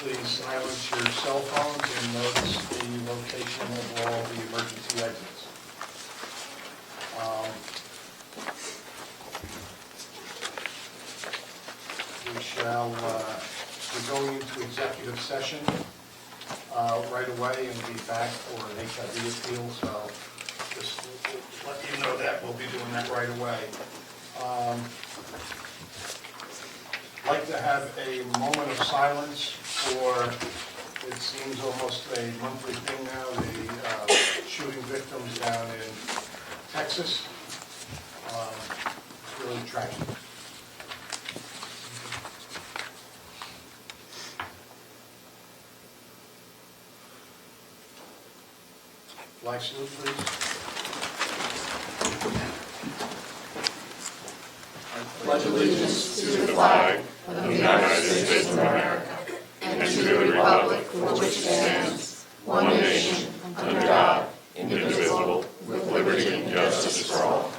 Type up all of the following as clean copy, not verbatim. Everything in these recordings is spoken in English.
please silence your cell phones and notice the location of all the emergency exits. We shall be going into executive session right away and be back for an HIV appeal, so just let you know that we'll be doing that right away. I'd like to have a moment of silence for, it seems almost a monthly thing now, the shooting victims down in Texas. It's really tragic. Flag salute, please. I pledge allegiance to the flag of the United States of America and to the republic for which it stands, one nation, under God, indivisible, with liberty and justice for all.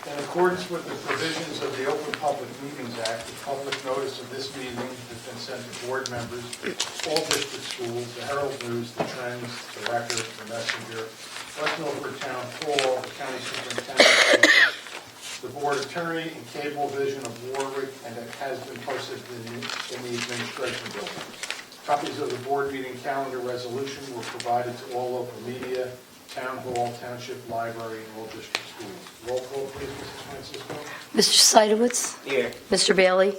In accordance with the provisions of the Open Public Meetings Act, the public notice of this meeting has been sent to board members, all district schools, the Herald News, the Trends, the Record, the Messenger, West Milford Town Hall, the County Superintendent, the Board Attorney, and Cablevision of Warwick, and it has been posted in the Administration Building. Copies of the board meeting calendar resolution were provided to all local media, Town Hall, Township Library, and all district schools. Roll call, please, Mrs. Francisco. Mr. Seidowitz? Here. Mr. Bailey?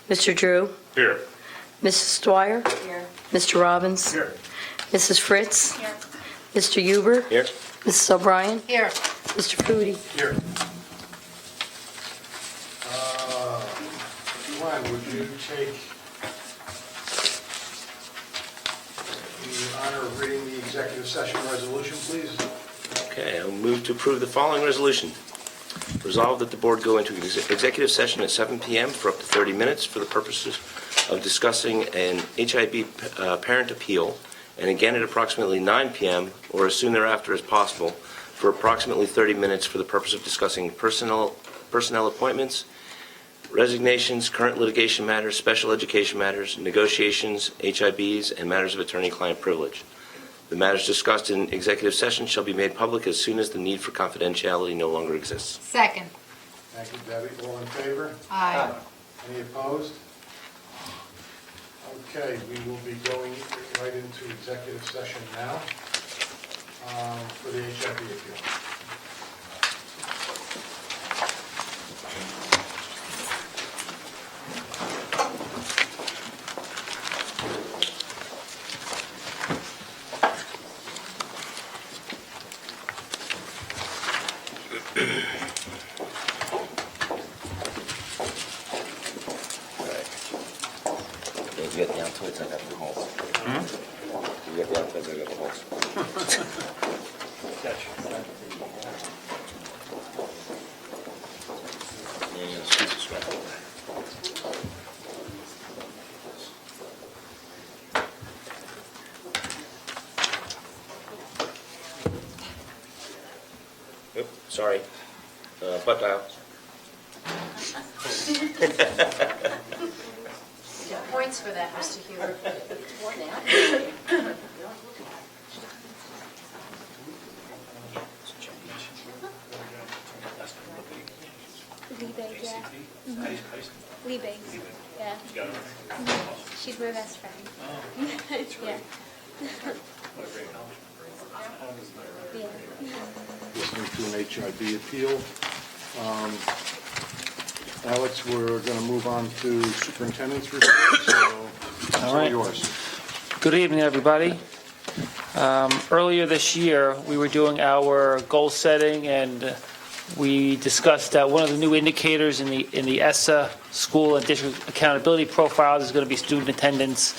Mr. Drew? Here. Mrs. Dwyer? Here. Mr. Robbins? Here. Mrs. Fritz? Here. Mr. Huber? Here. Mrs. O'Brien? Here. Mr. Foodie? Here. Glenn, would you take the honor of reading the executive session resolution, please? Okay, I'll move to approve the following resolution. Resolved that the board go into executive session at 7 p.m. for up to 30 minutes for the purposes of discussing an HIV parent appeal, and again at approximately 9 p.m. or as soon thereafter as possible for approximately 30 minutes for the purpose of discussing personnel appointments, resignations, current litigation matters, special education matters, negotiations, HIBs, and matters of attorney-client privilege. The matters discussed in executive session shall be made public as soon as the need for confidentiality no longer exists. Second. Thank you, Debbie. All in favor? Aye. Any opposed? Okay, we will be going right into executive session now for the HIV appeal. You get down to it, I got the holes. You get down to it, I got the holes. Yeah, squeeze the strap over. Oops, sorry. Butt dial. Points for that, Mr. Huber. Lee-Bag, yeah. Lee-Bag, yeah. She's my best friend. Yeah. Yeah. Listening to an HIV appeal. Alex, we're going to move on to superintendent's report, so it's all yours. Good evening, everybody. Earlier this year, we were doing our goal setting, and we discussed that one of the new indicators in the ESSA school and district accountability profiles is going to be student attendance,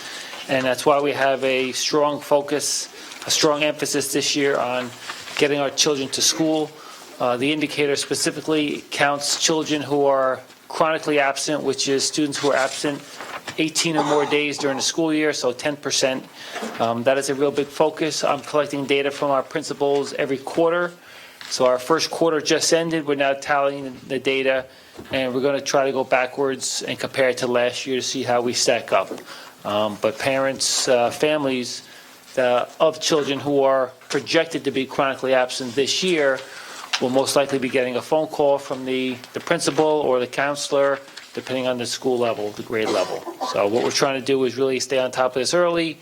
and that's why we have a strong focus, a strong emphasis this year on getting our children to school. The indicator specifically counts children who are chronically absent, which is students who are absent 18 or more days during the school year, so 10%. That is a real big focus. I'm collecting data from our principals every quarter So our first quarter just ended. We're now tallying the data, and we're going to try to go backwards and compare it to last year to see how we stack up. But parents, families of children who are projected to be chronically absent this year will most likely be getting a phone call from the principal or the counselor, depending on the school level, the grade level. So what we're trying to do is really stay on top of this early.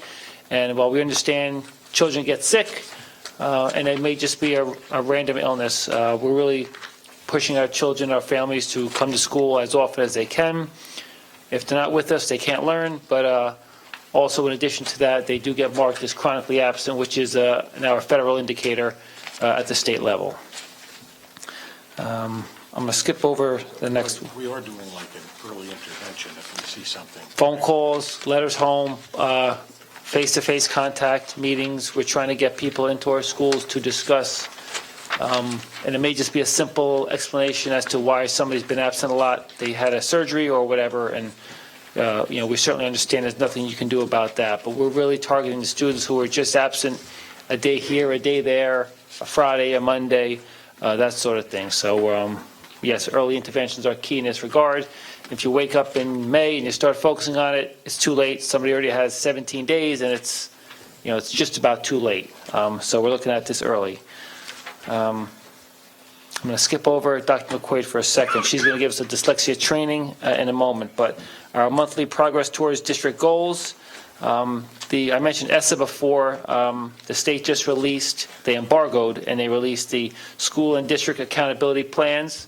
And while we understand children get sick, and it may just be a random illness, we're really pushing our children, our families to come to school as often as they can. If they're not with us, they can't learn. But also, in addition to that, they do get marked as chronically absent, which is now a federal indicator at the state level. I'm going to skip over the next one. We are doing like an early intervention if we see something. Phone calls, letters home, face-to-face contact meetings. We're trying to get people into our schools to discuss, and it may just be a simple explanation as to why somebody's been absent a lot. They had a surgery or whatever, and we certainly understand there's nothing you can do about that. But we're really targeting the students who are just absent a day here, a day there, a Friday, a Monday, that sort of thing. So, yes, early interventions are key in this regard. If you wake up in May and you start focusing on it, it's too late. Somebody already has 17 days, and it's just about too late. So we're looking at this early. I'm going to skip over Dr. McQuaid for a second. She's going to give us a dyslexia training in a moment. But our monthly progress towards district goals. I mentioned ESSA before. The state just released, they embargoed, and they released the school and district accountability plans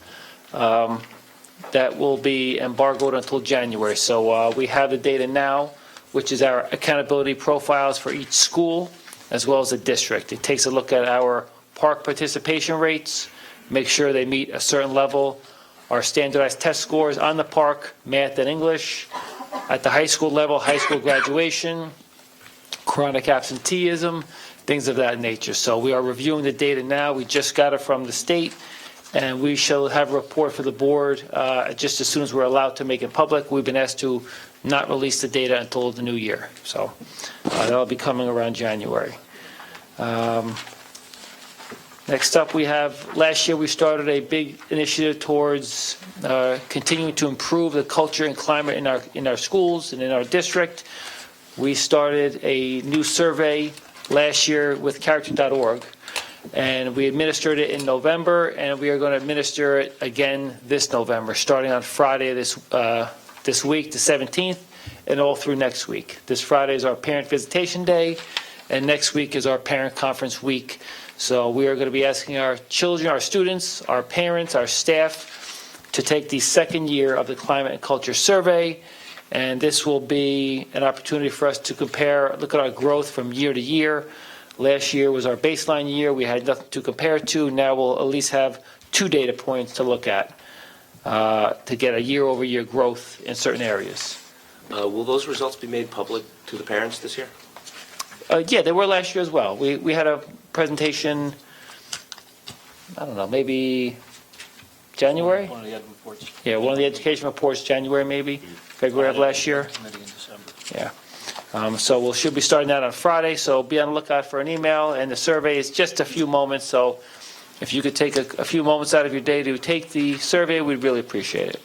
that will be embargoed until January. So we have the data now, which is our accountability profiles for each school as well as the district. It takes a look at our park participation rates, make sure they meet a certain level, our standardized test scores on the park, math and English, at the high school level, high school graduation, chronic absenteeism, things of that nature. So we are reviewing the data now. We just got it from the state, and we shall have a report for the board just as soon as we're allowed to make it public. We've been asked to not release the data until the new year. So that'll be coming around January. Next up, we have, last year we started a big initiative towards continuing to improve the culture and climate in our schools and in our district. We started a new survey last year with character.org, and we administered it in November, and we are going to administer it again this November, starting on Friday this week, the 17th, and all through next week. This Friday is our parent visitation day, and next week is our parent conference week. So we are going to be asking our children, our students, our parents, our staff to take the second year of the Climate and Culture Survey. And this will be an opportunity for us to look at our growth from year to year. Last year was our baseline year. We had nothing to compare to. Now we'll at least have 2 data points to look at to get a year-over-year growth in certain areas. Will those results be made public to the parents this year? Yeah, they were last year as well. We had a presentation, I don't know, maybe January? One of the ed reports. Yeah, one of the education reports, January maybe, February of last year. Committee in December. Yeah. So we should be starting that on Friday, so be on the lookout for an email, and the survey is just a few moments, so if you could take a few moments out of your day to take the survey, we'd really appreciate it.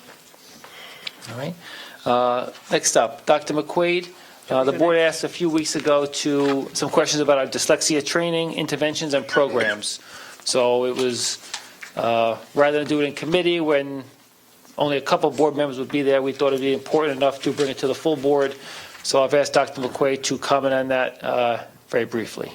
All right. Next up, Dr. McQuaid. The board asked a few weeks ago some questions about our dyslexia training, interventions, and programs. So it was, rather than do it in committee when only a couple of board members would be there, we thought it would be important enough to bring it to the full board. So I've asked Dr. McQuaid to comment on that very briefly.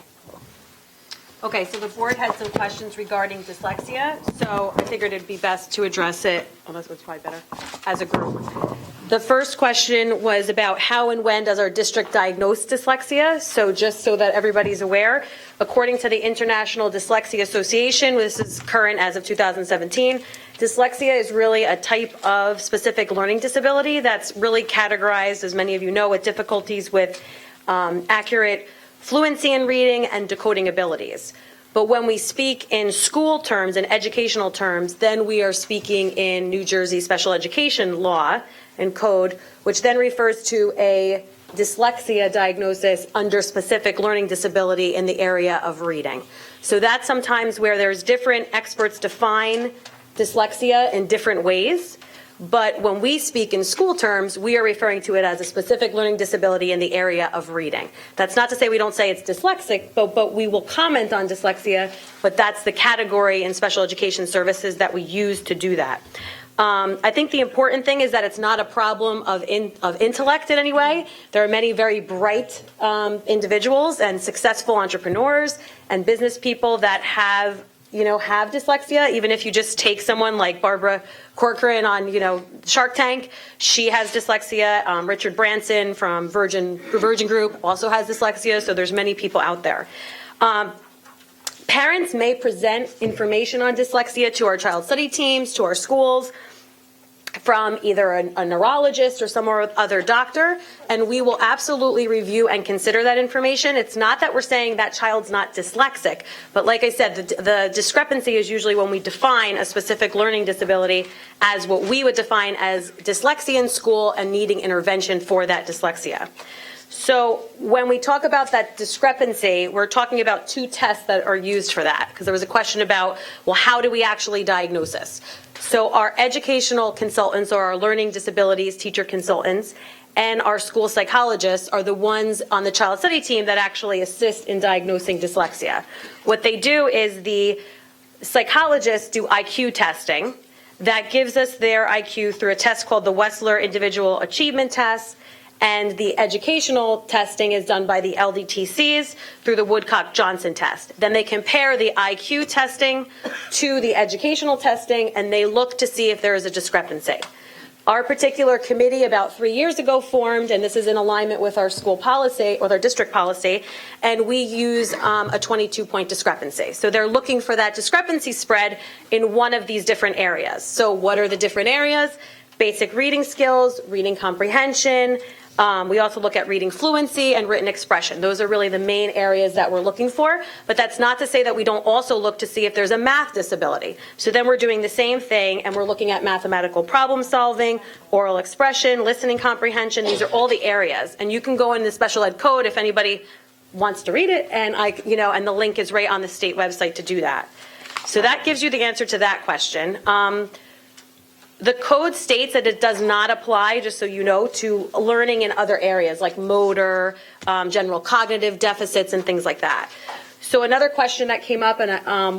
Okay, so the board had some questions regarding dyslexia, so I figured it'd be best to address it, this was probably better, as a group. The first question was about how and when does our district diagnose dyslexia? So just so that everybody's aware, according to the International Dyslexia Association, this is current as of 2017, dyslexia is really a type of specific learning disability that's really categorized, as many of you know, with difficulties with accurate fluency in reading and decoding abilities. But when we speak in school terms and educational terms, then we are speaking in New Jersey special education law and code, which then refers to a dyslexia diagnosis under specific learning disability in the area of reading. So that's sometimes where there's different experts define dyslexia in different ways. But when we speak in school terms, we are referring to it as a specific learning disability in the area of reading. That's not to say we don't say it's dyslexic, but we will comment on dyslexia, but that's the category in special education services that we use to do that. I think the important thing is that it's not a problem of intellect in any way. There are many very bright individuals and successful entrepreneurs and business people that have dyslexia. Even if you just take someone like Barbara Corcoran on, Shark Tank, she has dyslexia. Richard Branson from Virgin Group also has dyslexia. So there's many people out there. Parents may present information on dyslexia to our child study teams, to our schools, from either a neurologist or some other doctor, and we will absolutely review and consider that information. It's not that we're saying that child's not dyslexic, but like I said, the discrepancy is usually when we define a specific learning disability as what we would define as dyslexia in school and needing intervention for that dyslexia. So when we talk about that discrepancy, we're talking about two tests that are used for that, because there was a question about, well, how do we actually diagnose this? So our educational consultants or our learning disabilities teacher consultants and our school psychologists are the ones on the child study team that actually assist in diagnosing dyslexia. What they do is the psychologists do IQ testing that gives us their IQ through a test called the Wessler Individual Achievement Test. And the educational testing is done by the LDTCs through the Woodcock-Johnson test. Then they compare the IQ testing to the educational testing, and they look to see if there is a discrepancy. Our particular committee about 3 years ago formed, and this is in alignment with our school policy, or our district policy, and we use a 22-point discrepancy. So they're looking for that discrepancy spread in one of these different areas. So what are the different areas? Basic reading skills, reading comprehension. We also look at reading fluency and written expression. Those are really the main areas that we're looking for, but that's not to say that we don't also look to see if there's a math disability. So then we're doing the same thing, and we're looking at mathematical problem solving, oral expression, listening comprehension. These are all the areas, and you can go in the special ed code if anybody wants to read it, and and the link is right on the state website to do that. So that gives you the answer to that question. The code states that it does not apply, just so you know, to learning in other areas like motor, general cognitive deficits, and things like that. So another question that came up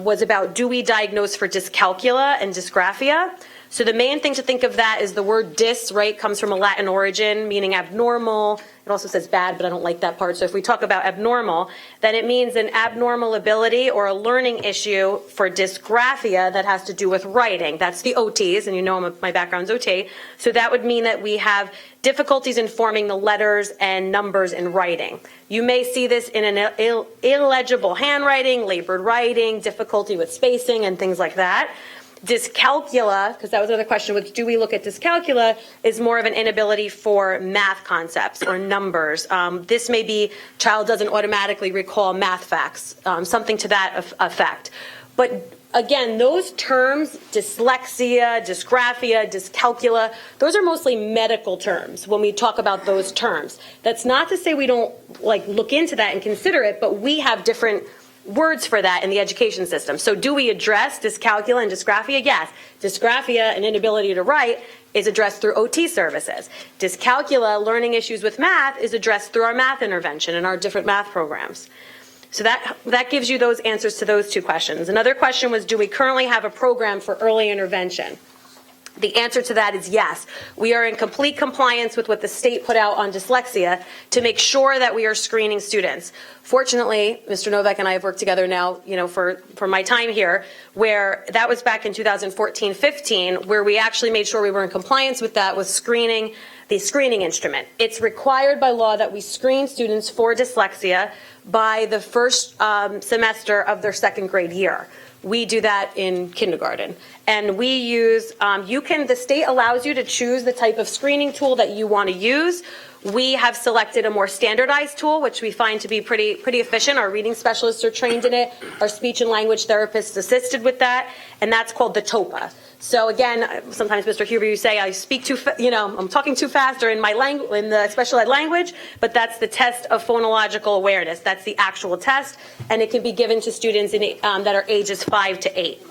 was about, do we diagnose for dyscalculia and dysgraphia? So the main thing to think of that is the word dys, right, comes from a Latin origin, meaning abnormal. It also says bad, but I don't like that part. So if we talk about abnormal, then it means an abnormal ability or a learning issue for dysgraphia that has to do with writing. That's the OTs, and my background's OT. So that would mean that we have difficulties in forming the letters and numbers in writing. You may see this in an illegible handwriting, labored writing, difficulty with spacing, and things like that. Dyscalculia, because that was another question, was do we look at dyscalculia, is more of an inability for math concepts or numbers. This may be child doesn't automatically recall math facts, something to that effect. But again, those terms, dyslexia, dysgraphia, dyscalculia, those are mostly medical terms when we talk about those terms. That's not to say we don't look into that and consider it, but we have different words for that in the education system. So do we address dyscalculia and dysgraphia? Yes. Dysgraphia, an inability to write, is addressed through OT services. Dyscalculia, learning issues with math, is addressed through our math intervention and our different math programs. So that gives you those answers to those two questions. Another question was, do we currently have a program for early intervention? The answer to that is yes. We are in complete compliance with what the state put out on dyslexia to make sure that we are screening students. Fortunately, Mr. Novak and I have worked together now, for my time here, where that was back in 2014-15, where we actually made sure we were in compliance with that with screening, the screening instrument. It's required by law that we screen students for dyslexia by the first semester of their second grade year. We do that in kindergarten. And we use, the state allows you to choose the type of screening tool that you want to use. We have selected a more standardized tool, which we find to be pretty efficient. Our reading specialists are trained in it. Our speech and language therapists assisted with that. And that's called the TOPA. So again, sometimes Mr. Huber, you say I speak too, I'm talking too fast or in my language, in the special ed language, but that's the test of phonological awareness. That's the actual test, and it can be given to students that are ages 5 to 8.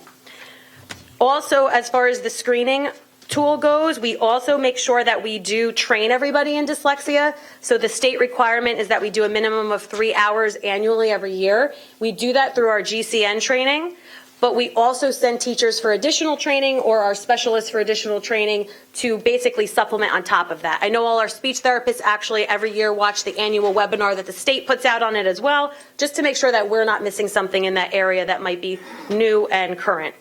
Also, as far as the screening tool goes, we also make sure that we do train everybody in dyslexia. So the state requirement is that we do a minimum of 3 hours annually every year. We do that through our GCN training, but we also send teachers for additional training or our specialists for additional training to basically supplement on top of that. I know all our speech therapists actually every year watch the annual webinar that the state puts out on it as well, just to make sure that we're not missing something in that area that might be new and current.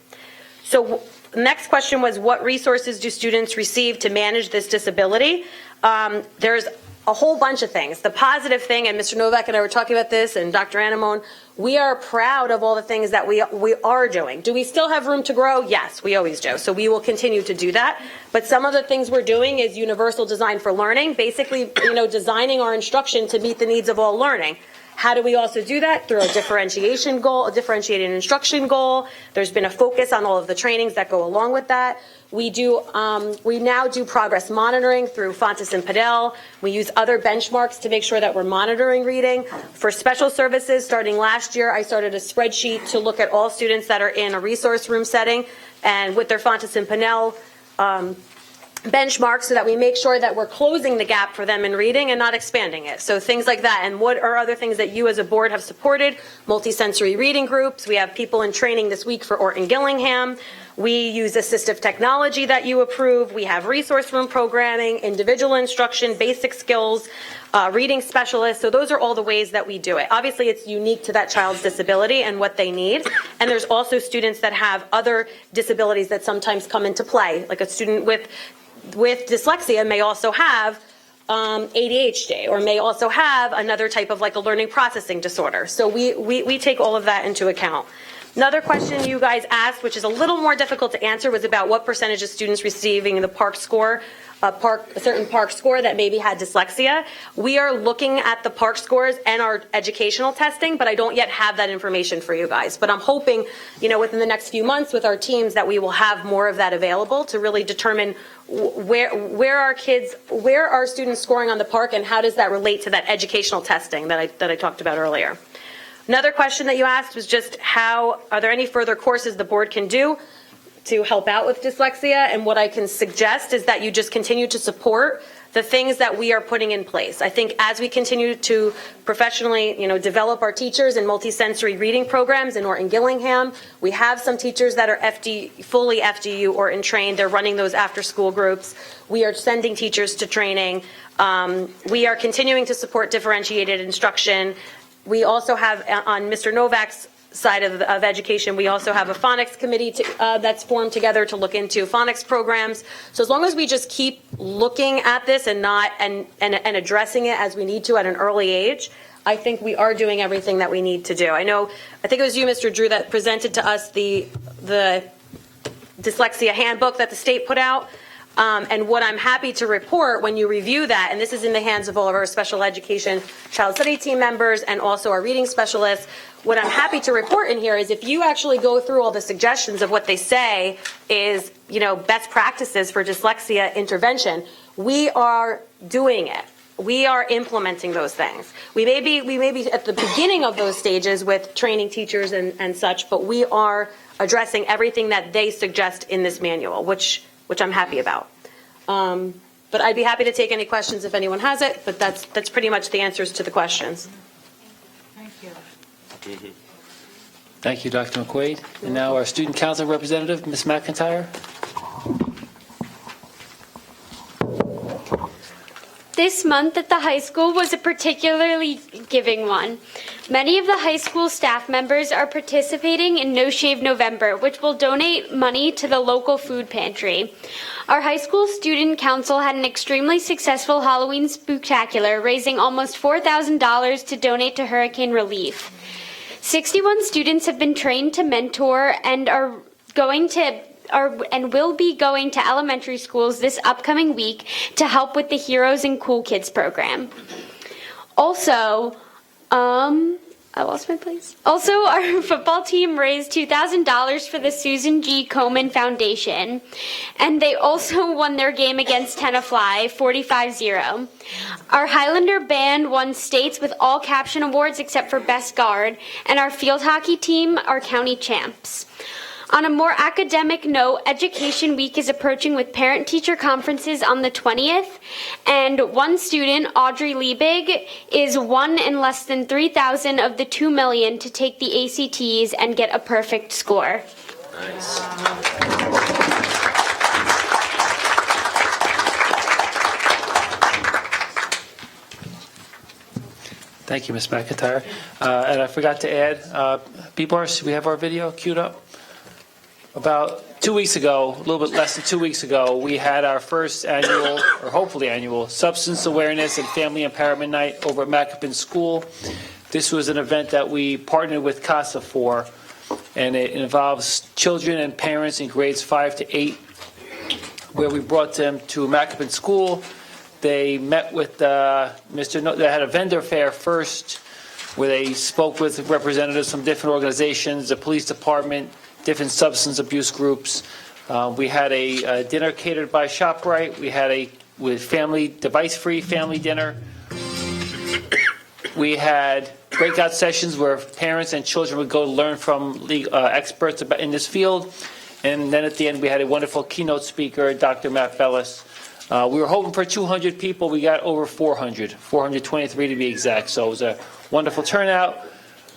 So the next question was, what resources do students receive to manage this disability? There's a whole bunch of things. The positive thing, and Mr. Novak and I were talking about this, and Dr. Anamone, we are proud of all the things that we are doing. Do we still have room to grow? Yes, we always do. So we will continue to do that. But some of the things we're doing is universal design for learning, basically, designing our instruction to meet the needs of all learning. How do we also do that? Through a differentiation goal, a differentiated instruction goal. There's been a focus on all of the trainings that go along with that. We now do progress monitoring through Fontes and Padel. We use other benchmarks to make sure that we're monitoring reading. For special services, starting last year, I started a spreadsheet to look at all students that are in a resource room setting and with their Fontes and Padel benchmarks so that we make sure that we're closing the gap for them in reading and not expanding it. So things like that. And what are other things that you as a board have supported? Multisensory reading groups. We have people in training this week for Orton Gillingham. We use assistive technology that you approve. We have resource room programming, individual instruction, basic skills, reading specialists. So those are all the ways that we do it. Obviously, it's unique to that child's disability and what they need. And there's also students that have other disabilities that sometimes come into play. Like a student with dyslexia may also have ADHD or may also have another type of like a learning processing disorder. So we take all of that into account. Another question you guys asked, which is a little more difficult to answer, was about what percentage of students receiving the PARCC score, a certain PARCC score that maybe had dyslexia. We are looking at the PARCC scores and our educational testing, but I don't yet have that information for you guys. But I'm hoping, within the next few months with our teams that we will have more of that available to really determine where are students scoring on the PARCC and how does that relate to that educational testing that I talked about earlier. Another question that you asked was just are there any further courses the board can do to help out with dyslexia? And what I can suggest is that you just continue to support the things that we are putting in place. I think as we continue to professionally, develop our teachers in multisensory reading programs in Orton Gillingham, we have some teachers that are fully FDU Orton trained. They're running those after school groups. We are sending teachers to training. We are continuing to support differentiated instruction. We also have, on Mr. Novak's side of education, we also have a phonics committee that's formed together to look into phonics programs. So as long as we just keep looking at this and addressing it as we need to at an early age, I think we are doing everything that we need to do. I think it was you, Mr. Drew, that presented to us the dyslexia handbook that the state put out. And what I'm happy to report when you review that, and this is in the hands of all of our special education child study team members and also our reading specialists, what I'm happy to report in here is if you actually go through all the suggestions of what they say is, best practices for dyslexia intervention, we are doing it. We are implementing those things. We may be at the beginning of those stages with training teachers and such, but we are addressing everything that they suggest in this manual, which I'm happy about. But I'd be happy to take any questions if anyone has it, but that's pretty much the answers to the questions. Thank you. Thank you, Dr. McQuaid. And now our student council representative, Ms. McIntyre. This month at the high school was a particularly giving one. Many of the high school staff members are participating in No Shave November, which will donate money to the local food pantry. Our high school student council had an extremely successful Halloween spooktacular, raising almost $4,000 to donate to hurricane relief. 61 students have been trained to mentor and will be going to elementary schools this upcoming week to help with the Heroes and Cool Kids program. Also, I lost my place. Also, our football team raised $2,000 for the Susan G. Komen Foundation, and they also won their game against Tenafly 45-0. Our Highlander band won states with all caption awards except for Best Guard, and our field hockey team are county champs. On a more academic note, Education Week is approaching with parent-teacher conferences on the 20th, and one student, Audrey Liebig, is one in less than 3,000 of the 2 million to take the ACTs and get a perfect score. Nice. Thank you, Ms. McIntyre. And I forgot to add, B-Bars, we have our video queued up? About 2 weeks ago, a little bit less than 2 weeks ago, we had our first annual, or hopefully annual, Substance Awareness and Family Empowerment Night over at Macapin School. This was an event that we partnered with CASA for, and it involves children and parents in grades 5 to 8, where we brought them to Macapin School. They met with they had a vendor fair first, where they spoke with representatives from different organizations, the police department, different substance abuse groups. We had a dinner catered by ShopRite. We had a device-free family dinner. We had breakout sessions where parents and children would go to learn from experts in this field. And then at the end, we had a wonderful keynote speaker, Dr. Matt Bellis. We were hoping for 200 people. We got over 423 to be exact. So it was a wonderful turnout.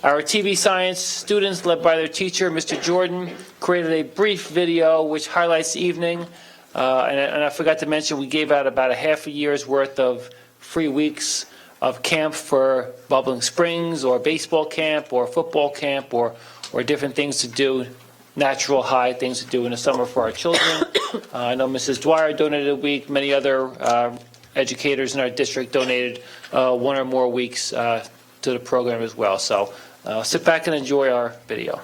Our TV science students, led by their teacher, Mr. Jordan, created a brief video which highlights the evening. And I forgot to mention, we gave out about a half a year's worth of free weeks of camp for Bubbling Springs, or baseball camp, or football camp, or different things to do, natural high things to do in the summer for our children. I know Mrs. Dwyer donated a week. Many other educators in our district donated one or more weeks to the program as well. So sit back and enjoy our video.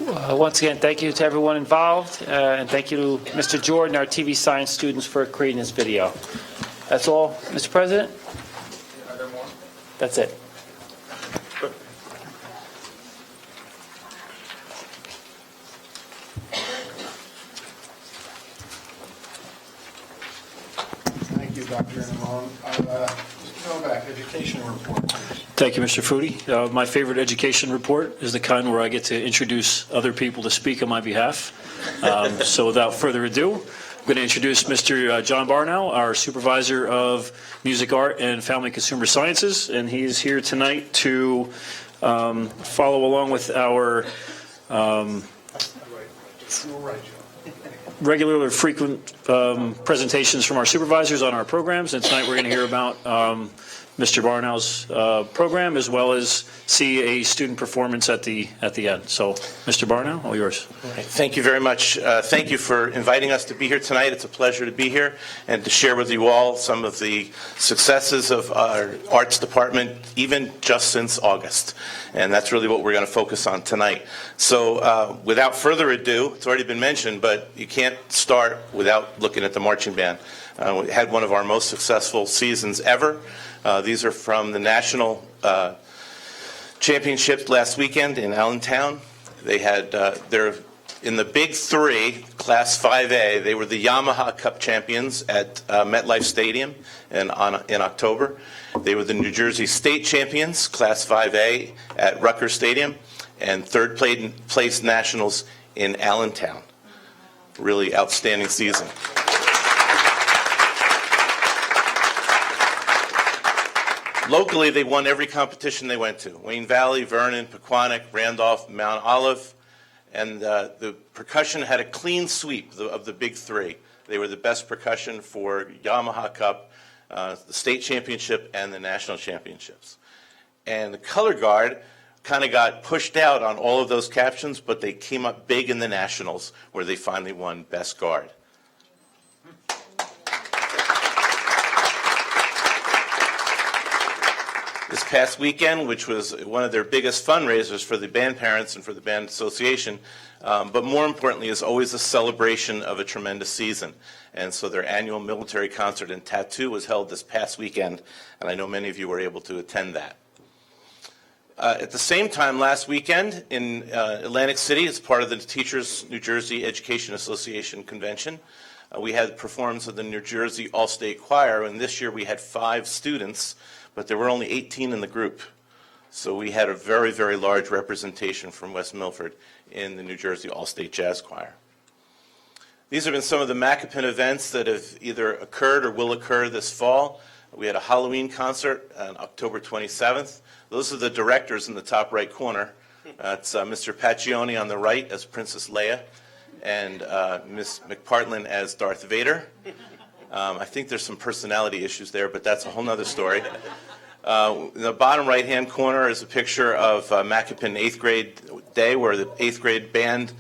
Once again, thank you to everyone involved, and thank you to Mr. Jordan, our TV science students, for creating this video. That's all, Mr. President? Are there more? That's it. Thank you, Dr. Namon. Mr. Novak, education report, please. Thank you, Mr. Foodie. My favorite education report is the kind where I get to introduce other people to speak on my behalf. So without further ado, I'm going to introduce Mr. John Barnow, our Supervisor of Music, Art, and Family Consumer Sciences, and he is here tonight to follow along with our You're right, Joe. regular or frequent presentations from our supervisors on our programs, and tonight we're going to hear about Mr. Barnow's program, as well as see a student performance at the end. So, Mr. Barnow, all yours. Thank you very much. Thank you for inviting us to be here tonight. It's a pleasure to be here and to share with you all some of the successes of our arts department, even just since August. And that's really what we're going to focus on tonight. So without further ado, it's already been mentioned, but you can't start without looking at the marching band. We had one of our most successful seasons ever. These are from the national championships last weekend in Allentown. They had they're in the Big Three, Class 5A. They were the Yamaha Cup champions at MetLife Stadium in October. They were the New Jersey State champions, Class 5A, at Rutgers Stadium, and third place nationals in Allentown. Really outstanding season. Locally, they won every competition they went to. Wayne Valley, Vernon, Pequannock, Randolph, Mount Olive. And the percussion had a clean sweep of the Big Three. They were the best percussion for Yamaha Cup, the state championship, and the national championships. And the color guard kind of got pushed out on all of those captions, but they came up big in the nationals, where they finally won Best Guard. This past weekend, which was one of their biggest fundraisers for the band parents and for the band association, but more importantly is always a celebration of a tremendous season. And so their annual military concert in Tattoo was held this past weekend, and I know many of you were able to attend that. At the same time, last weekend in Atlantic City, as part of the Teachers New Jersey Education Association convention, we had performance of the New Jersey All-State Choir, and this year we had 5 students, but there were only 18 in the group. So we had a very, very large representation from West Milford in the New Jersey All-State Jazz Choir. These have been some of the Macapin events that have either occurred or will occur this fall. We had a Halloween concert on October 27th. Those are the directors in the top right corner. It's Mr. Paccioni on the right as Princess Leia, and Miss McPartlin as Darth Vader. I think there's some personality issues there, but that's a whole nother story. In the bottom right-hand corner is a picture of Macapin 8th grade day, where the 8th grade band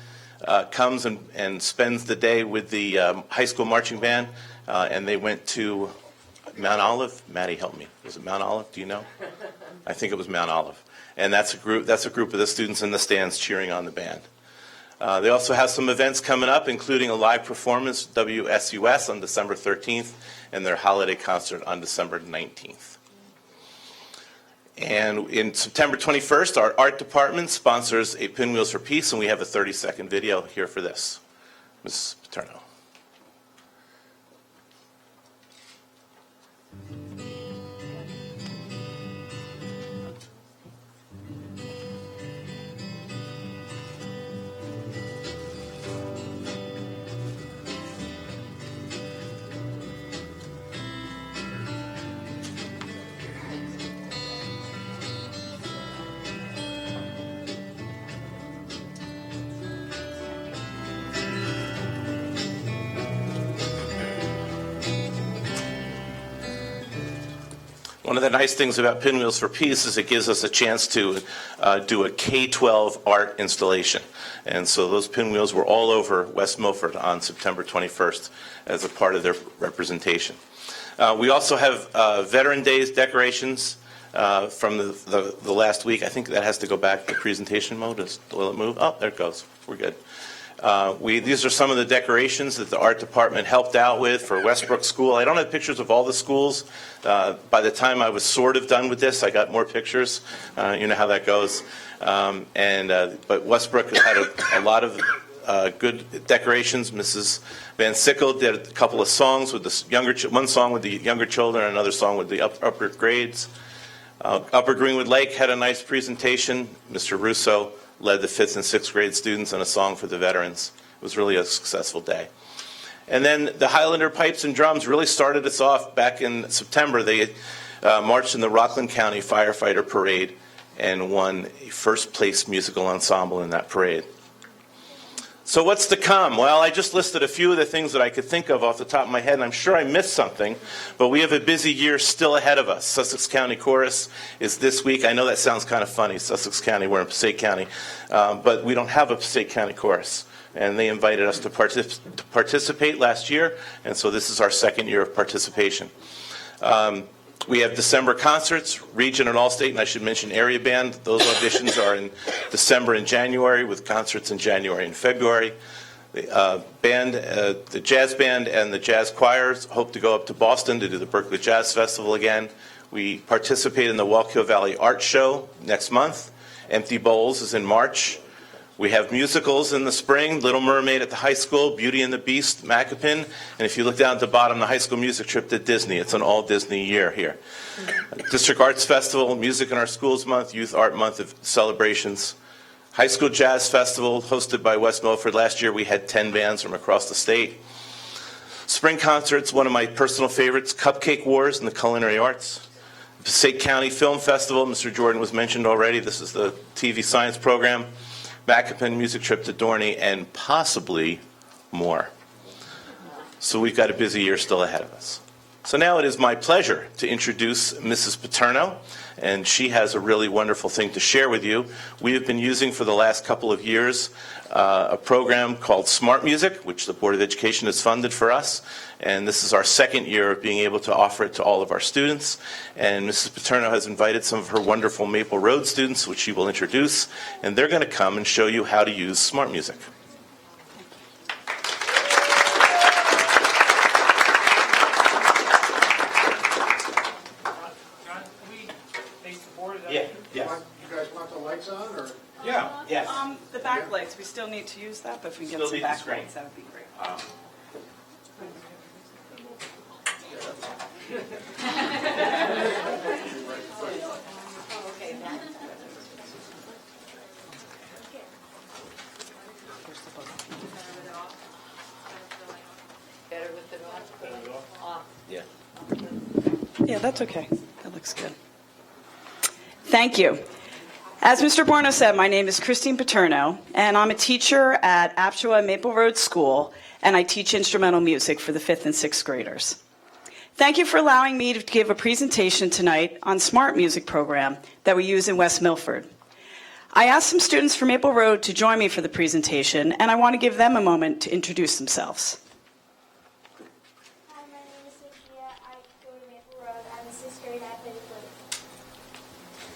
comes and spends the day with the high school marching band, and they went to Mount Olive. Maddie, help me. Was it Mount Olive? Do you know? I think it was Mount Olive. And that's a group of the students in the stands cheering on the band. They also have some events coming up, including a live performance, WSUS, on December 13th, and their holiday concert on December 19th. And in September 21st, our art department sponsors a Pinwheels for Peace, and we have a 30-second video here for this. Mrs. Paterno. One of the nice things about Pinwheels for Peace is it gives us a chance to do a K-12 art installation. And so those pinwheels were all over West Milford on September 21st as a part of their representation. We also have Veteran Days decorations from the last week. I think that has to go back to presentation mode. Will it move? Oh, there it goes. We're good. These are some of the decorations that the art department helped out with for Westbrook School. I don't have pictures of all the schools. By the time I was sort of done with this, I got more pictures. You know how that goes. But Westbrook had a lot of good decorations. Mrs. Van Sickle did a couple of songs with the one song with the younger children, and another song with the upper grades. Upper Greenwood Lake had a nice presentation. Mr. Russo led the 5th and 6th grade students on a song for the veterans. It was really a successful day. And then the Highlander Pipes and Drums really started us off back in September. They marched in the Rockland County Firefighter Parade and won a first-place musical ensemble in that parade. So what's to come? Well, I just listed a few of the things that I could think of off the top of my head, and I'm sure I missed something, but we have a busy year still ahead of us. Sussex County Chorus is this week. I know that sounds kind of funny, Sussex County, we're in Passaic County, but we don't have a Passaic County Chorus, and they invited us to participate last year, and so this is our second year of participation. We have December concerts, region and all-state, and I should mention area band. Those auditions are in December and January, with concerts in January and February. The jazz band and the jazz choirs hope to go up to Boston to do the Berkeley Jazz Festival again. We participate in the Wallkill Valley Art Show next month. Empty Bowls is in March. We have musicals in the spring, Little Mermaid at the high school, Beauty and the Beast, Macapin, and if you look down at the bottom, the high school music trip to Disney. It's an all Disney year here. District Arts Festival, Music in Our Schools Month, Youth Art Month of celebrations. High School Jazz Festival, hosted by West Milford. Last year we had 10 bands from across the state. Spring concerts, one of my personal favorites, Cupcake Wars in the Culinary Arts. Passaic County Film Festival, Mr. Jordan was mentioned already. This is the TV science program. Macapin music trip to Dorney, and possibly more. So we've got a busy year still ahead of us. So now it is my pleasure to introduce Mrs. Paterno, and she has a really wonderful thing to share with you. We have been using for the last couple of years a program called Smart Music, which the Board of Education has funded for us, and this is our second year of being able to offer it to all of our students. And Mrs. Paterno has invited some of her wonderful Maple Road students, which she will introduce, and they're going to come and show you how to use Smart Music. Yeah. You guys want the lights on, or? Yeah. Yes. The backlights, we still need to use that, but if we can Still get some need the screen. backlights, that would be great. Yeah. Yeah, that's okay. That looks good. Thank you. As Mr. Borno said, my name is Christine Paterno, and I'm a teacher at Aptua Maple Road School, and I teach instrumental music for the 5th and 6th graders. Thank you for allowing me to give a presentation tonight on Smart Music program that we use in West Milford. I asked some students from Maple Road to join me for the presentation, and I want to give them a moment to introduce themselves. Hi, my name is Sophia. I go to Maple Road. I'm in 6th grade. I play the flute.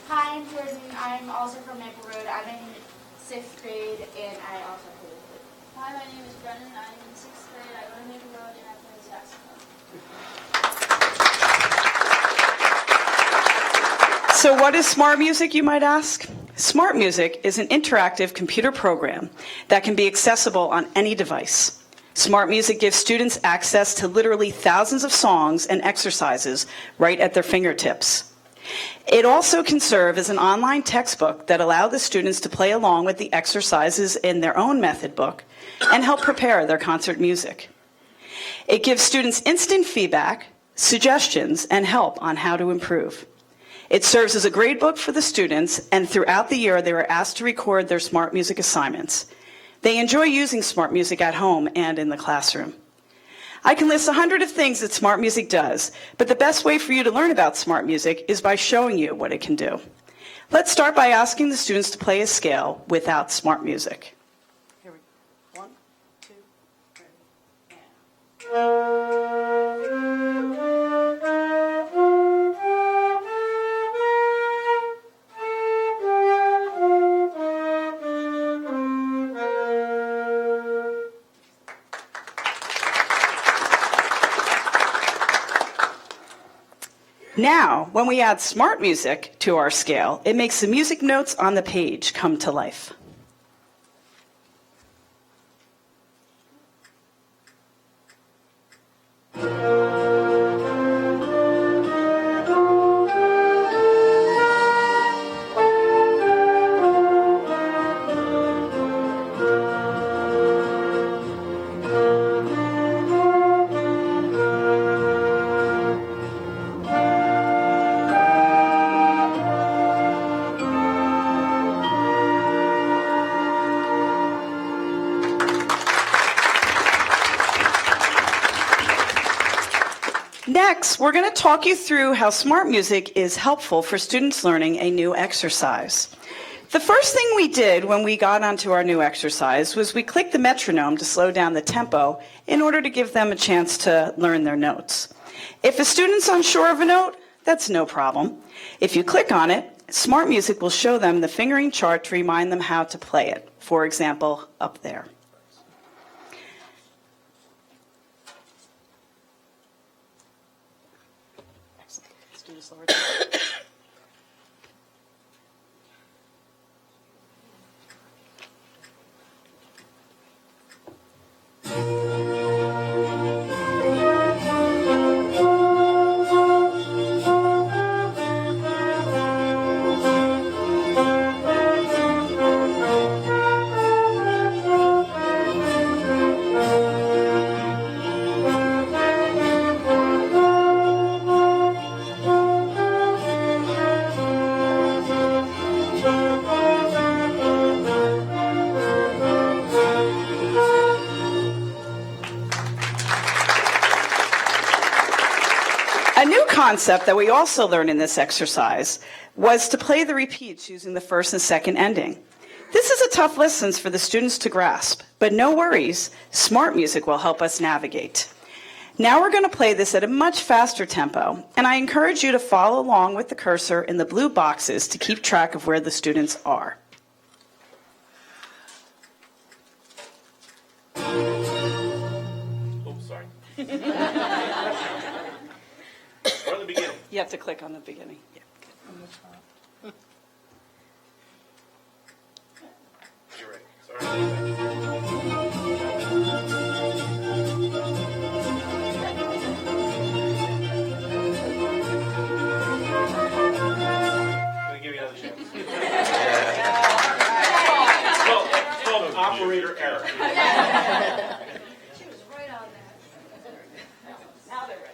Hi, I'm Jordan. I'm also from Maple Road. I'm in 6th grade, and I also play the flute. Hi, my name is Brennan. I'm in 6th grade. I go to Maple Road, and I play the saxophone. So what is Smart Music, you might ask? Smart Music is an interactive computer program that can be accessible on any device. Smart Music gives students access to literally thousands of songs and exercises right at their fingertips. It also can serve as an online textbook that allows the students to play along with the exercises in their own method book and help prepare their concert music. It gives students instant feedback, suggestions, and help on how to improve. It serves as a grade book for the students, and throughout the year they were asked to record their Smart Music assignments. They enjoy using Smart Music at home and in the classroom. I can list 100 of things that Smart Music does, but the best way for you to learn about Smart Music is by showing you what it can do. Let's start by asking the students to play a scale without Smart Music. Here we go. 1, 2, 3, and... Now, when we add smart music to our scale, it makes the music notes on the page come to life. Next, we're going to talk you through how smart music is helpful for students learning a new exercise. The first thing we did when we got onto our new exercise was we clicked the metronome to slow down the tempo in order to give them a chance to learn their notes. If a student's unsure of a note, that's no problem. If you click on it, smart music will show them the fingering chart to remind them how to play it. For example, up there. Let's do this lower down. A new concept that we also learned in this exercise was to play the repeats using the first and second ending. This is a tough lesson for the students to grasp, but no worries, smart music will help us navigate. Now we're going to play this at a much faster tempo, and I encourage you to follow along with the cursor in the blue boxes to keep track of where the students are. Oops, sorry. From the beginning. You have to click on the beginning. Yeah. You're right. Sorry. Gonna give you another chance. It's called operator error. She was right on there. Now they're ready.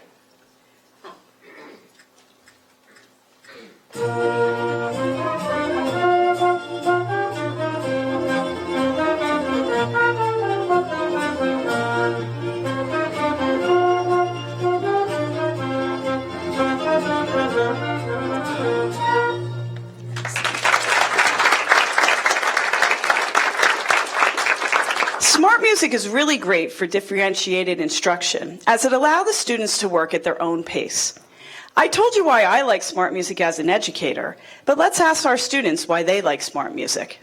Smart music is really great for differentiated instruction, as it allows the students to work at their own pace. I told you why I like smart music as an educator, but let's ask our students why they like smart music.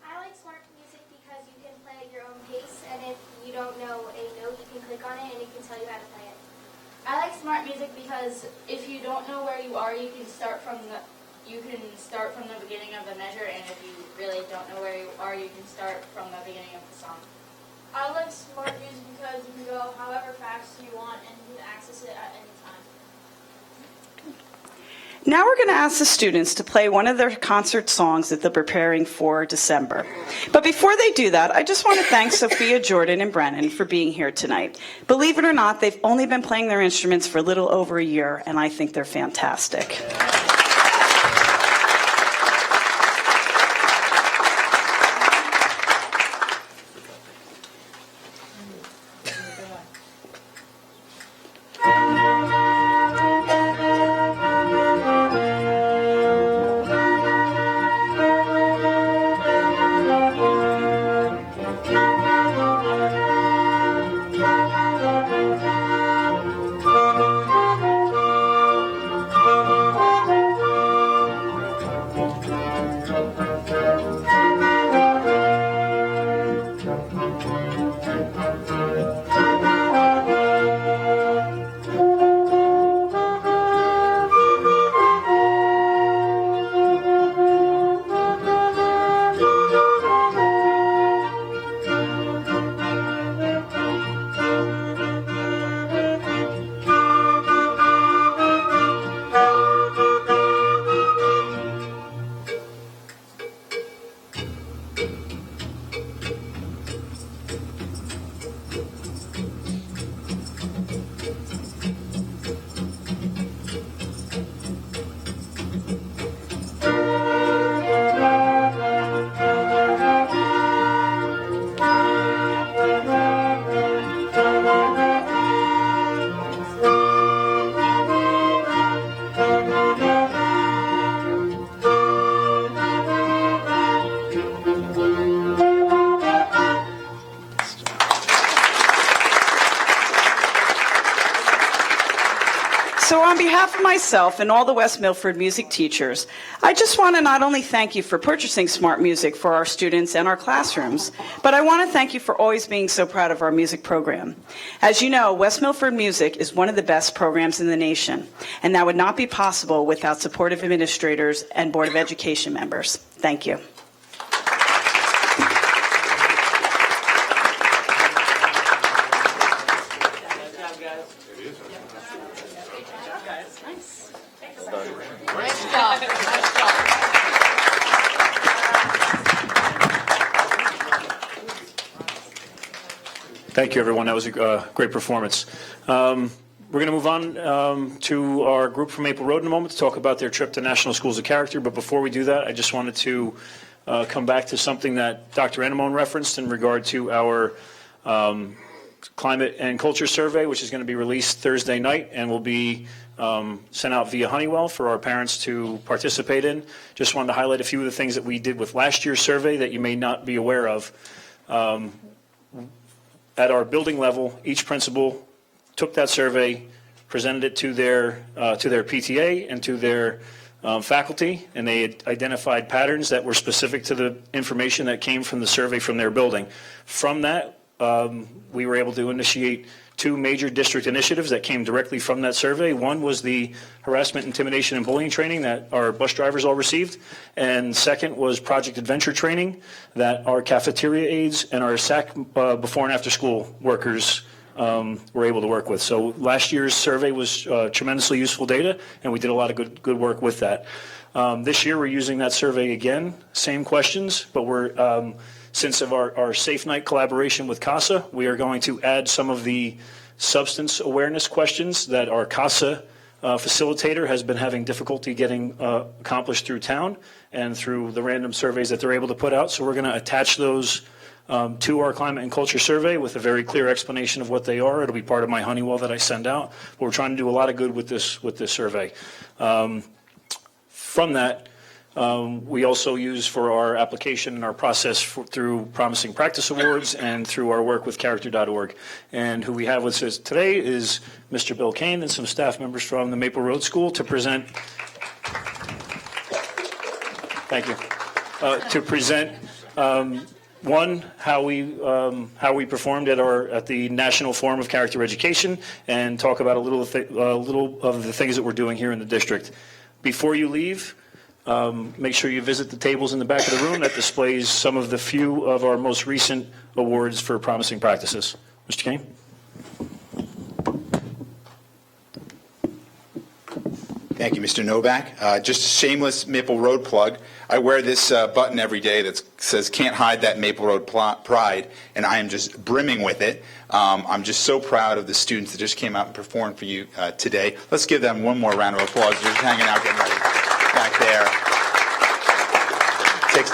I like smart music because you can play at your own pace, and if you don't know a note, you can click on it and it can tell you how to play it. I like smart music because if you don't know where you are, you can start from the beginning of the measure, and if you really don't know where you are, you can start from the beginning of the song. I like smart music because you can go however fast you want and you can access it at any time. Now we're going to ask the students to play one of their concert songs that they're preparing for December. But before they do that, I just want to thank Sophia, Jordan, and Brennan for being here tonight. Believe it or not, they've only been playing their instruments for a little over a year, and I think they're fantastic. on behalf of myself and all the West Milford music teachers, I just want to not only thank you for purchasing smart music for our students and our classrooms, but I want to thank you for always being so proud of our music program. As you know, West Milford Music is one of the best programs in the nation, and that would not be possible without supportive administrators and Board of Education members. Thank you. Thank you, everyone. That was a great performance. We're going to move on to our group from Maple Road in a moment to talk about their trip to National Schools of Character. But before we do that, I just wanted to come back to something that Dr. Anamone referenced in regard to our climate and culture survey, which is going to be released Thursday night and will be sent out via Honeywell for our parents to participate in. Just wanted to highlight a few of the things that we did with last year's survey that you may not be aware of. At our building level, each principal took that survey, presented it to their PTA and to their faculty, and they had identified patterns that were specific to the information that came from the survey from their building. From that, we were able to initiate two major district initiatives that came directly from that survey. One was the harassment, intimidation, and bullying training that our bus drivers all received. And second was Project Adventure training that our cafeteria aides and our SAC before and after school workers were able to work with. So last year's survey was tremendously useful data, and we did a lot of good work with that. This year we're using that survey again, same questions, but we're since of our Safe Night collaboration with CASA, we are going to add some of the substance awareness questions that our CASA facilitator has been having difficulty getting accomplished through town and through the random surveys that they're able to put out. So we're going to attach those to our climate and culture survey with a very clear explanation of what they are. It'll be part of my Honeywell that I send out. But we're trying to do a lot of good with this survey. From that, we also use for our application and our process through Promising Practice Awards and through our work with Character.org. And who we have with us today is Mr. Bill Kane and some staff members from the Maple Road School to present. Thank you. To present one, how we performed at the National Forum of Character Education, and talk about a little of the things that we're doing here in the district. Before you leave, make sure you visit the tables in the back of the room that displays some of the few of our most recent awards for promising practices. Mr. Kane? Thank you, Mr. Novak. Just a shameless Maple Road plug. I wear this button every day that says, "Can't hide that Maple Road pride," and I am just brimming with it. I'm just so proud of the students that just came out and performed for you today. Let's give them one more round of applause. They're just hanging out, getting ready back there.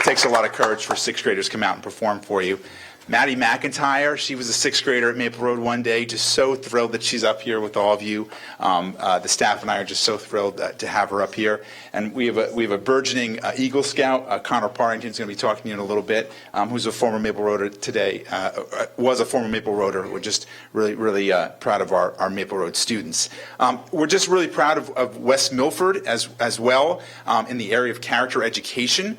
Takes a lot of courage for sixth graders to come out and perform for you. Maddie McIntyre, she was a sixth grader at Maple Road one day. Just so thrilled that she's up here with all of you. The staff and I are just so thrilled to have her up here. And we have a burgeoning Eagle Scout. Connor Parrington's going to be talking to you in a little bit. Who's a former Maple Roader today? Was a former Maple Roader. We're just really proud of our Maple Road students. We're just really proud of West Milford as well in the area of character education.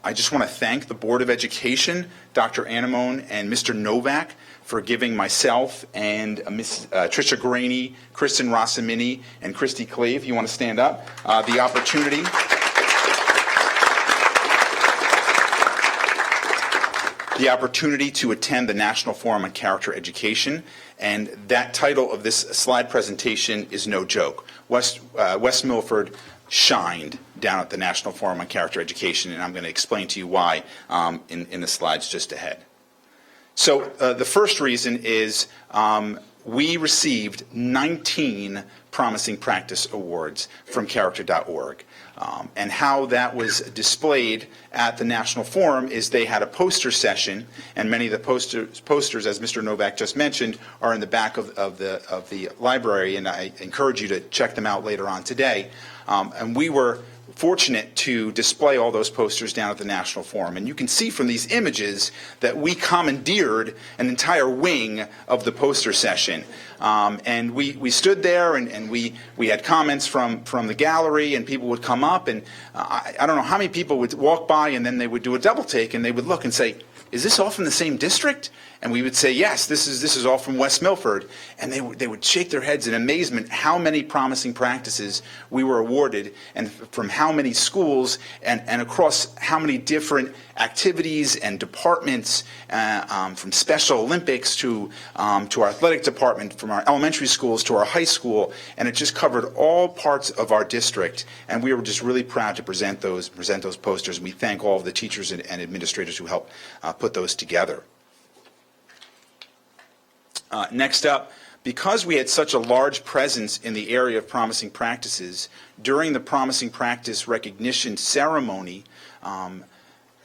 I just want to thank the Board of Education, Dr. Anamone and Mr. Novak, for giving myself and Ms. Tricia Graney, Kristen Rossamini, and Christy Clave, you want to stand up, the opportunity to attend the National Forum on Character Education. And that title of this slide presentation is no joke. West Milford shined down at the National Forum on Character Education, and I'm going to explain to you why in the slides just ahead. So the first reason is we received 19 Promising Practice Awards from Character.org. And how that was displayed at the National Forum is they had a poster session, and many of the posters, as Mr. Novak just mentioned, are in the back of the library, and I encourage you to check them out later on today. And we were fortunate to display all those posters down at the National Forum. And you can see from these images that we commandeered an entire wing of the poster session. And we stood there and we had comments from the gallery, and people would come up, and I don't know how many people would walk by and then they would do a double take and they would look and say, "Is this all from the same district?" And we would say, "Yes, this is all from West Milford." And they would shake their heads in amazement how many promising practices we were awarded, and from how many schools, and across how many different activities and departments, from Special Olympics to our athletic department, from our elementary schools to our high school, and it just covered all parts of our district. And we were just really proud to present those posters. And we thank all of the teachers and administrators who helped put those together. Next up, because we had such a large presence in the area of promising practices, during the promising practice recognition ceremony,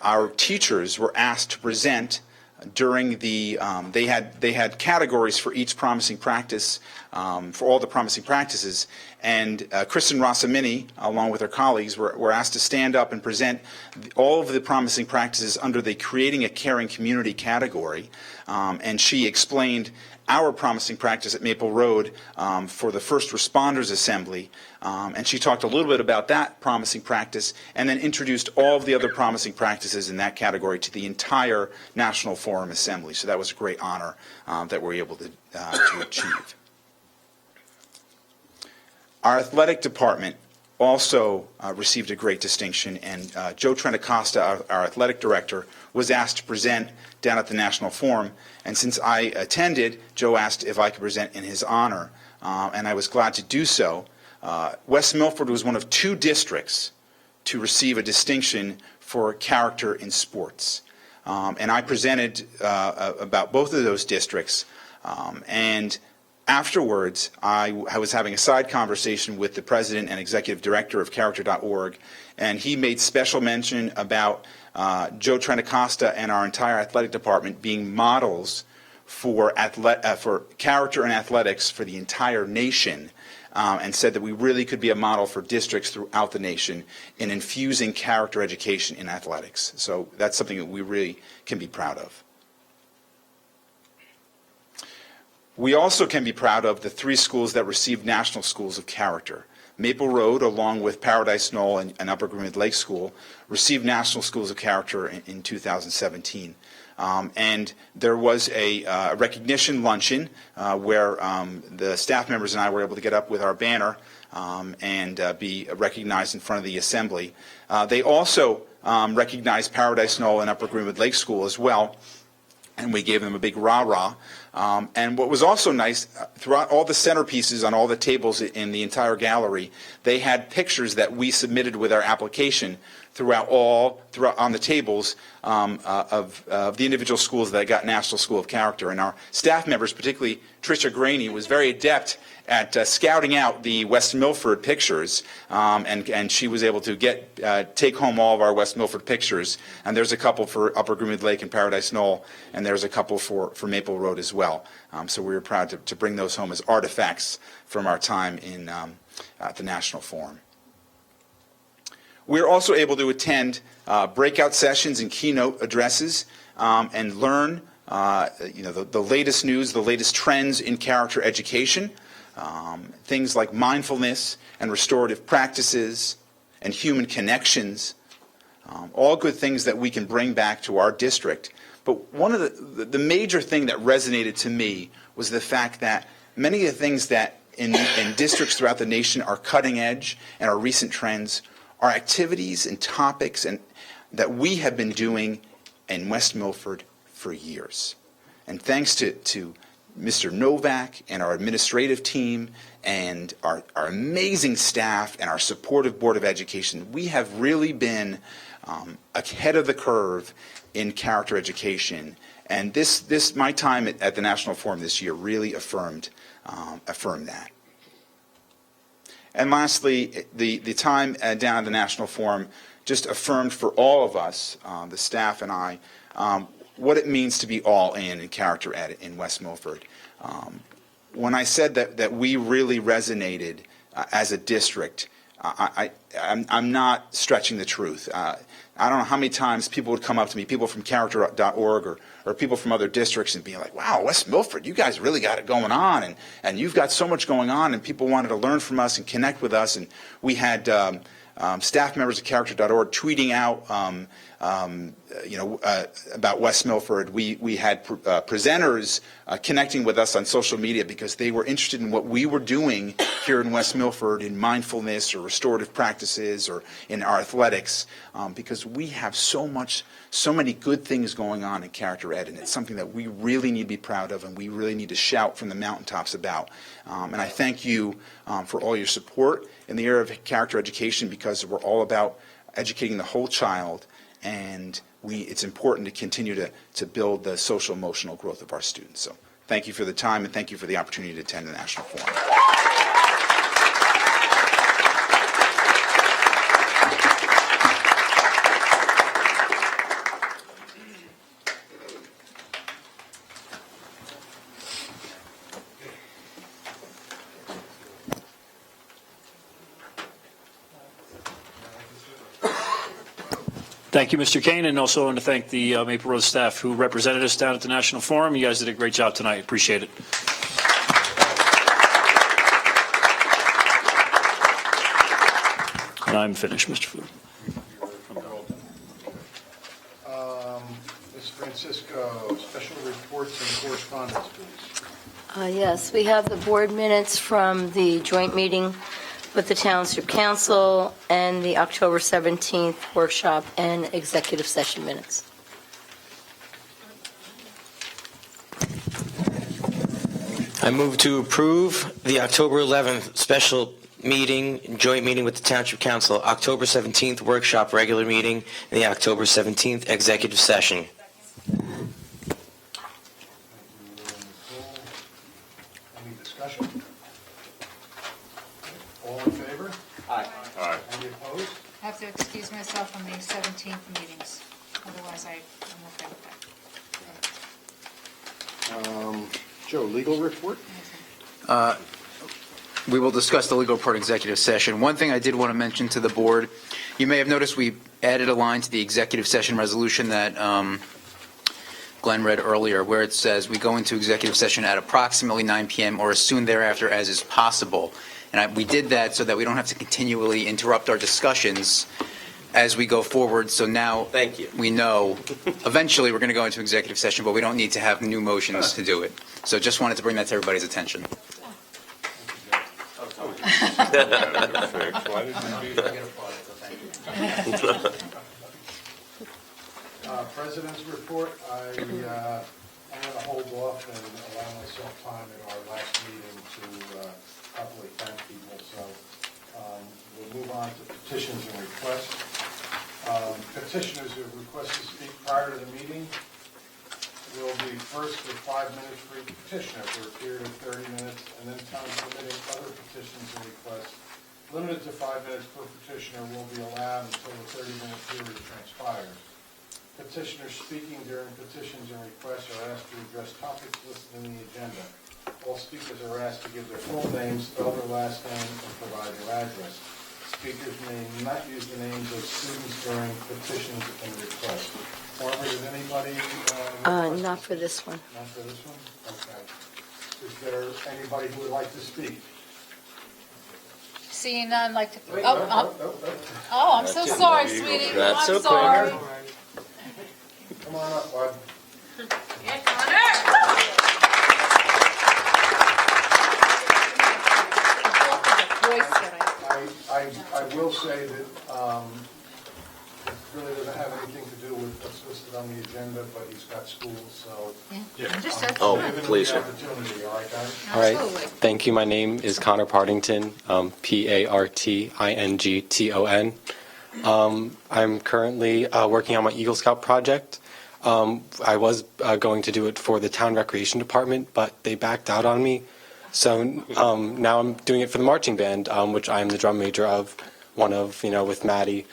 our teachers were asked to present during the, they had categories for each promising practice, for all the promising practices, and Kristen Rossamini, along with her colleagues, were asked to stand up and present all of the promising practices under the Creating a Caring Community category, and she explained our promising practice at Maple Road for the First Responders Assembly, and she talked a little bit about that promising practice and then introduced all of the other promising practices in that category to the entire National Forum Assembly. So that was a great honor that we were able to achieve. Our athletic department also received a great distinction, and Joe Trentacosta, our athletic director, was asked to present down at the National Forum. And since I attended, Joe asked if I could present in his honor, and I was glad to do so. West Milford was one of 2 districts to receive a distinction for character in sports. And I presented about both of those districts, and afterwards, I was having a side conversation with the president and executive director of Character.org, and he made special mention about Joe Trentacosta and our entire athletic department being models for character and athletics for the entire nation, and said that we really could be a model for districts throughout the nation in infusing character education in athletics. So that's something that we really can be proud of. We also can be proud of the 3 schools that received National Schools of Character. Maple Road, along with Paradise Knoll and Upper Greenwood Lake School, received National Schools of Character in 2017. And there was a recognition luncheon where the staff members and I were able to get up with our banner and be recognized in front of the assembly. They also recognized Paradise Knoll and Upper Greenwood Lake School as well, and we gave them a big rah-rah. And what was also nice, throughout all the centerpieces on all the tables in the entire gallery, they had pictures that we submitted with our application throughout on the tables of the individual schools that got National School of Character. And our staff members, particularly Tricia Graney, was very adept at scouting out the West Milford pictures, and she was able to take home all of our West Milford pictures. And there's a couple for Upper Greenwood Lake and Paradise Knoll, and there's a couple for Maple Road as well. So we were proud to bring those home as artifacts from our time at the National Forum. We were also able to attend breakout sessions and keynote addresses and learn the latest news, the latest trends in character education, things like mindfulness and restorative practices and human connections, all good things that we can bring back to our district. But one of the major thing that resonated to me was the fact that many of the things that in districts throughout the nation are cutting edge and are recent trends are activities and topics that we have been doing in West Milford for years. And thanks to Mr. Novak and our administrative team and our amazing staff and our supportive Board of Education, we have really been ahead of the curve in character education. And my time at the National Forum this year really affirmed that. And lastly, the time down at the National Forum just affirmed for all of us, the staff and I, what it means to be all in character ed in West Milford. When I said that we really resonated as a district, I'm not stretching the truth. I don't know how many times people would come up to me, people from character.org or people from other districts, and be like, wow, West Milford, you guys really got it going on, and you've got so much going on, and people wanted to learn from us and connect with us. And we had staff members of character.org tweeting out about West Milford. We had presenters connecting with us on social media because they were interested in what we were doing here in West Milford in mindfulness or restorative practices or in our athletics, because we have so many good things going on in character ed, and it's something that we really need to be proud of and we really need to shout from the mountaintops about. And I thank you for all your support in the area of character education, because we're all about educating the whole child, and it's important to continue to build the social emotional growth of our students. So thank you for the time, and thank you for the opportunity to attend the National Forum. Thank you, Mr. Kane, and also want to thank the Maple Road staff who represented us down at the National Forum. You guys did a great job tonight. Appreciate it. And I'm finished, Mr. Food. Ms. Francisco, special reports and correspondence, please. Yes, we have the board minutes from the joint meeting with the Township Council and the October 17th workshop and executive session minutes. I move to approve the October 11th special meeting, joint meeting with the Township Council, October 17th workshop regular meeting, and the October 17th executive session. Any discussion? All in favor? Aye. Any opposed? I have to excuse myself from the 17th meetings, otherwise I'm okay with that. Joe, legal report? We will discuss the legal report executive session. One thing I did want to mention to the board, you may have noticed we added a line to the executive session resolution that Glenn read earlier, where it says we go into executive session at approximately 9 p.m. or as soon thereafter as is possible. And we did that so that we don't have to continually interrupt our discussions as we go forward. So now Thank you. we know eventually we're going to go into executive session, but we don't need to have new motions to do it. So just wanted to bring that to everybody's attention. President's report, I'm going to hold off and allow myself time in our last meeting to properly thank people. So we'll move on to petitions and requests. Petitioners who request to speak prior to the meeting will be first with 5 minutes for each petitioner for a period of 30 minutes, and then time permitting other petitions and requests limited to 5 minutes per petitioner will be allowed until the 30-minute period transpires. Petitioners speaking during petitions and requests are asked to address topics listed in the agenda. All speakers are asked to give their full name, spell their last name, and provide their address. Speakers may not use the names of students during petitions and requests. Barbara, did anybody? Not for this one. Not for this one? Okay. Is there anybody who would like to speak? Seeing none, like to... Oh, I'm so sorry, sweetie. That's I'm okay. sorry. Come on up, bud. Yeah, Connor. I will say that it really doesn't have anything to do with what's listed on the agenda, but he's got school, so. Oh, Give him please, the sir. opportunity, all right, guys? All right. Thank you. My name is Connor Partington, Partington. I'm currently working on my Eagle Scout project. I was going to do it for the town recreation department, but they backed out on me. So now I'm doing it for the marching band, which I'm the drum major of, one of, with Maddie.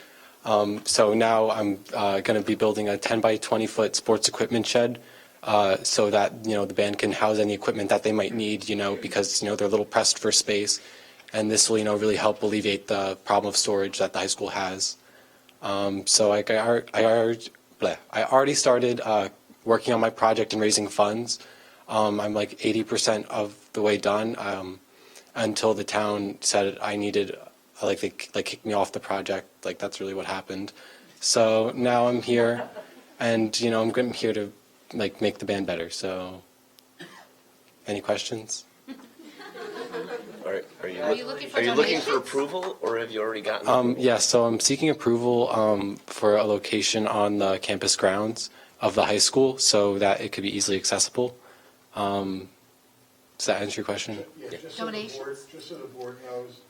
So now I'm going to be building a 10 by 20 foot sports equipment shed so that, the band can house any equipment that they might need, because, they're a little pressed for space. and this will, really help alleviate the problem of storage that the high school has. So like I already started working on my project and raising funds. I'm like 80% of the way done until the town said I needed, they kicked me off the project. Like that's really what happened. So now I'm here, and I'm here to make the band better. So, any questions? Are you looking for looking donations? for approval, or have you already gotten approval? Yes, so I'm seeking approval for a location on the campus grounds of the high school so that it could be easily accessible. Does that answer your question? Yeah, just so the board knows,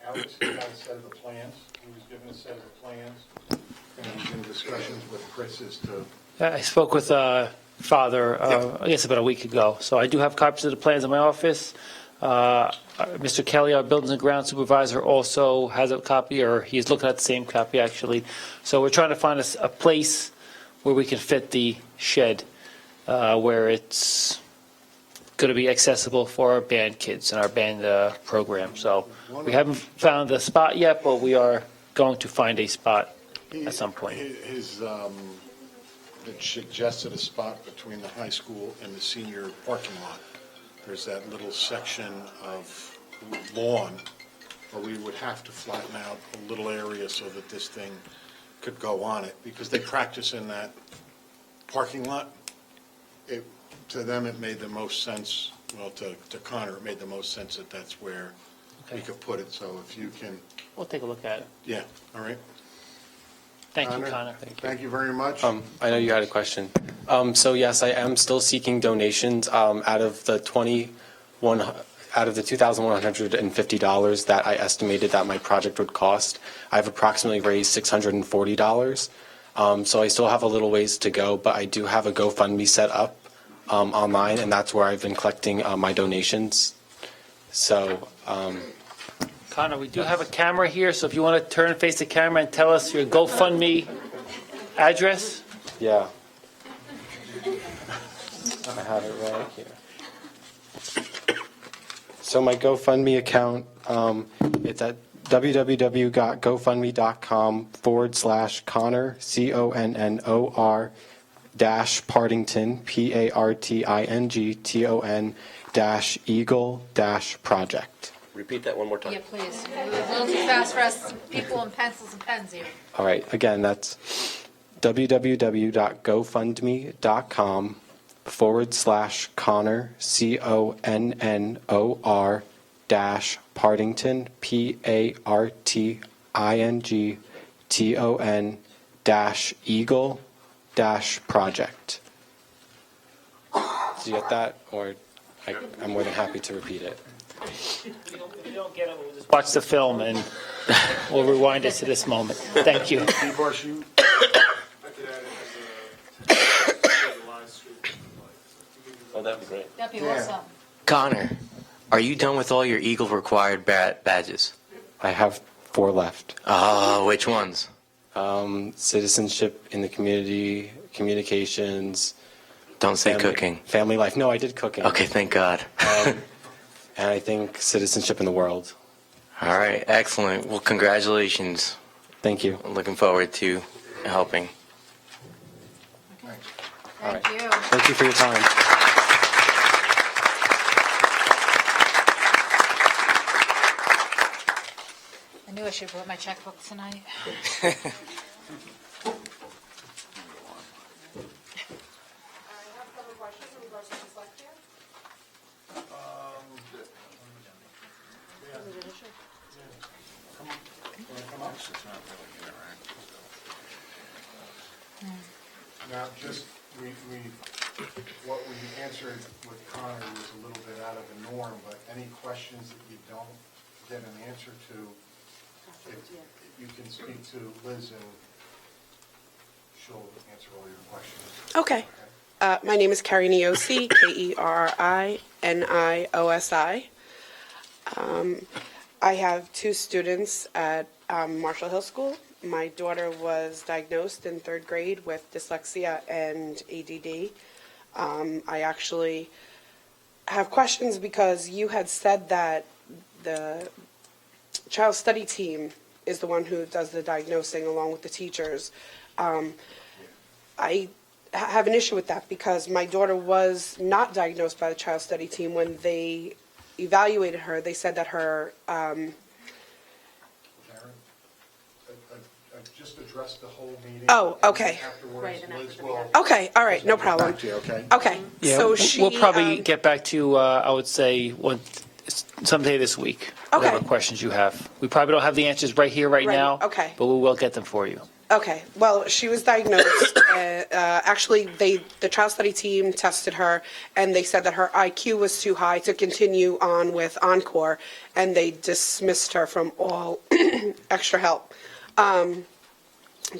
Alex had a set of the plans. He was given a set of the plans, and he's in discussions with Chris as to. I spoke with Father, I guess about a week ago. So I do have copies of the plans in my office. Mr. Kelly, our Buildings and Ground Supervisor, also has a copy, or he's looking at the same copy, actually. So we're trying to find a place where we can fit the shed, where it's going to be accessible for our band kids and our band program. So we haven't found the spot yet, but we are going to find a spot at some point. His it suggested a spot between the high school and the senior parking lot. There's that little section of lawn where we would have to flatten out a little area so that this thing could go on it, because they practice in that parking lot. To them, it made the most sense, well, to Connor, it made the most sense that that's where we could put it. So if you can. We'll take a look at it. Yeah, all right. Thank you, Connor. Thank you very much. I know you had a question. So yes, I am still seeking donations out of the $2,150 that I estimated that my project would cost. I've approximately raised $640. So I still have a little ways to go, but I do have a GoFundMe set up online, and that's where I've been collecting my donations. So. Connor, we do have a camera here, so if you want to turn and face the camera and tell us your GoFundMe address. Yeah. I have it right here. So my GoFundMe account, it's at www.gofundme.com/Connor, CONNOR -Partington, PARTINGTON-Eagle-project. Repeat that one more time. Yeah, please. A little too fast for us people and pencils and pens here. All right, again, that's www.gofundme.com/Connor, CONNOR -Partington, PARTINGTON-Eagle-project. Did you get that? Or I'm more than happy to repeat it. If you don't get it, we'll just watch the film and we'll rewind it to this moment. Thank you. Oh, that'd be great. That'd be awesome. Connor, are you done with all your Eagle required badges? I have 4 left. Which ones? Citizenship in the community, communications. Don't say cooking. Family life. No, I did cooking. Okay, thank God. And I think citizenship in the world. All right, excellent. Well, congratulations. Thank you. I'm looking forward to helping. Thank you. Thank you for your time. I knew I should have brought my checkbook tonight. Now, just, what we answered with Connor was a little bit out of the norm, but any questions that you don't get an answer to, you can speak to Liz and she'll answer all your questions. Okay. My name is Carrie Niosi, Keriniosi. I have 2 students at Marshall Hill School. My daughter was diagnosed in 3rd grade with dyslexia and ADD. I actually have questions because you had said that the child study team is the one who does the diagnosing along with the teachers. I have an issue with that because my daughter was not diagnosed by the child study team. When they evaluated her, they said that her Karen, I've just addressed the whole meeting. Oh, okay. Afterwards, Liz will. Okay, all right, no problem. Back to you, okay? Okay, Yeah, so she. we'll probably get back to you, I would say, someday this week. Okay. Whatever questions you have. We probably don't have the answers right here, right Right, now. okay. But we will get them for you. Okay, well, she was diagnosed, actually, the child study team tested her, and they said that her IQ was too high to continue on with Encore, and they dismissed her from all extra help.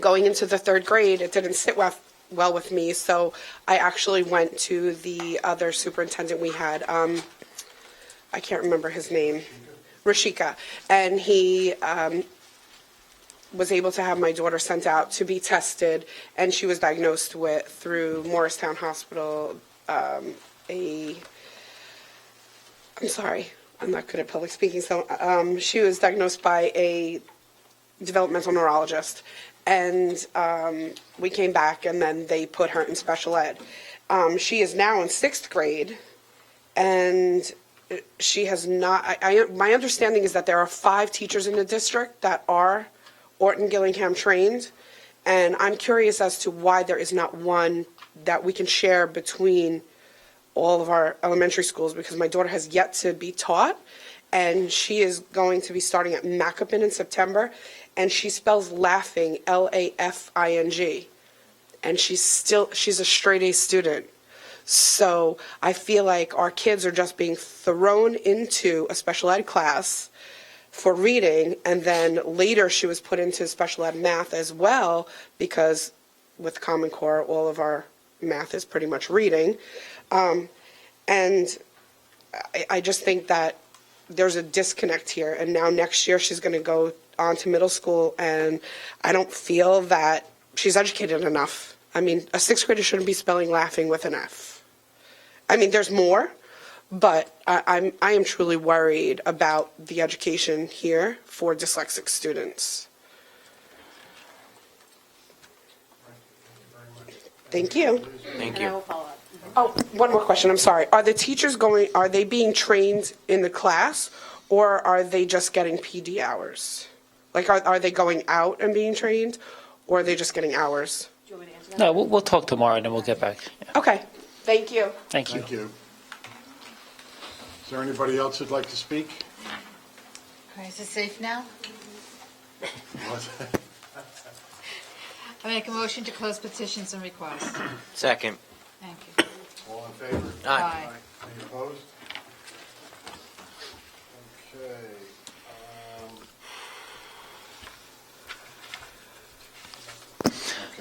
Going into the third grade, it didn't sit well with me, so I actually went to the other superintendent we had, I can't remember his name, Rashika, and he was able to have my daughter sent out to be tested, and she was diagnosed with, through Morristown Hospital, I'm sorry, I'm not good at public speaking, so she was diagnosed by a developmental neurologist, and we came back, and then they put her in special ed. She is now in 6th grade, and she has not, my understanding is that there are 5 teachers in the district that are Orton Gillingham trained, and I'm curious as to why there is not one that we can share between all of our elementary schools, because my daughter has yet to be taught, and she is going to be starting at Macopin in September, and she spells laughing, Lafing, and she's a straight A student. So I feel like our kids are just being thrown into a special ed class for reading, and then later she was put into special ed math as well, because with Common Core, all of our math is pretty much reading. And I just think that there's a disconnect here, and now next year she's going to go on to middle school, and I don't feel that she's educated enough. I mean, a 6th grader shouldn't be spelling laughing with an F. I mean, there's more, but I am truly worried about the education here for dyslexic students. Thank you. Thank And I you. will follow up. Oh, one more question, I'm sorry. Are the teachers are they being trained in the class, or are they just getting PD hours? Like, are they going out and being trained, or are they just getting hours? Do you want me to answer that? No, we'll talk tomorrow, and then we'll get back. Yeah. Okay, thank you. Thank you. Thank you. Is there anybody else who'd like to speak? Okay, is it safe now? I make a motion to close petitions and requests. Second. Thank you. All in favor? Aye. Any opposed?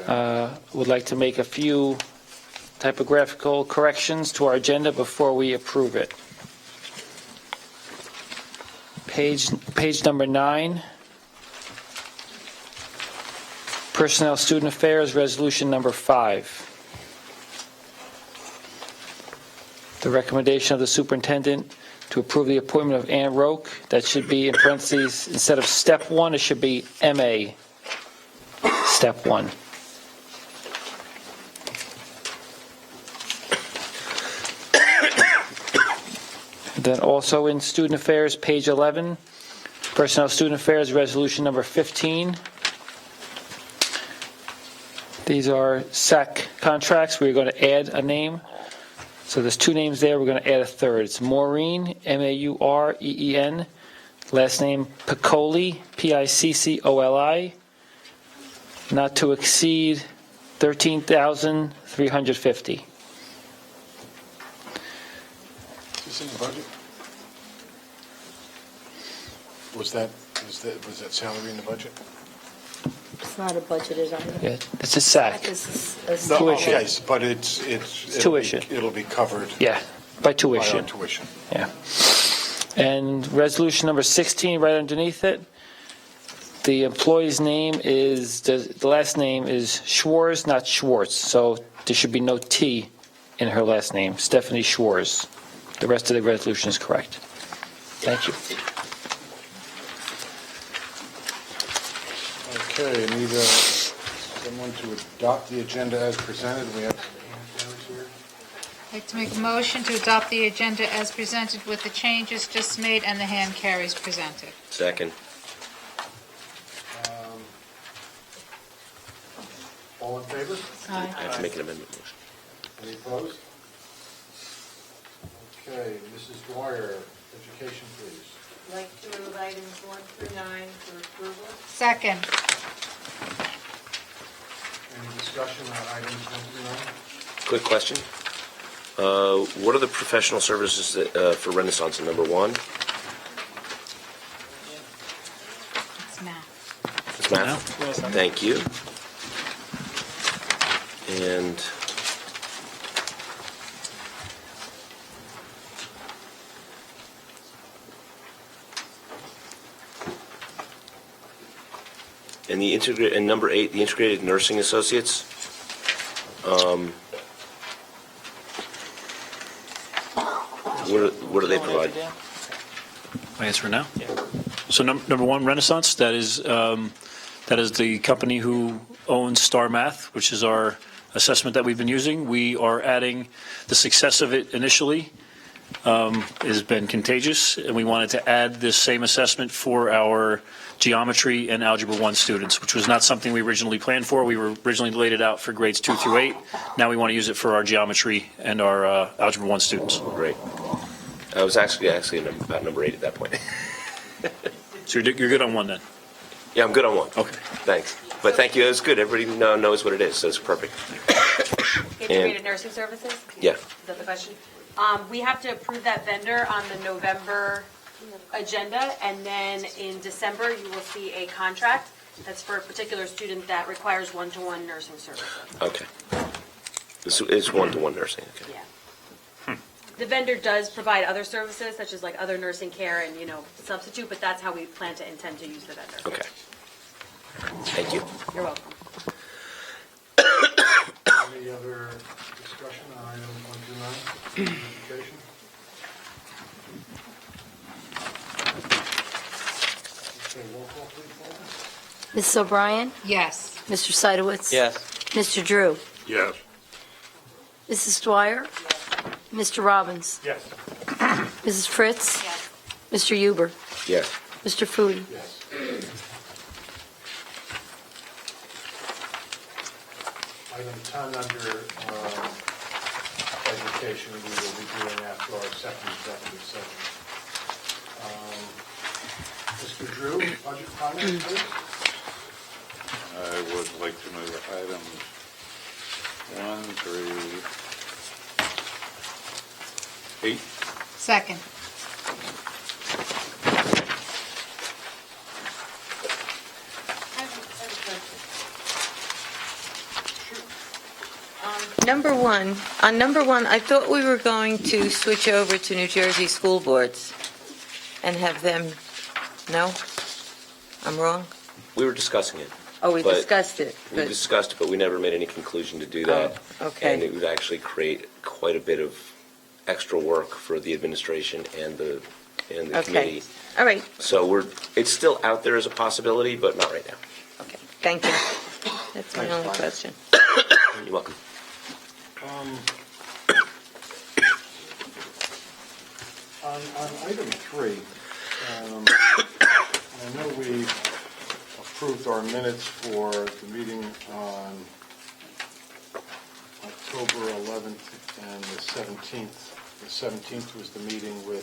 Okay. Would like to make a few typographical corrections to our agenda before we approve it. Page number 9, Personnel Student Affairs, Resolution number 5. The recommendation of the superintendent to approve the appointment of Ann Roque. That should be in parentheses, instead of step 1, it should be MA, step 1. Then also in Student Affairs, page 11, Personnel Student Affairs, Resolution number 15. These are SAC contracts. We're going to add a name. So there's 2 names there. We're going to add a third. It's Maureen, Maureen, last name Piccoli, Piccoli, not to exceed $13,350. Is this in the budget? Was that salary in the budget? It's not a budgeted item. Yeah, it's a SAC. This is No, Tuition. yes, but it's Tuition. It'll be covered Yeah, by by our tuition. tuition. Yeah. And resolution number 16, right underneath it, the employee's name is, the last name is Schwartz, not Schwartz. So there should be no T in her last name, Stephanie Schwartz. The rest of the resolution is correct. Thank you. Okay, I need someone to adopt the agenda as presented. We have some hand carries here. I'd like to make a motion to adopt the agenda as presented with the changes just made and the hand carries presented. Second. All in favor? I have to make an amendment motion. Any opposed? Okay, Mrs. Dwyer, education, please. I'd like to move items 1 through 9 for approval. Second. Any discussion on items 1 through 9? Quick question. What are the professional services for Renaissance in number 1? It's math. It's math? Thank you. And and number 8, the integrated nursing associates. What do they provide? My answer now? So number 1, Renaissance, that is the company who owns Star Math, which is our assessment that we've been using. We are adding the success of it initially has been contagious, and we wanted to add this same assessment for our geometry and Algebra 1 students, which was not something we originally planned for. We were originally laid it out for grades 2 through 8. Now we want to use it for our geometry and our Algebra 1 students. Great. I was actually about number 8 at that point. So you're good on 1 then? Yeah, I'm good on 1. Okay. Thanks. But thank you. It's good. Everybody knows what it is, so it's perfect. Integrated nursing services? Yeah. Is that the question? We have to approve that vendor on the November agenda, and then in December, you will see a contract that's for a particular student that requires one-to-one nursing services. Okay. It's one-to-one nursing. Okay. Yeah. The vendor does provide other services, such as like other nursing care and, substitute, but that's how we plan to intend to use the vendor. Okay. Thank you. You're welcome. Any other discussion on items 1 through 9? Education? Okay, roll call, please, Walter. Mrs. O'Brien? Yes. Mr. Seidowitz? Yes. Mr. Drew? Yes. Mrs. Dwyer? Mr. Robbins? Yes. Mrs. Fritz? Yes. Mr. Huber? Yes. Mr. Foodie? Yes. Item 10 under education, we will be doing after our second executive session. Mr. Drew, budget finance, please. I would like to move items 1 through 8. Second. On number one, I thought we were going to switch over to New Jersey school boards and have them, no? I'm wrong? We were discussing it. Oh, we But discussed it. We but- discussed it, but we never made any conclusion to do that. Oh, okay. And it would actually create quite a bit of extra work for the administration and the Okay. committee. All right, So it's still out there as a possibility, but not right now. okay, thank you. That's my Thanks, only Bonnie. question. You're welcome. On item 3, I know we approved our minutes for the meeting on October 11th and the 17th. The 17th was the meeting the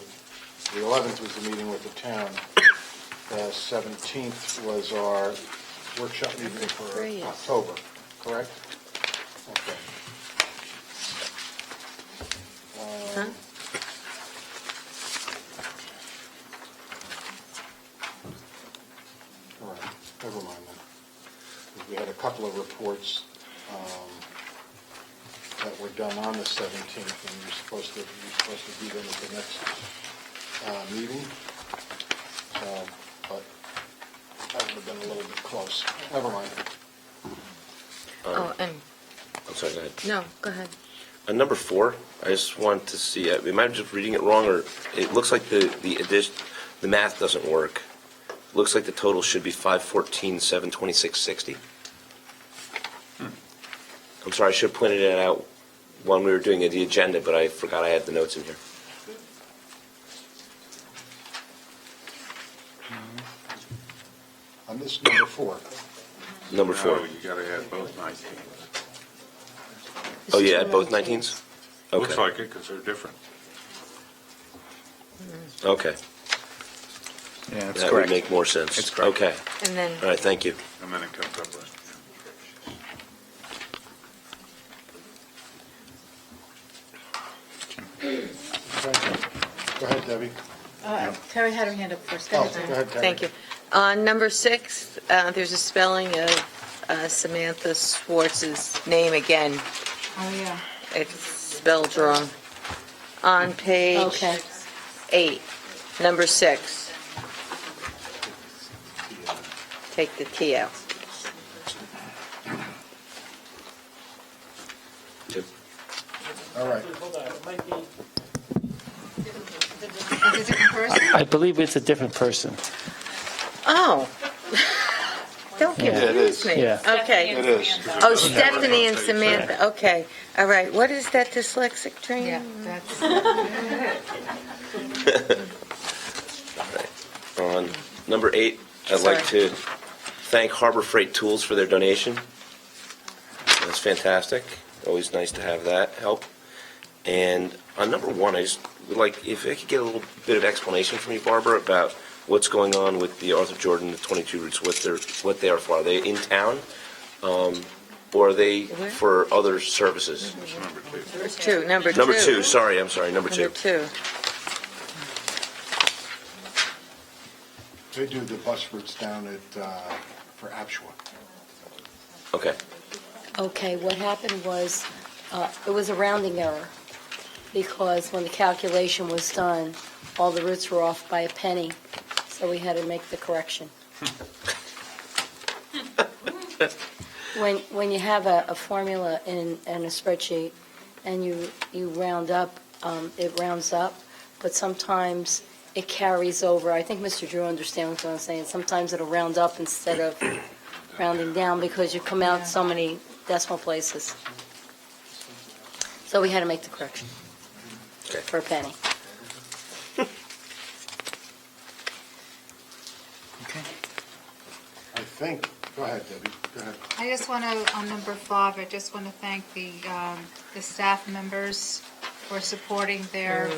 11th was the meeting with the town. The 17th was our workshop meeting for October, correct? Okay. Huh? All right, never mind then. We had a couple of reports that were done on the 17th, and you're supposed to do them at the next meeting. But that would have been a little bit close. Never mind. Oh, and, I'm sorry, go ahead. no, go ahead. On number 4, I just want to see, am I just reading it wrong, or it looks like the math doesn't work looks like the total should be $514,726.60. I'm sorry, I should have pointed it out when we were doing the agenda, but I forgot I had the notes in here. On this number 4. Number 4. No, you got to add both 19s. Oh, yeah, at both 19s? Okay. Looks like it because they're different. Okay. Yeah, that's That correct. would make more sense. It's correct. Okay. And then, All right, thank you. And then it comes up right. Go ahead, Debbie. Terry had her hand up first. Oh, go ahead, Terry. thank you. On number 6, there's a spelling of Samantha Schwartz's name again. Oh, yeah. It's spelled wrong. On page Okay. 8, number 6. Take the T out. All right. Is it a different person? I believe it's a different person. Oh. Don't Yeah. confuse me. Yeah. Okay. It is. Oh, Stephanie and Samantha, okay. All right, what is that dyslexic training? Yeah, that's. On number 8, I'd like to thank Harbor Freight Tools for their donation. That's fantastic. Always nice to have that help. And on number 1, I just would like, if I could get a little bit of explanation from you, Barbara, about what's going on with the Arthur Jordan, the 22 routes, what they are for. Are they in town, or are they for other services? Number 2, number 2. Number 2, sorry, I'm sorry, number 2. Number 2. They do the bus routes down at, for Apshua. Okay. Okay, what happened was, it was a rounding error, because when the calculation was done, all the routes were off by a penny, so we had to make the correction. When you have a formula in a spreadsheet, and you round up, it rounds up, but sometimes it carries over. I think Mr. Drew understands what I'm saying. Sometimes it'll round up instead of rounding down, because you come out so many decimal places. So we had to make the correction for a penny. I think, go ahead, Debbie, go ahead. I just want to, on number 5, I just want to thank the staff members for supporting the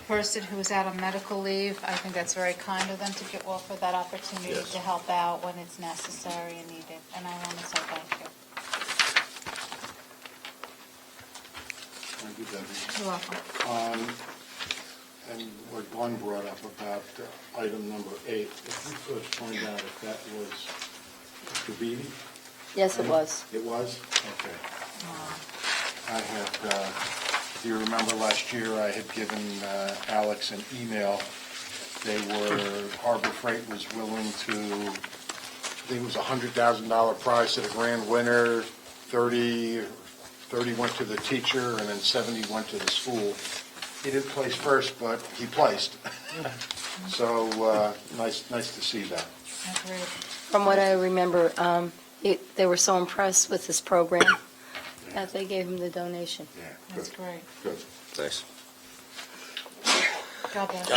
person who was out on medical leave. I think that's very kind of them to get offer that opportunity to help out when it's necessary and needed, and I want to say thank you. Thank you, Debbie. You're welcome. And what Glenn brought up about item number 8, if you could find out if that was Mr. Beatty? Yes, it was. It was? Okay. I had, if you remember last year, I had given Alex an email. Harbor Freight was willing to, I think it was a $100,000 prize to the grand winner, 30 went to the teacher, and then 70 went to the school. He didn't place first, but he placed. So, nice to see that. From what I remember, they were so impressed with this program that they gave him the donation. Yeah, That's great. Good. Nice. God bless.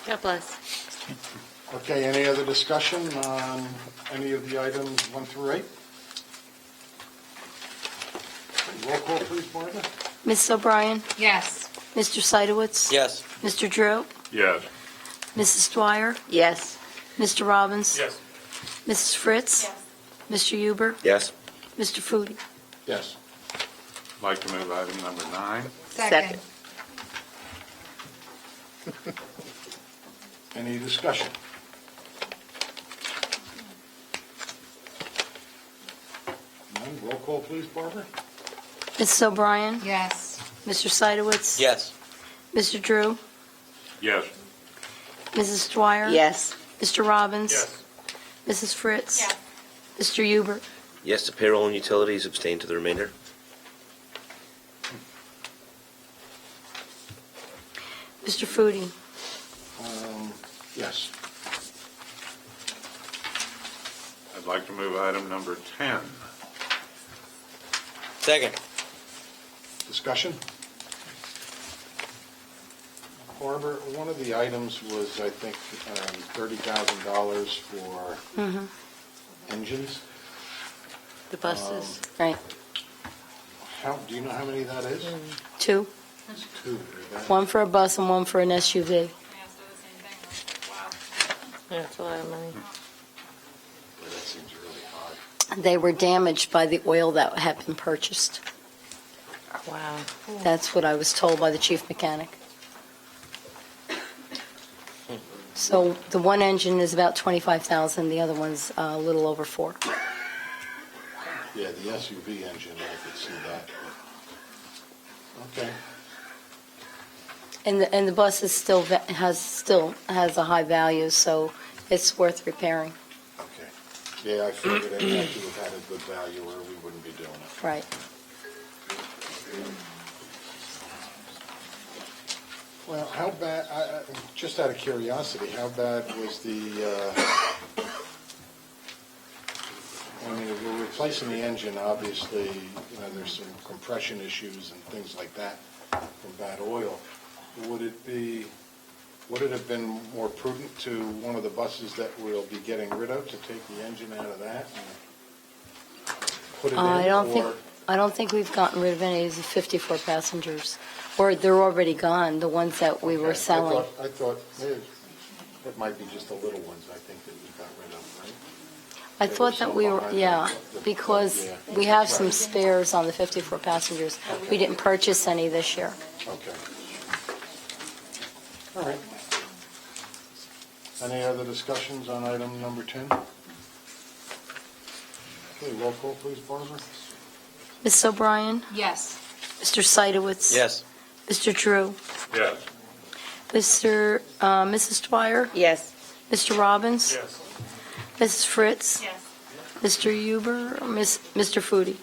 God bless. Okay, any other discussion on any of the items 1 through 8? Roll call, please, Barbara. Mrs. O'Brien? Yes. Mr. Seidowitz? Yes. Mr. Drew? Yes. Mrs. Dwyer? Yes. Mr. Robbins? Yes. Mrs. Fritz? Yes. Mr. Huber? Yes. Mr. Foodie? Yes. I'd like to move item number 9. Second. Any discussion? None, roll call, please, Barbara. Mrs. O'Brien? Yes. Mr. Seidowitz? Yes. Mr. Drew? Yes. Mrs. Dwyer? Yes. Mr. Robbins? Yes. Mrs. Fritz? Yes. Mr. Huber? Yes to payroll and utilities, abstain to the remainder. Mr. Foodie? Yes. I'd like to move item number 10. Second. Discussion? Barbara, one of the items was, I think, $30,000 for engines. The buses. Right. Do you know how many that is? 2. It's 2. Is that- One for a bus and one for an SUV. Yeah, that's a lot of money. Boy, that seems really high. They were damaged by the oil that had been purchased. Wow. That's what I was told by the chief mechanic. So the one engine is about 25,000, the other one's a little over 4. Yeah, the SUV engine, I could see that. Okay. And the bus is still has a high value, so it's worth repairing. Okay. Yeah, I figured it had to have had a good value or we wouldn't be doing it. Right. Well, how bad, just out of curiosity, how bad was I mean, if we're replacing the engine, obviously, there's some compression issues and things like that from bad oil. Would it have been more prudent to one of the buses that we'll be getting rid of to take the engine out of that and put it in? I don't think we've gotten rid of any of the 54 passengers, or they're already gone, the ones that we were selling. I thought it might be just the little ones, I think, that we got rid of, right? I thought that we were, because we have some spares on the 54 passengers. We didn't purchase any this year. Okay. All right. Any other discussions on item number 10? Okay, roll call, please, Barbara. Ms. O'Brien? Yes. Mr. Seidowitz? Yes. Mr. Drew? Yes. Mrs. Dwyer? Yes. Mr. Robbins? Yes. Mrs. Fritz? Yes. Mr. Huber? Mr. Foodie?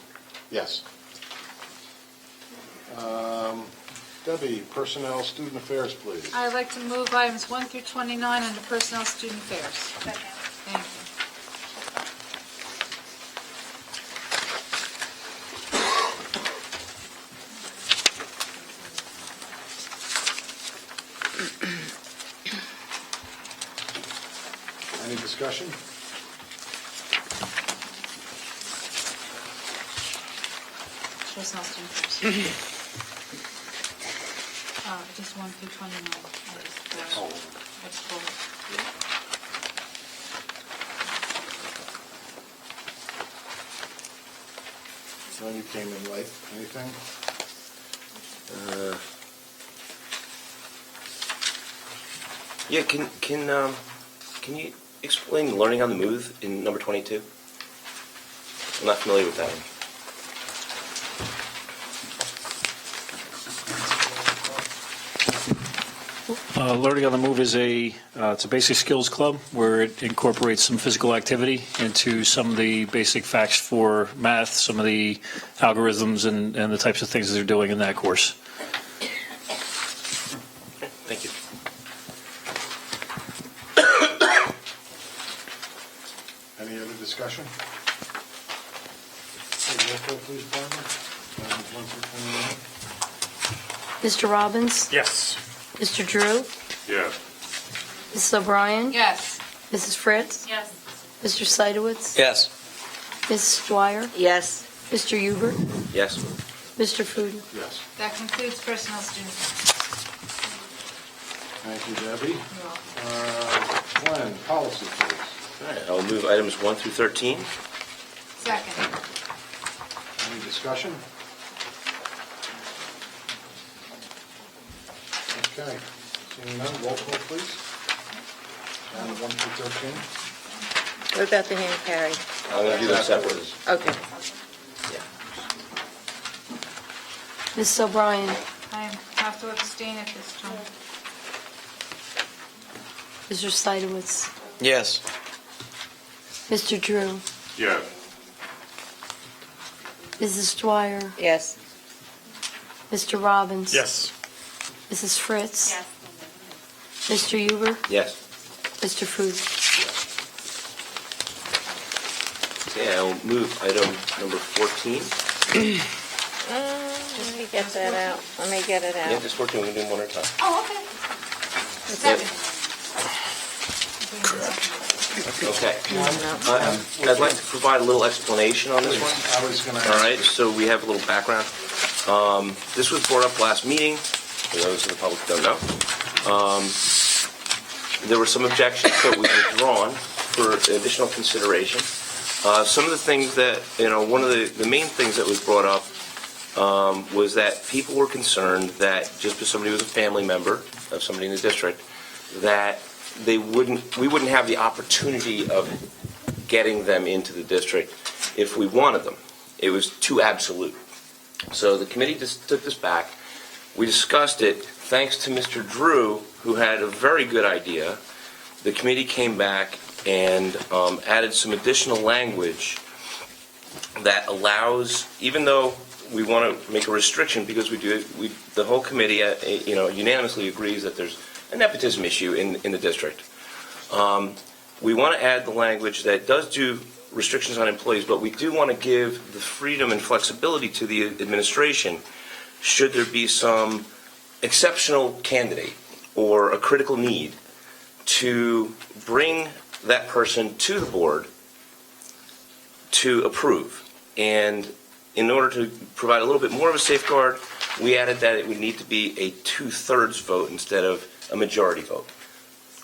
Yes. Debbie, Personnel Student Affairs, please. I'd like to move items 1 through 29 under Personnel Student Affairs. Thank you. Any discussion? Personnel Student Affairs. Just 1 through 29. That's full. So you came in late. Anything? Yeah, can you explain learning on the move in number 22? I'm not familiar with that one. Learning on the Move is it's a basic skills club where it incorporates some physical activity into some of the basic facts for math, some of the algorithms and the types of things that they're doing in that course. Thank you. Any other discussion? Okay, roll call, please, Barbara. Items 1 through 29. Mr. Robbins? Yes. Mr. Drew? Yes. Mrs. O'Brien? Yes. Mrs. Fritz? Yes. Mr. Seidowitz? Yes. Mrs. Dwyer? Yes. Mr. Huber? Yes. Mr. Foodie? Yes. That concludes Personnel Student Affairs. Thank you, Debbie. Glenn, policy, please. All right, I'll move items 1 through 13. Second. Any discussion? Okay. Seeing none, roll call, please. Down to 1 through 13. What about the hand carry? I'm going to do them separately. Okay. Mrs. O'Brien? I have to abstain at this time. Mr. Seidowitz? Yes. Mr. Drew? Yes. Mrs. Dwyer? Yes. Mr. Robbins? Yes. Mrs. Fritz? Mr. Huber? Yes. Mr. Food? Okay, I'll move item number 14. Let me get that out. Let me get it Yeah, out. just 14, we can do them one at a time. Oh, okay. Okay. I'd like to provide a little explanation on this one. I was going to All right, so we have a little background. This was brought up last meeting, for those of the public who don't know. There were some objections that we withdrawn for additional consideration. Some of the things that, one of the main things that was brought up was that people were concerned that just because somebody was a family member of somebody in the district, that we wouldn't have the opportunity of getting them into the district if we wanted them. It was too absolute. So the committee just took this back. We discussed it. Thanks to Mr. Drew, who had a very good idea, the committee came back and added some additional language that allows, even though we want to make a restriction, because the whole committee, unanimously agrees that there's a nepotism issue in the district. We want to add the language that does do restrictions on employees, but we do want to give the freedom and flexibility to the administration should there be some exceptional candidate or a critical need to bring that person to the board to approve. And in order to provide a little bit more of a safeguard, we added that it would need to be a 2/3 vote instead of a majority vote.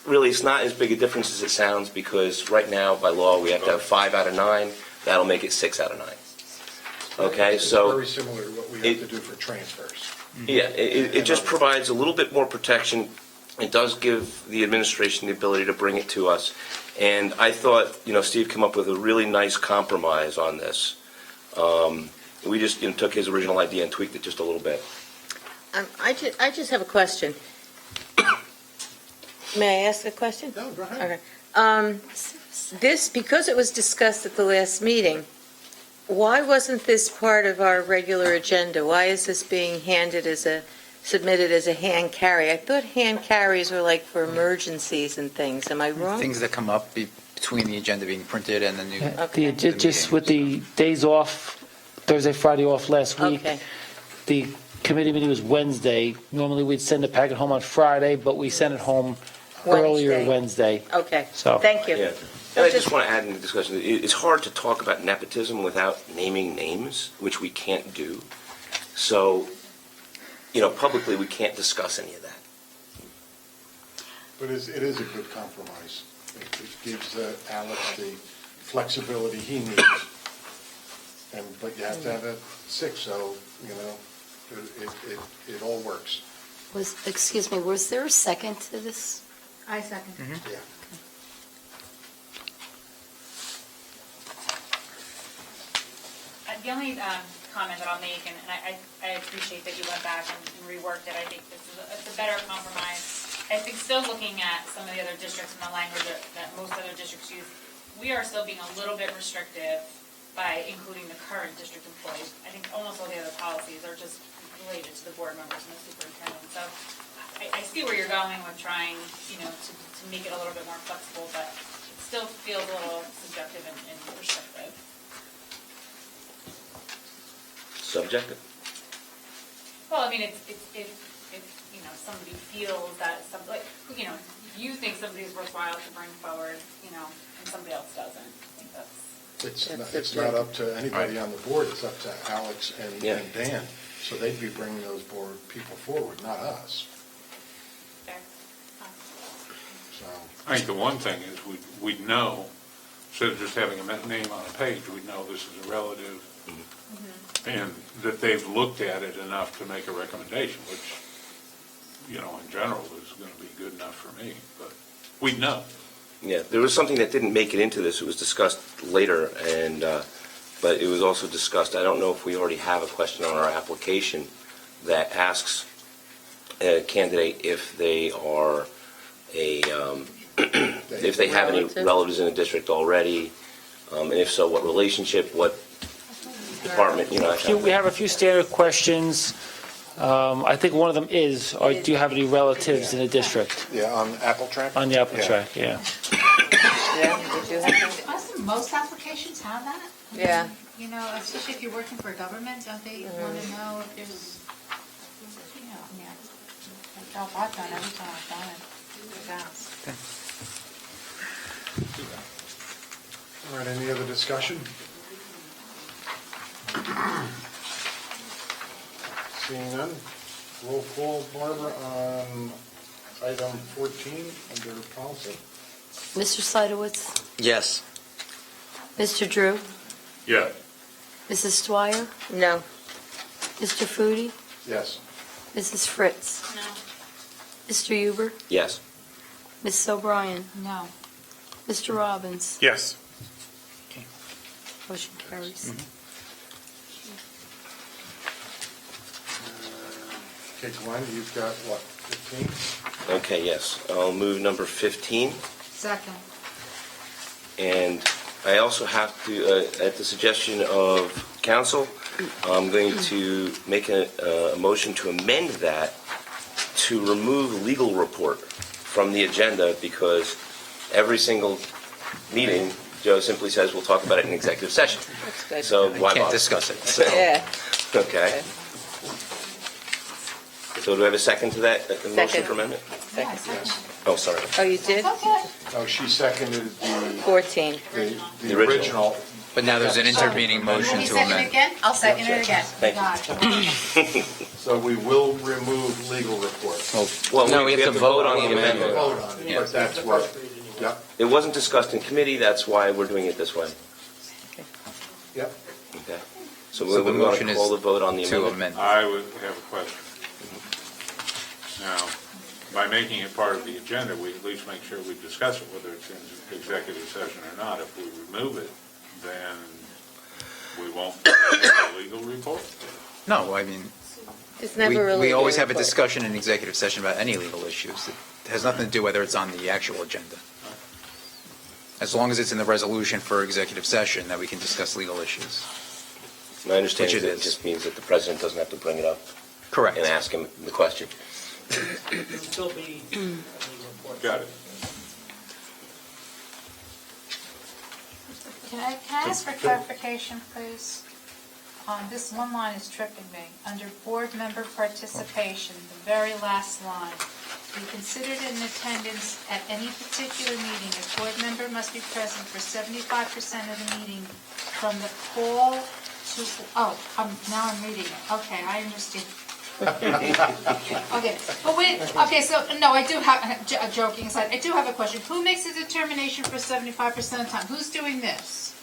Really, it's not as big a difference as it sounds, because right now, by law, we have to have 5 out of 9. That'll make it 6 out of 9. Okay, so It's very similar to what we have to do for transfers. yeah, it just provides a little bit more protection. It does give the administration the ability to bring it to us. And I thought, Steve came up with a really nice compromise on this. We just took his original idea and tweaked it just a little bit. I just have a question. May I ask a question? No, go ahead. Okay. This, because it was discussed at the last meeting, why wasn't this part of our regular agenda? Why is this being submitted as a hand carry? I thought hand carries were like for emergencies and things. Am I wrong? Things that come up between the agenda being printed and the new. Okay. Just with the days off, Thursday, Friday off last week, Okay. the committee meeting was Wednesday. Normally, we'd send the packet home on Friday, but we sent it home earlier Wednesday. Okay. So- Thank you. Yeah. And I just want to add in the discussion, it's hard to talk about nepotism without naming names, which we can't do. So, publicly, we can't discuss any of that. But it is a good compromise. It gives Alex the flexibility he needs. But you have to have a 6, so, it all works. Excuse me, was there a second to this? I second. Yeah. The only comment that I'll make, and I appreciate that you went back and reworked it, I think this is a better compromise. I think still looking at some of the other districts and the language that most other districts use, we are still being a little bit restrictive by including the current district employees. I think almost all the other policies are just related to the board members and the superintendent. So I see where you're going with trying, to make it a little bit more flexible, but it still feels a little subjective and restrictive. Subjective. Well, I mean, if somebody feels that you think somebody's worthwhile to bring forward, and somebody else doesn't, I think that's. It's not up to anybody on the board, it's up to Alex and Yeah. Dan. So they'd be bringing those board people forward, not us. Fair. So, I think the one thing is we'd know, instead of just having a name on a page, we'd know this is a relative, and that they've looked at it enough to make a recommendation, which, in general is going to be good enough for me, but we'd know. Yeah, there was something that didn't make it into this. It was discussed later, but it was also discussed. I don't know if we already have a question on our application that asks a candidate if they are if they have any relatives in the district already, and if so, what relationship, what department, that kind of We have a few standard questions. I think one of them is, or do you have any relatives in the district? Yeah, on Apple Track? On the Apple Yeah. Track, yeah. Doesn't most applications have that? Yeah. You know, especially if you're working for a government, don't they want to know if there's, you know, yeah. That's all I've done every time I've done it. All right, any other discussion? Seeing none, roll call, Barbara, on item 14 under policy. Mr. Seidowitz? Yes. Mr. Drew? Yeah. Mrs. Dwyer? No. Mr. Foodie? Yes. Mrs. Fritz? No. Mr. Huber? Yes. Mrs. O'Brien? No. Mr. Robbins? Yes. Motion carries. Okay, Glenn, you've got what, 15? Okay, yes. I'll move number 15. Second. And I also have to, at the suggestion of council, I'm going to make a motion to amend that to remove legal report from the agenda, because every single meeting, Joe simply says we'll talk about it in executive session. That's good. So why Can't bother? discuss it. So, Yeah. okay. So do I have a second to that motion Second. for amendment? Yes. Oh, sorry. Oh, you did? Oh, she seconded 14. the original. But now there's an intervening motion Can you to second it amend. again? I'll second it again. Thank you. Got it. So we will remove legal report. Well, No, we have to vote on the amendment. Vote on it, but that's what, yep, It wasn't discussed in committee, that's why we're doing it this way. yep. Okay. So So the we want motion to is call the vote on the to amendment. amend. I would have a question. Now, by making it part of the agenda, we at least make sure we discuss it, whether it's in executive session or not. If we remove it, then we won't have a legal report? No, I mean, It's never really. we always been have a put. discussion in executive session about any legal issues. It has nothing to do whether it's on the actual agenda. As long as it's in the resolution for executive session, that we can discuss legal issues. My understanding Which is it it is. just means that the president doesn't have to bring it up Correct. and ask him the question. Got it. Can I ask for clarification, please? This one line is tripping me. Under board member participation, the very last line. Be considered in attendance at any particular meeting. A board member must be present for 75% of the meeting from the call to, now I'm reading it. Okay, I understand. Okay, but wait, okay, so, no, I do have, joking aside, I do have a question. Who makes the determination for 75% of the time? Who's doing this?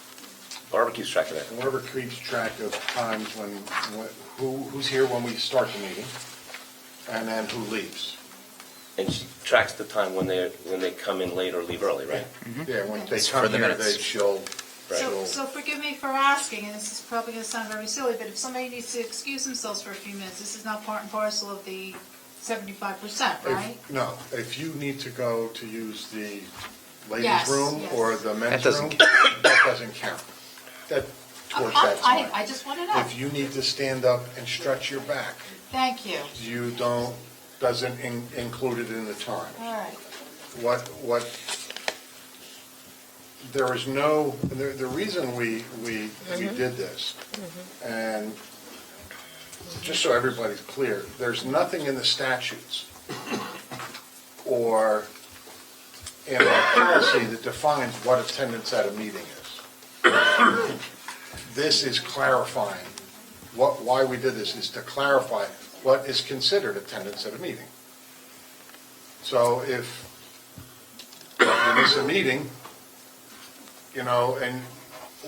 Barbara keeps track of that. Whoever keeps track of times who's here when we start the meeting, and then who leaves. And she tracks the time when they come in late or leave early, right? Yeah, when they It's come for the here, minutes. she'll, So forgive me for asking, and this is probably going to sound very silly, but if somebody needs to excuse themselves for a few minutes, this is not part and parcel of the 75%, right? No, if you need to go to use the ladies' Yes, room yes. or the men's That doesn't room, that doesn't count. That, towards that time. I just want to know. If you need to stand up and stretch your back, Thank you. you doesn't include it in the time. All right. There is no, the reason we did this, and just so everybody's clear, there's nothing in the statutes or in our policy that defines what attendance at a meeting is. This is clarifying, why we did this is to clarify what is considered attendance at a meeting. So if you miss a meeting,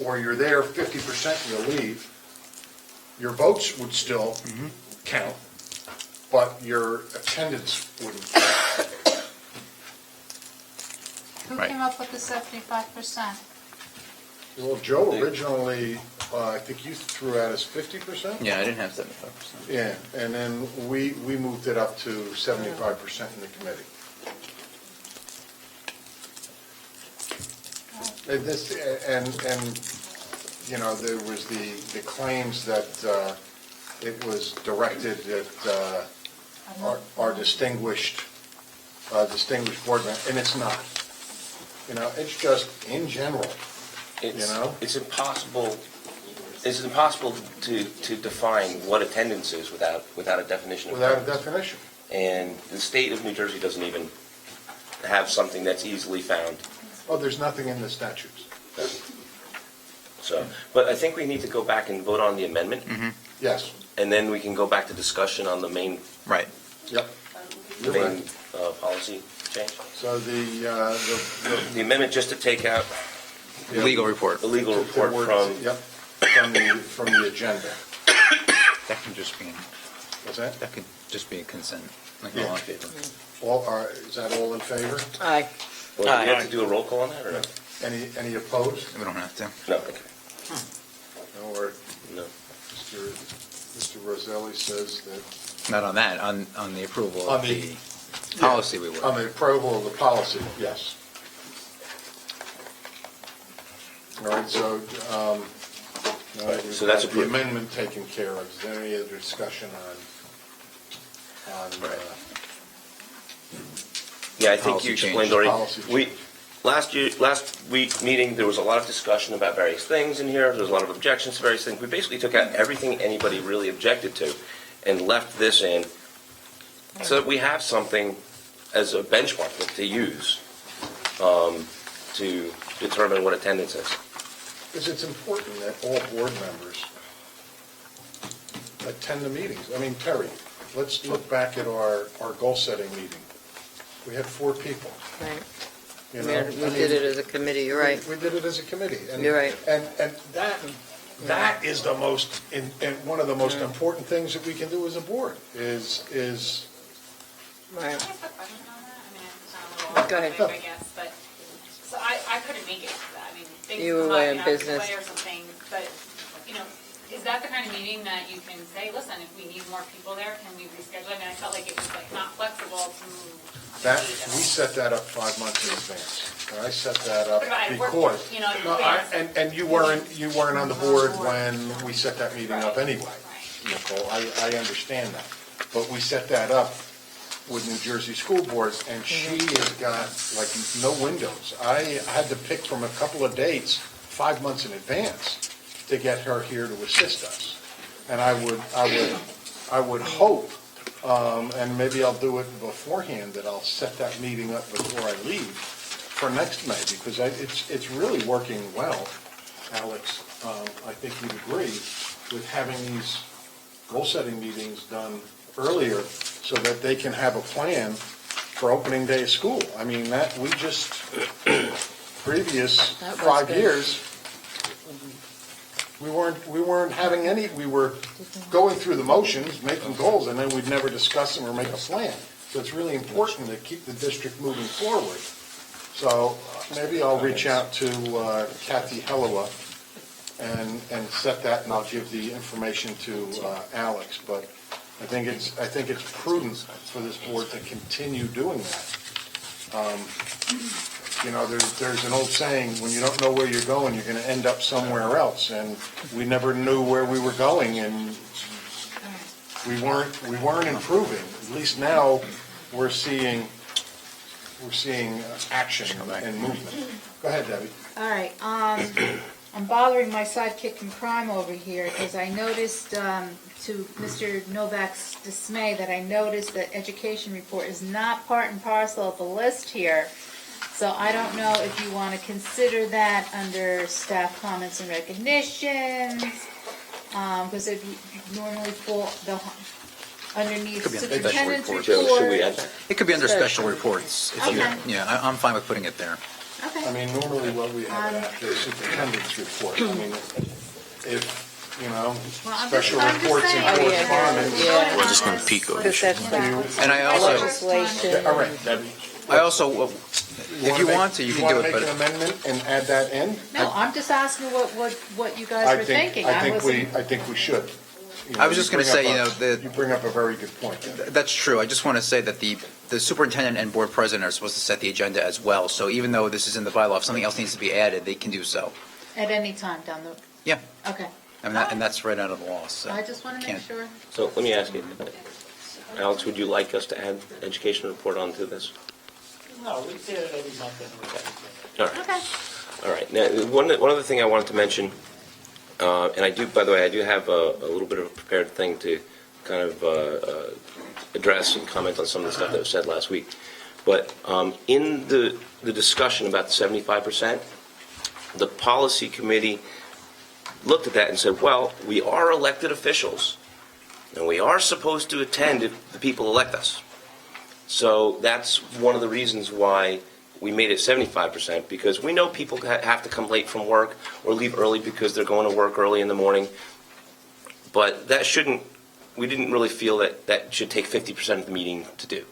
or you're there 50% and you leave, your votes would still count, but your attendance wouldn't count. Who Right. came up with the 75%? Well, Joe originally, I think you threw out as 50%? Yeah, I didn't have 75%. Yeah, and then we moved it up to 75% in the committee. And there was the claims that it was directed at our distinguished board member, and it's not. You know, it's just in general, you know? It's impossible to define what attendance is without a definition. Without a definition. And the state of New Jersey doesn't even have something that's easily found. Oh, there's nothing in the statutes. So, but I think we need to go back and vote on the amendment. Yes. And then we can go back to discussion on the main. Right. Yep. The main policy change. So the amendment just to take out. The legal report. The legal report from. Yep, from the agenda. That can just be, What's that? that could just be a consent, like Yeah. all in favor. Is that all in favor? Aye. Well, do we have to do a roll call on that or no? Any opposed? We don't have to. No, okay. No, or No. Mr. Roselli says that. Not on that, on the approval On of the- the policy we would. On the approval of the policy, yes. All right, so, So that's the approved. amendment taken care of. Is there any other discussion on Yeah, I think Policy you change. explained already. Policy Last week's meeting, there was a lot of discussion about various things in here. There was a lot of objections to various things. We basically took out everything anybody really objected to and left this in so that we have something as a benchmark to use to determine what attendance is. Because it's important that all board members attend the meetings. I mean, Terry, let's look back at our goal-setting meeting. We had 4 people. Right. You know, We did it as a committee, you're right. We did it as a committee. And- You're right. And that is the most, and one of the most important things that we can do as a board is. Right. Can I ask a question on that? I mean, it's not a little Go ahead. big, I guess, but, so I couldn't make it to that. I mean, things You were come up, away in you know, I was business. away or something, but, you know, is that the kind of meeting that you can say, listen, if we need more people there, can we reschedule? I mean, I felt like it was like not flexible to move. That, we set that up 5 months in advance. And I set that up But I worked, because, you know, in no, advance. and you weren't on the board when we set that meeting up anyway, Nicole. I understand that. But we set that up with New Jersey School Boards, and she has got like no windows. I had to pick from a couple of dates 5 months in advance to get her here to assist us. And I would hope, and maybe I'll do it beforehand, that I'll set that meeting up before I leave for next May, because it's really working well, Alex. I think you'd agree with having these goal-setting meetings done earlier so that they can have a plan for opening day of school. I mean, that, we just, previous That was 5 good. years, we weren't having any, we were going through the motions, making goals, and then we'd never discuss them or make a plan. So it's really important to keep the district moving forward. So maybe I'll reach out to Kathy Hellowa and set that, and I'll give the information to Alex. But I think it's prudent for this board to continue doing that. You know, there's an old saying, when you don't know where you're going, you're going to end up somewhere else. And we never knew where we were going, and we weren't improving. At least now we're seeing action and movement. Go ahead, Debbie. All right, I'm bothering my sidekick in crime over here because I noticed, to Mr. Novak's dismay, that I noticed that education report is not part and parcel of the list here. So I don't know if you want to consider that under staff comments and recognitions, because if you normally fall underneath Could be under special superintendent's reports. report. Should we add that? It could be under special reports. if you- Okay. Yeah, I'm fine with putting it there. I mean, normally what we have after the superintendent's report, I mean, if, you know, Well, I'm special just reports and saying. correspondence. Yeah. We're just going to peek over. Because that's And I also, legislation. All right, Debbie. I also, if you want to, you can do want it, to make an but amendment and add that in? No, I'm just asking what you guys were thinking. I wasn't- think we should. You know, I was just going to say, You bring up a very good point. that's true. I just want to say that the superintendent and board president are supposed to set the agenda as well. So even though this is in the bylaw, if something else needs to be added, they can do so. At any time down the, Yeah. okay. And that's right out of the law, so. I just want to make can't- sure. So let me ask you, Alex, would you like us to add education report onto this? No, we did it every month. All right. All right. Now, one other thing I wanted to mention, and I do, by the way, I do have a little bit of a prepared thing to kind of address and comment on some of the stuff that was said last week. But in the discussion about the 75%, the policy committee looked at that and said, well, we are elected officials, and we are supposed to attend if the people elect us. So that's one of the reasons why we made it 75%, because we know people have to come late from work or leave early because they're going to work early in the morning. But that shouldn't, we didn't really feel that that should take 50% of the meeting to do.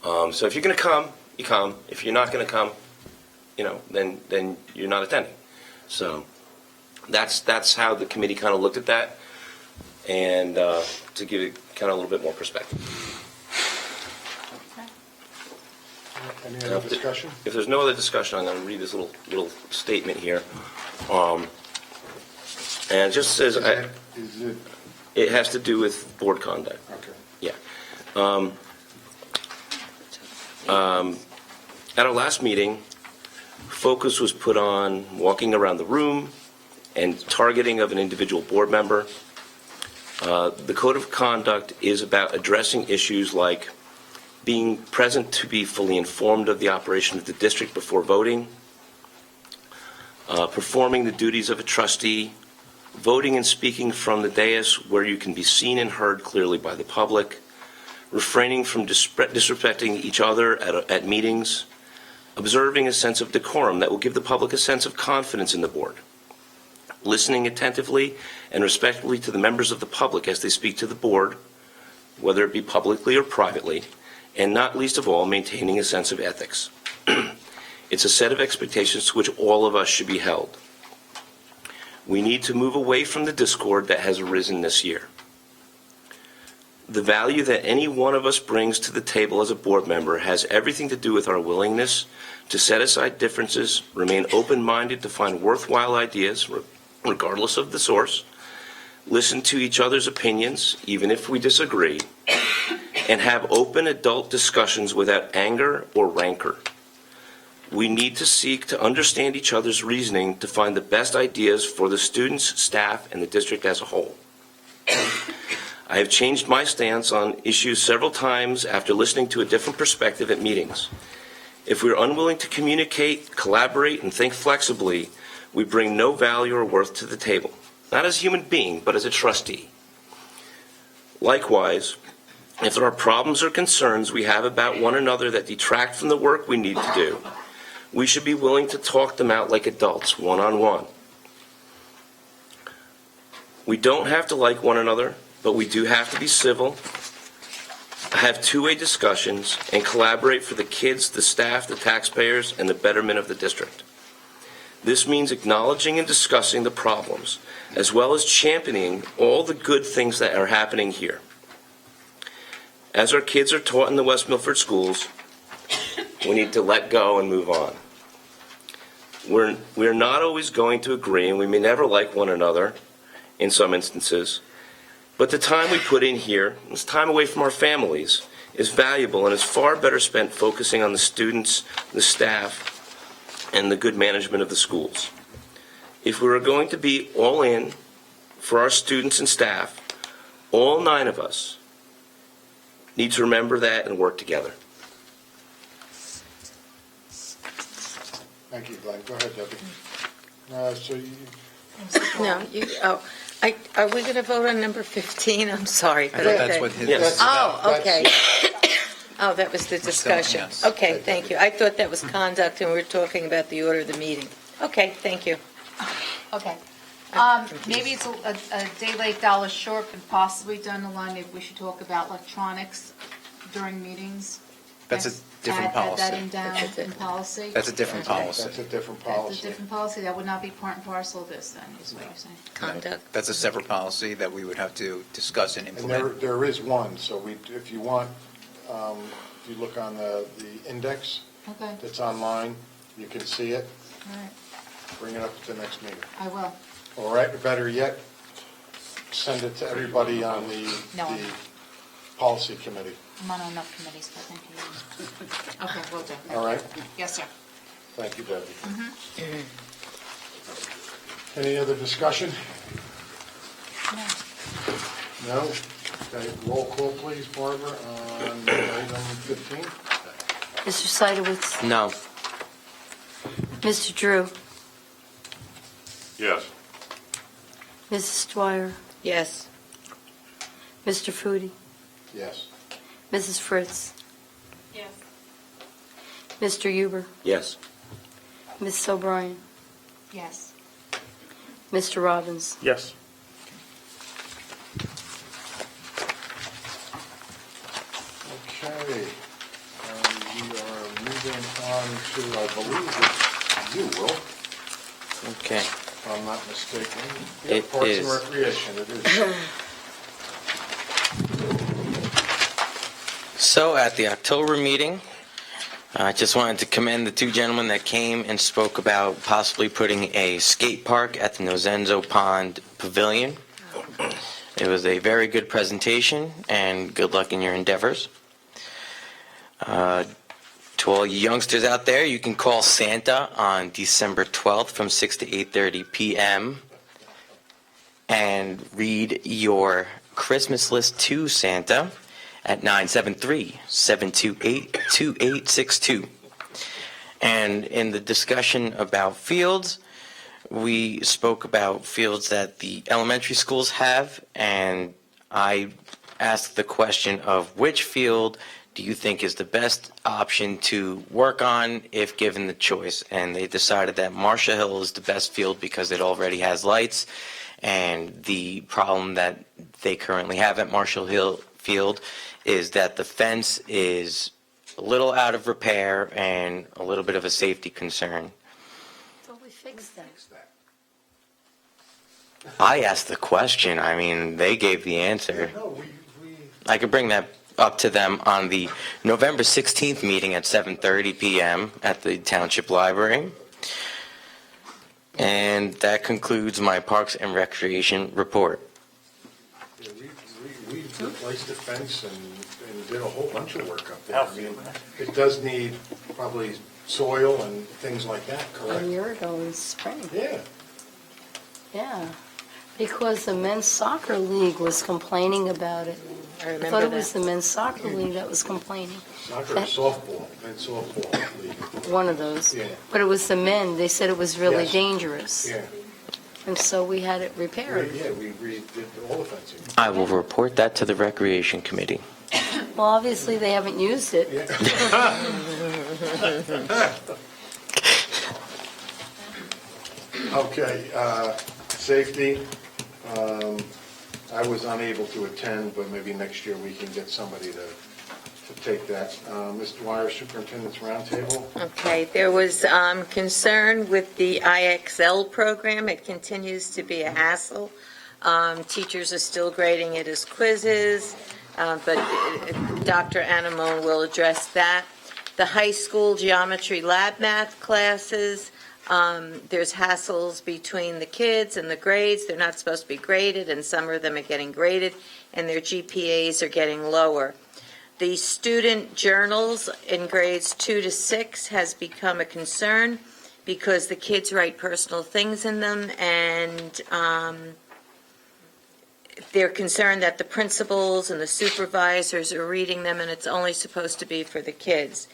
So if you're going to come, you come. If you're not going to come, then you're not attending. So that's how the committee kind of looked at that, and to give it kind of a little bit more perspective. Any other discussion? If there's no other discussion, I'm going to read this little statement here. And it just says, it has to do with board conduct. Okay. Yeah. At our last meeting, focus was put on walking around the room and targeting of an individual board member. The code of conduct is about addressing issues like being present to be fully informed of the operation of the district before voting, performing the duties of a trustee, voting and speaking from the dais where you can be seen and heard clearly by the public, refraining from disrespecting each other at meetings, observing a sense of decorum that will give the public a sense of confidence in the board, listening attentively and respectfully to the members of the public as they speak to the board, whether it be publicly or privately, and not least of all, maintaining a sense of ethics. It's a set of expectations to which all of us should be held. We need to move away from the discord that has arisen this year. The value that any one of us brings to the table as a board member has everything to do with our willingness to set aside differences, remain open-minded to find worthwhile ideas, regardless of the source, listen to each other's opinions, even if we disagree, and have open adult discussions without anger or rancor. We need to seek to understand each other's reasoning to find the best ideas for the students, staff, and the district as a whole. I have changed my stance on issues several times after listening to a different perspective at meetings. If we are unwilling to communicate, collaborate, and think flexibly, we bring no value or worth to the table, not as a human being, but as a trustee. Likewise, if there are problems or concerns we have about one another that detract from the work we need to do, we should be willing to talk them out like adults, one-on-one. We don't have to like one another, but we do have to be civil, have two-way discussions, and collaborate for the kids, the staff, the taxpayers, and the betterment of the district. This means acknowledging and discussing the problems, as well as championing all the good things that are happening here. As our kids are taught in the West Milford schools, we need to let go and move on. We're not always going to agree, and we may never like one another in some instances, but the time we put in here, this time away from our families, is valuable and is far better spent focusing on the students, the staff, and the good management of the schools. If we are going to be all in for our students and staff, all 9 of us need to remember that and work together. Thank you, Glenn. Go ahead, Debbie. Are we going to vote on number 15? I'm sorry. I thought that's what his. Yes. Oh, okay. Oh, that was the discussion. Yes. Okay, thank you. I thought that was conduct, and we were talking about the order of the meeting. Okay, thank you. Okay. Maybe it's a day late, dollar short, but possibly down the line, maybe we should talk about electronics during meetings. That's a different policy. Add that in down in policy. That's a different policy. That's a different That's a policy. different policy. That would not be part and parcel of this then, is what you're saying. Conduct. That's a separate policy that we would have to discuss and And implement. there is one, so if you want, if you look on the index Okay, that's online, you can see it. all right. Bring it up at the next meeting. I will. All right, or better yet, send it to everybody on the No. policy committee. I'm on enough committees, but thank you. Okay, will do. All right? Yes, sir. Thank you, Debbie. Any other discussion? No. No? Okay, roll call, please, Barbara, on item 15. Mr. Seidowitz? No. Mr. Drew? Yes. Mrs. Dwyer? Yes. Mr. Foodie? Yes. Mrs. Fritz? Yes. Mr. Huber? Yes. Mrs. O'Brien? Yes. Mr. Robbins? Yes. Okay. We are moving on to, I believe it's you, Will, Okay. if I'm not mistaken. It Parks is. and Recreation, it is. So at the October meeting, I just wanted to commend the two gentlemen that came and spoke about possibly putting a skate park at the Nozenzo Pond Pavilion. It was a very good presentation, and good luck in your endeavors. To all you youngsters out there, you can call Santa on December 12th from 6 to 8:30 p.m. and read your Christmas list to Santa at 973-728-2862. And in the discussion about fields, we spoke about fields that the elementary schools have, and I asked the question of which field do you think is the best option to work on if given the choice? And they decided that Marshall Hill is the best field because it already has lights, and the problem that they currently have at Marshall Hill Field is that the fence is a little out of repair and a little bit of a safety concern. Thought we fixed that. I asked the question. I mean, they gave the answer. I could bring that up to them on the November 16th meeting at 7:30 p.m. at the Township Library. And that concludes my Parks and Recreation report. Yeah, we replaced the fence and did a whole bunch of work up there. I mean, it does need probably soil and things like that, A correct? year ago in spring. Yeah. Yeah, because the men's soccer league was complaining about it. I thought it was the men's soccer league that was complaining. Soccer or softball, men's softball league. One of those. Yeah. But it was the men, they said it was really Yes. dangerous. Yeah. And so we had it repaired. Yeah, we redid all the fencing. I will report that to the Recreation Committee. Well, obviously, they haven't used it. Okay, safety. I was unable to attend, but maybe next year we can get somebody to take that. Ms. Dwyer, Superintendent's Roundtable. Okay, there was concern with the IXL program. It continues to be a hassle. Teachers are still grading it as quizzes, but Dr. Anamone will address that. The high school geometry lab math classes, there's hassles between the kids and the grades. They're not supposed to be graded, and some of them are getting graded, and their GPAs are getting lower. The student journals in grades 2 to 6 has become a concern because the kids write personal things in them, and they're concerned that the principals and the supervisors are reading them, and it's only supposed to be for the kids.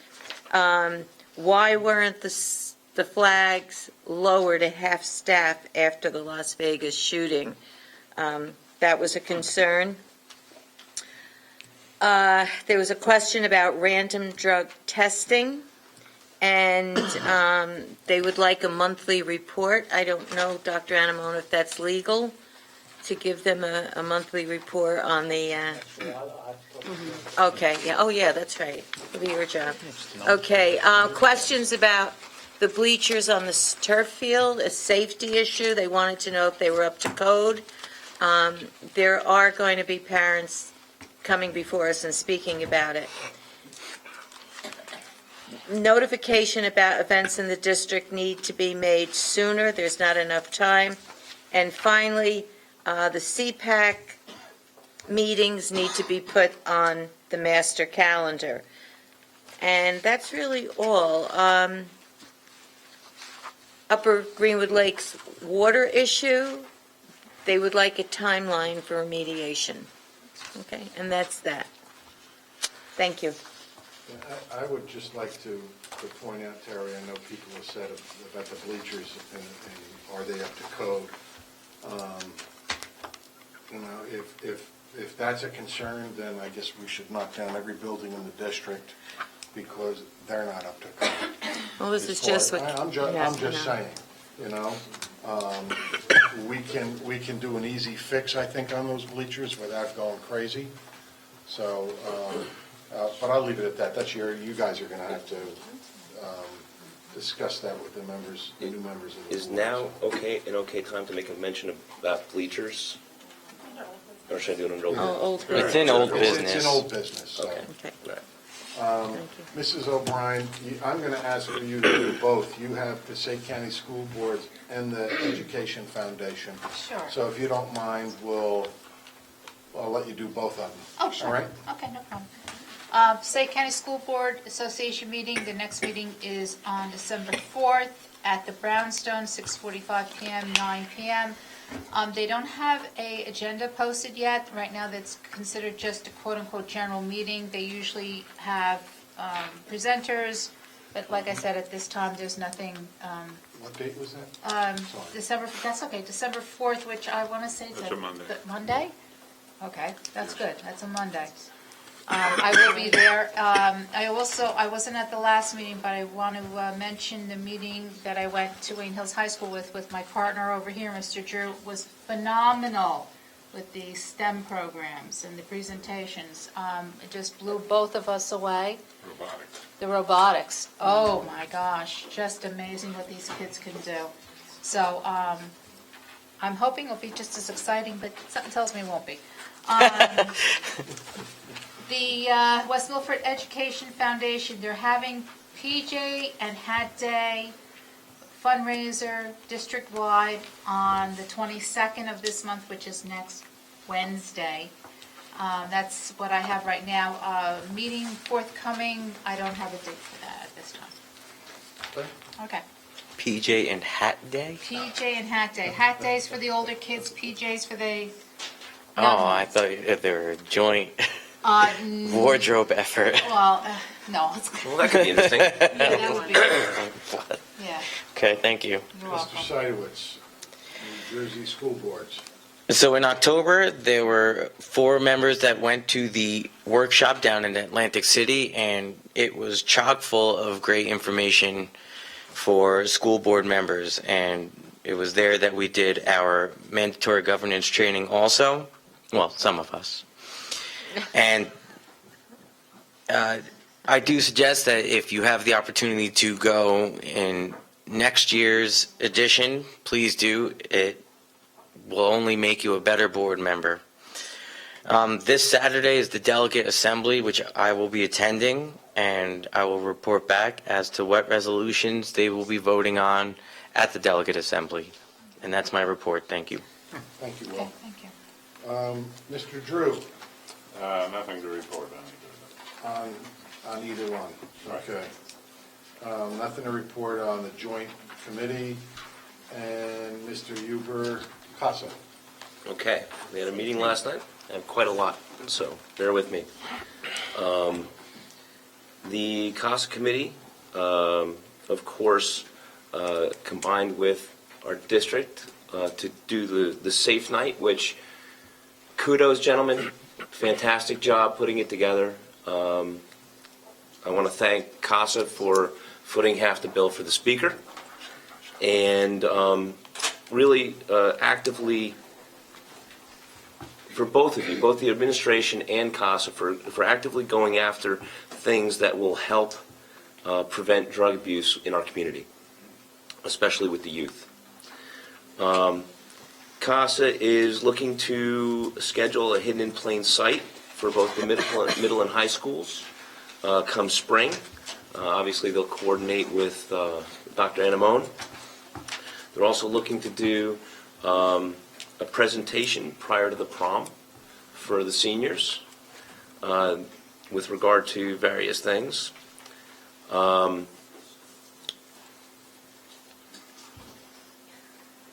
Why weren't the flags lowered to half staff after the Las Vegas shooting? That was a concern. There was a question about random drug testing, and they would like a monthly report. I don't know, Dr. Anamone, if that's legal, to give them a monthly report on the... Okay, yeah, oh yeah, that's right. It'll be your job. Okay, questions about the bleachers on the turf field, a safety issue. They wanted to know if they were up to code. There are going to be parents coming before us and speaking about it. Notification about events in the district need to be made sooner. There's not enough time. And finally, the CPAC meetings need to be put on the master calendar. And that's really all. Upper Greenwood Lakes water issue, they would like a timeline for remediation. Okay, and that's that. Thank you. I would just like to point out, Terry, I know people have said about the bleachers and are they up to code? If that's a concern, then I guess we should knock down every building in the district because they're not up to code. Well, this is just what. I'm just saying, we can do an easy fix, I think, on those bleachers without going crazy. So, but I'll leave it at that. That's you guys are going to have to discuss that with the members, the new members of the board. Is now an okay time to make a mention about bleachers? Or should I do it under old business? It's in old business. It's in old business, so. Okay. Mrs. O'Brien, I'm going to ask for you to do both. You have the Passaic County School Boards and the Education Foundation. Sure. So if you don't mind, I'll let you do both of them. Oh, sure. All right? Okay, no problem. Passaic County School Board Association meeting, the next meeting is on December 4th at the Brownstone, 6:45 p.m., 9 p.m. They don't have a agenda posted yet. Right now, that's considered just a quote-unquote general meeting. They usually have presenters, but like I said, at this time, there's nothing. What date was that? December 4th, which I want to say is That's a Monday. Monday? Okay, that's good. That's a Monday. I will be there. I wasn't at the last meeting, but I want to mention the meeting that I went to Wayne Hills High School with my partner over here, Mr. Drew, was phenomenal with the STEM programs and the presentations. It just blew both of us away. Robotics. The robotics. Oh my gosh, just amazing what these kids can do. So I'm hoping it'll be just as exciting, but something tells me it won't be. The West Milford Education Foundation, they're having PJ and Hat Day fundraiser district-wide on the 22nd of this month, which is next Wednesday. That's what I have right now. Meeting forthcoming, I don't have a date for that at this time. Okay. PJ and Hat Day? PJ and Hat Day. Hat Day's for the older kids, PJ's for the Oh, I thought they were a joint wardrobe effort. Well, no. Well, that could be interesting. Yeah, that would be, yeah, Okay, thank you. you're Mr. welcome. Seidowitz, New Jersey School Boards. So in October, there were 4 members that went to the workshop down in Atlantic City, and it was chock full of great information for school board members. And it was there that we did our mandatory governance training also. Well, some of us. And I do suggest that if you have the opportunity to go in next year's edition, please do. It will only make you a better board member. This Saturday is the delegate assembly, which I will be attending, and I will report back as to what resolutions they will be voting on at the delegate assembly. And that's my report. Thank you. Thank you, Okay, Will. thank you. Mr. Drew, Nothing to report on. on either one. Okay. Nothing to report on the joint committee. And Mr. Huber, CASA. Okay, we had a meeting last night, and quite a lot, so bear with me. The CASA committee, of course, combined with our district to do the Safe Night, which, kudos, gentlemen, fantastic job putting it together. I want to thank CASA for footing half the bill for the speaker, and really actively, for both of you, both the administration and CASA, for actively going after things that will help prevent drug abuse in our community, especially with the youth. CASA is looking to schedule a Hidden in Plain Sight for both the middle and high schools come spring. Obviously, they'll coordinate with Dr. Anamone. They're also looking to do a presentation prior to the prom for the seniors with regard to various things.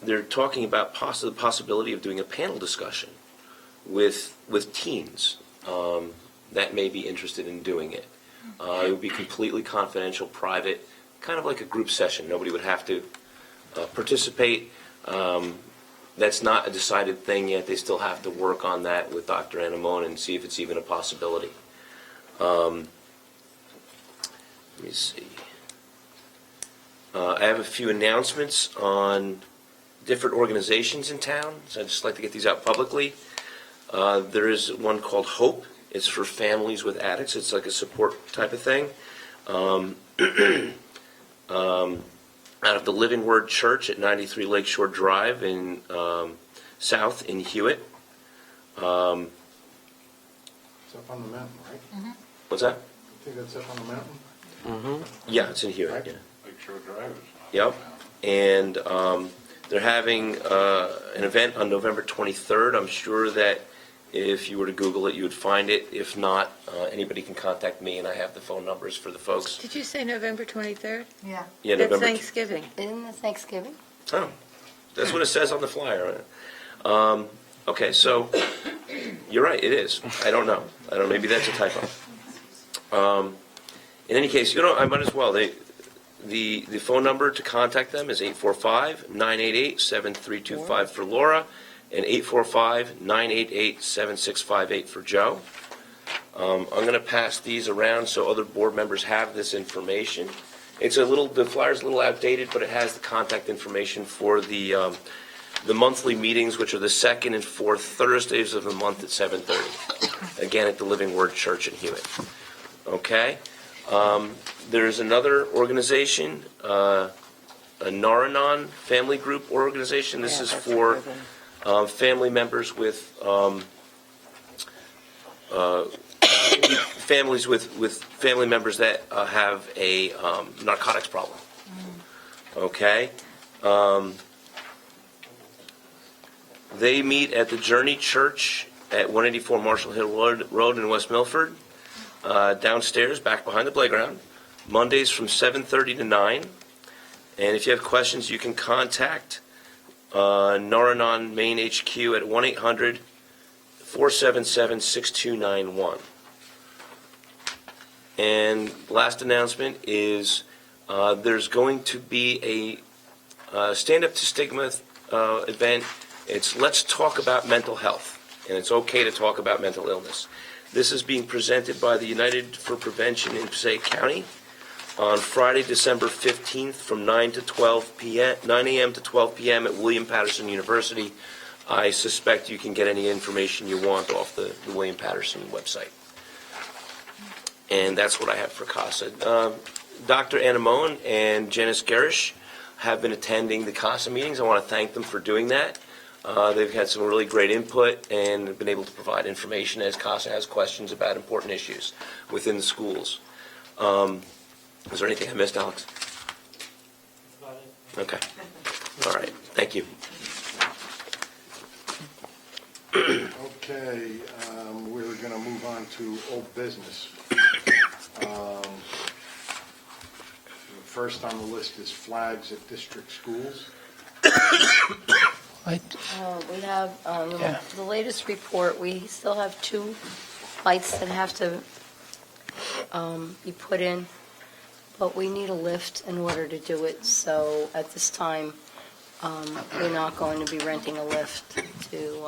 They're talking about the possibility of doing a panel discussion with teens that may be interested in doing it. It would be completely confidential, private, kind of like a group session. Nobody would have to participate. That's not a decided thing yet. They still have to work on that with Dr. Anamone and see if it's even a possibility. Let me see. I have a few announcements on different organizations in town, so I'd just like to get these out publicly. There is one called HOPE. It's for families with addicts. It's like a support type of thing. Out of the Living Word Church at 93 Lakeshore Drive in South in Hewitt. It's up on the mountain, right? What's that? I think that's up on the mountain. Yeah, it's in Hewitt. Yeah. Lakeshore Drive is Yep. And they're having an event on November 23rd. I'm sure that if you were to Google it, you would find it. If not, anybody can contact me, and I have the phone numbers for the folks. Did you say November 23rd? Yeah. Yeah, That's November. Thanksgiving. Isn't it Thanksgiving? Oh, that's what it says on the flyer. Okay, so you're right. It is. I don't know. Maybe that's a typo. In any case, I might as well. The phone number to contact them is 845-988-7325 for Laura and 845-988-7658 for Joe. I'm going to pass these around so other board members have this information. The flyer's a little outdated, but it has the contact information for the monthly meetings, which are the second and fourth Thursdays of the month at 7:30. Again, at the Living Word Church in Hewitt. Okay? There's another organization, a Naranon Family Group organization. This is for family members with families with family members that have a narcotics problem. Okay? They meet at the Journey Church at 184 Marshall Hill Road in West Milford, downstairs, back behind the playground, Mondays from 7:30 to 9. And if you have questions, you can contact Naranon Main HQ at 1-800-477-6291. And last announcement is there's going to be a Stand Up to Stigma event. It's Let's Talk About Mental Health, and it's okay to talk about mental illness. This is being presented by the United for Prevention in Passaic County on Friday, December 15th from 9 a.m. to 12 p.m. at William Patterson University. I suspect you can get any information you want off the William Patterson website. And that's what I have for CASA. Dr. Anamone and Janice Garish have been attending the CASA meetings. I want to thank them for doing that. They've had some really great input and have been able to provide information as CASA has questions about important issues within the schools. Is there anything I missed, Alex? Okay. All right. Thank you. Okay, we're going to move on to old business. First on the list is flags at district schools. We have, the latest report, we still have 2 lights that have to be put in, but we need a lift in order to do it, so at this time, we're not going to be renting a lift to do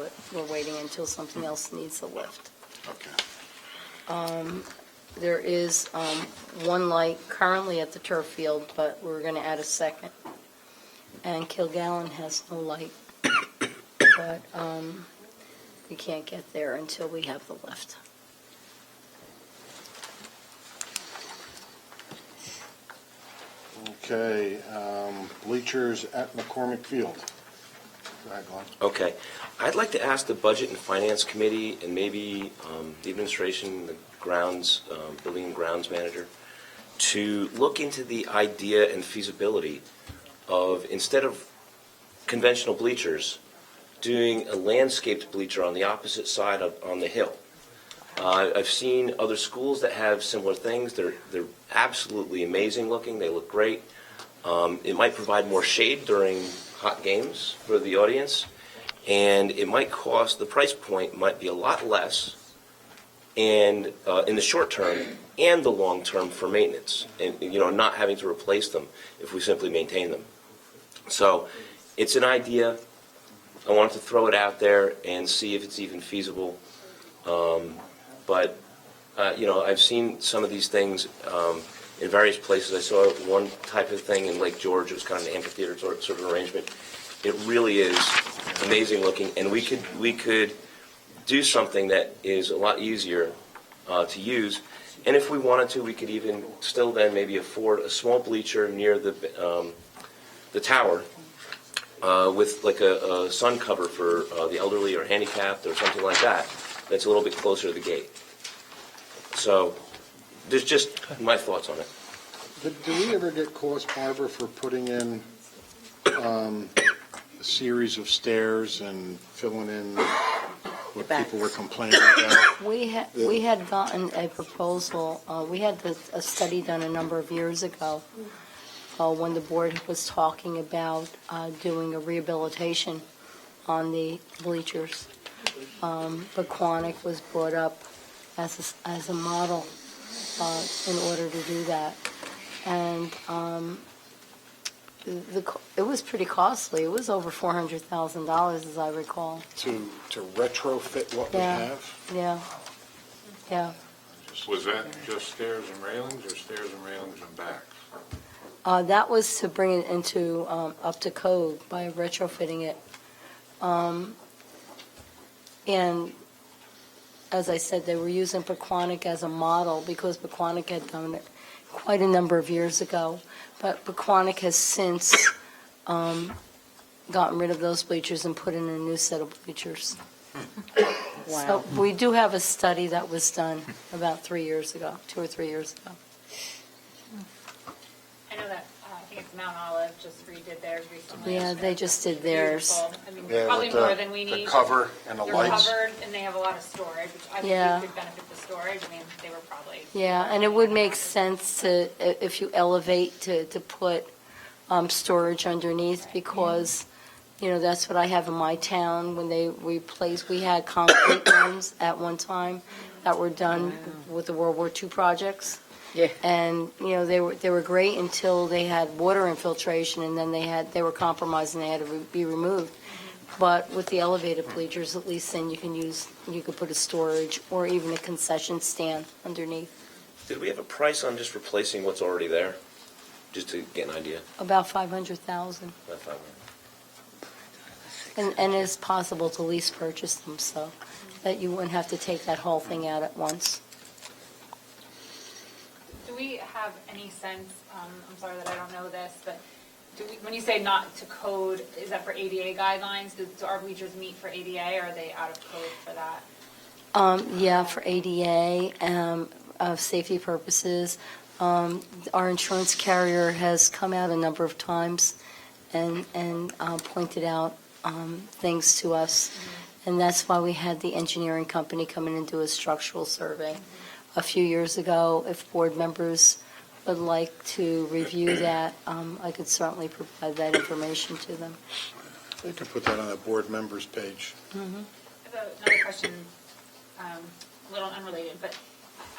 it. We're waiting until something else needs the lift. Okay. There is 1 light currently at the turf field, but we're going to add a second. And Kilgallen has no light, but we can't get there until we have the lift. Okay, bleachers at McCormick Field. Go ahead, Glenn. Okay. I'd like to ask the Budget and Finance Committee and maybe the administration, the grounds, building and grounds manager, to look into the idea and feasibility of, instead of conventional bleachers, doing a landscaped bleacher on the opposite side on the hill. I've seen other schools that have similar things. They're absolutely amazing looking. They look great. It might provide more shade during hot games for the audience, and it might cost, the price point might be a lot less, and in the short term and the long term for maintenance, and not having to replace them if we simply maintain them. So it's an idea. I wanted to throw it out there and see if it's even feasible. But I've seen some of these things in various places. I saw one type of thing in Lake George. It was kind of an amphitheater sort of arrangement. It really is amazing looking, and we could do something that is a lot easier to use. And if we wanted to, we could even still then maybe afford a small bleacher near the tower with like a sun cover for the elderly or handicapped or something like that. That's a little bit closer to the gate. So there's just my thoughts on it. Do we ever get cost, Barbara, for putting in a series of stairs and filling in what people were complaining about? We had gotten a proposal, we had a study done a number of years ago when the board was talking about doing a rehabilitation on the bleachers. But Quonic was brought up as a model in order to do that. And it was pretty costly. It was over $400,000, as I recall. To retrofit what we have? Yeah. Was that just stairs and railings, or stairs and railings and backs? That was to bring it into up to code by retrofitting it. And as I said, they were using Pequannock as a model because Pequannock had done it quite a number of years ago. But Pequannock has since gotten rid of those bleachers and put in a new set of bleachers. Wow. So we do have a study that was done about 2 or 3 years ago. I know that, I think it's Mount Olive just redid theirs recently. Yeah, they just did theirs. Beautiful. I mean, Yeah, probably with more than we the need. cover and the They're lights. covered, and they have a lot of storage, which I think Yeah. we could benefit the storage. I mean, they were probably. Yeah, and it would make sense to, if you elevate, to put storage underneath because, that's what I have in my town. When they replaced, we had concrete ones at one time that were done with the World War II projects. Yeah. And, they were great until they had water infiltration and then they were compromised and they had to be removed. But with the elevated bleachers, at least then you could put a storage or even a concession stand underneath. Did we have a price on just replacing what's already there? Just to get an idea. About $500,000. About 500. And it's possible to lease purchase them so that you wouldn't have to take that whole thing out at once. Do we have any sense, I'm sorry that I don't know this, but when you say not to code, is that for ADA guidelines? Do our bleachers meet for ADA, or are they out of code for that? Yeah, for ADA, safety purposes. Our insurance carrier has come out a number of times and pointed out things to us. And that's why we had the engineering company come in and do a structural survey a few years ago. If board members would like to review that, I could certainly provide that information to them. You can put that on the board members page. Mm-hmm. I have another question, a little unrelated, but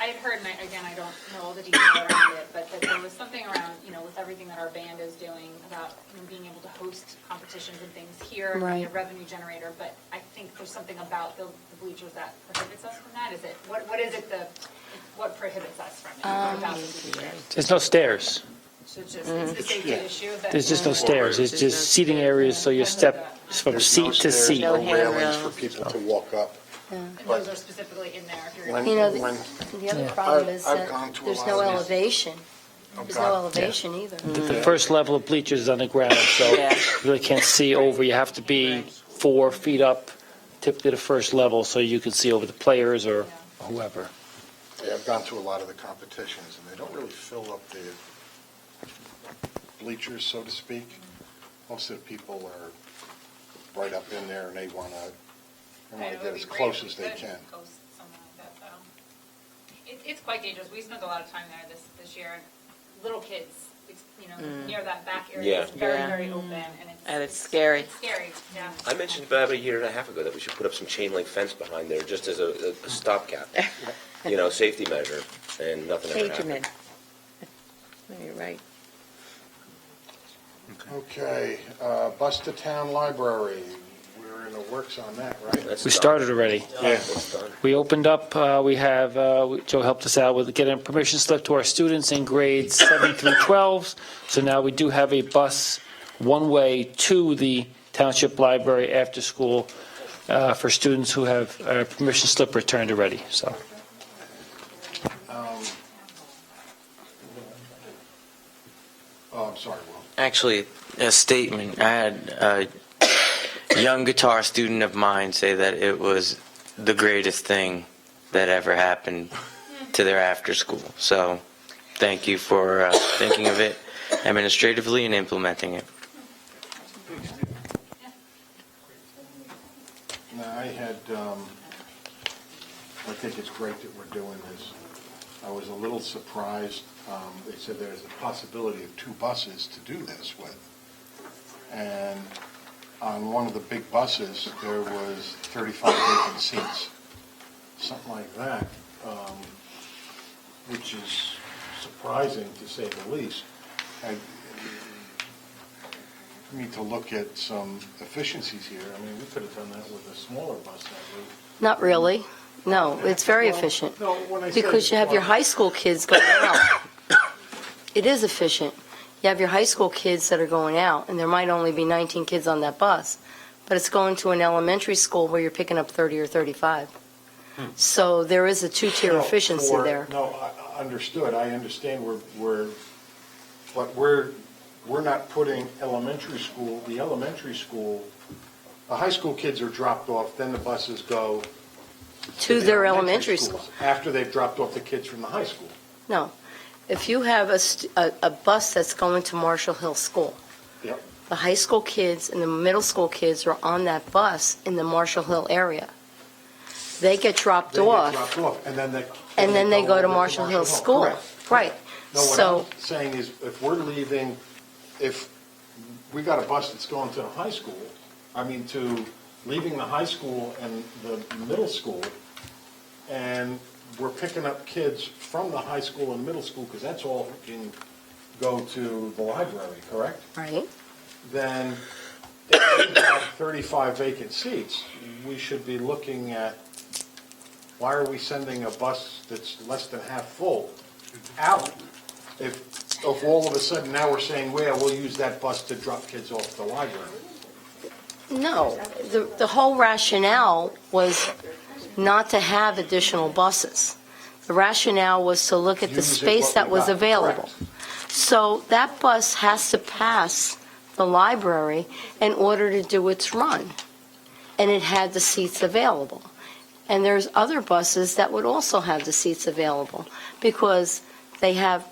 I had heard, and again, I don't know all the detail around it, but that there was something around, with everything that our band is doing about being able to host competitions and things here, and be a Right. revenue generator, but I think there's something about the bleachers that prohibits us from that. Is it, what is it what prohibits us from it about the bleachers? There's no stairs. So it's just, it's the safety issue that. There's just no stairs. It's just seating areas, so you step from There's seat no to stairs, seat. no railings for people to walk up. And those are specifically in there if you're. When- The other Yeah. problem is I've that gone to a there's lot no of these. elevation. There's no elevation either. The first level of bleachers is on the ground, so you really can't see over. You have to be 4 feet up, tip to the first level, so you can see over the players or whoever. Yeah, I've gone to a lot of the competitions, and they don't really fill up the bleachers, so to speak. Most of the people are right up in there, and they want to Right, it get would as be great close if we as they could can. go somewhere like that, though. It's quite dangerous. We spent a lot of time there this year, and little kids, near that back area, Yeah. it's very, Yeah. very open, and it's scary. It's scary, yeah. I mentioned about a year and a half ago that we should put up some chain link fence behind there just as a stopgap, safety measure, and nothing ever Cage 'em happened. in. No, you're right. Okay, bus to town library, we're in the works on that, right? We started already. Yeah. We opened up, we have, Joe helped us out with getting a permission slip to our students in grades 7 through 12. So now we do have a bus one-way to the Township Library after school for students who have a permission slip returned already, so. Oh, I'm sorry, Will. Actually, a statement. I had a young guitar student of mine say that it was the greatest thing that ever happened to their after school. So thank you for thinking of it administratively and implementing it. No, I think it's great that we're doing this. I was a little surprised. They said there's a possibility of 2 buses to do this with. And on one of the big buses, there was 35 vacant seats, something like that, which is surprising to say the least. We need to look at some efficiencies here. I mean, we could have done that with a smaller bus, I believe. Not really. No, it's very efficient. No, when I say Because you have your high school kids going out. It is efficient. You have your high school kids that are going out, and there might only be 19 kids on that bus, but it's going to an elementary school where you're picking up 30 or 35. So there is a 2-tier efficiency there. No, I understood. I understand but we're not putting elementary school, the high school kids are dropped off, then the buses go To the their elementary schools, school. after they've dropped off the kids from the high school. No. If you have a bus that's going to Marshall Hill School, Yep. the high school kids and the middle school kids are on that bus in the Marshall Hill area. They get dropped They get off. dropped off, and then they go to over Marshall Hill School. Correct. Right. No, what So, I'm saying is, if we got a bus that's going to the high school, leaving the high school and the middle school, and we're picking up kids from the high school and middle school, because that's all can go to the library, correct? right. Then if we have 35 vacant seats, we should be looking at, why are we sending a bus that's less than half full out? If all of a sudden now we're saying, well, we'll use that bus to drop kids off at the library. No, the whole rationale was not to have additional buses. The rationale was to look at the Use it space what that we was got, available. correct. So that bus has to pass the library in order to do its run. And it had the seats available. And there's other buses that would also have the seats available because they have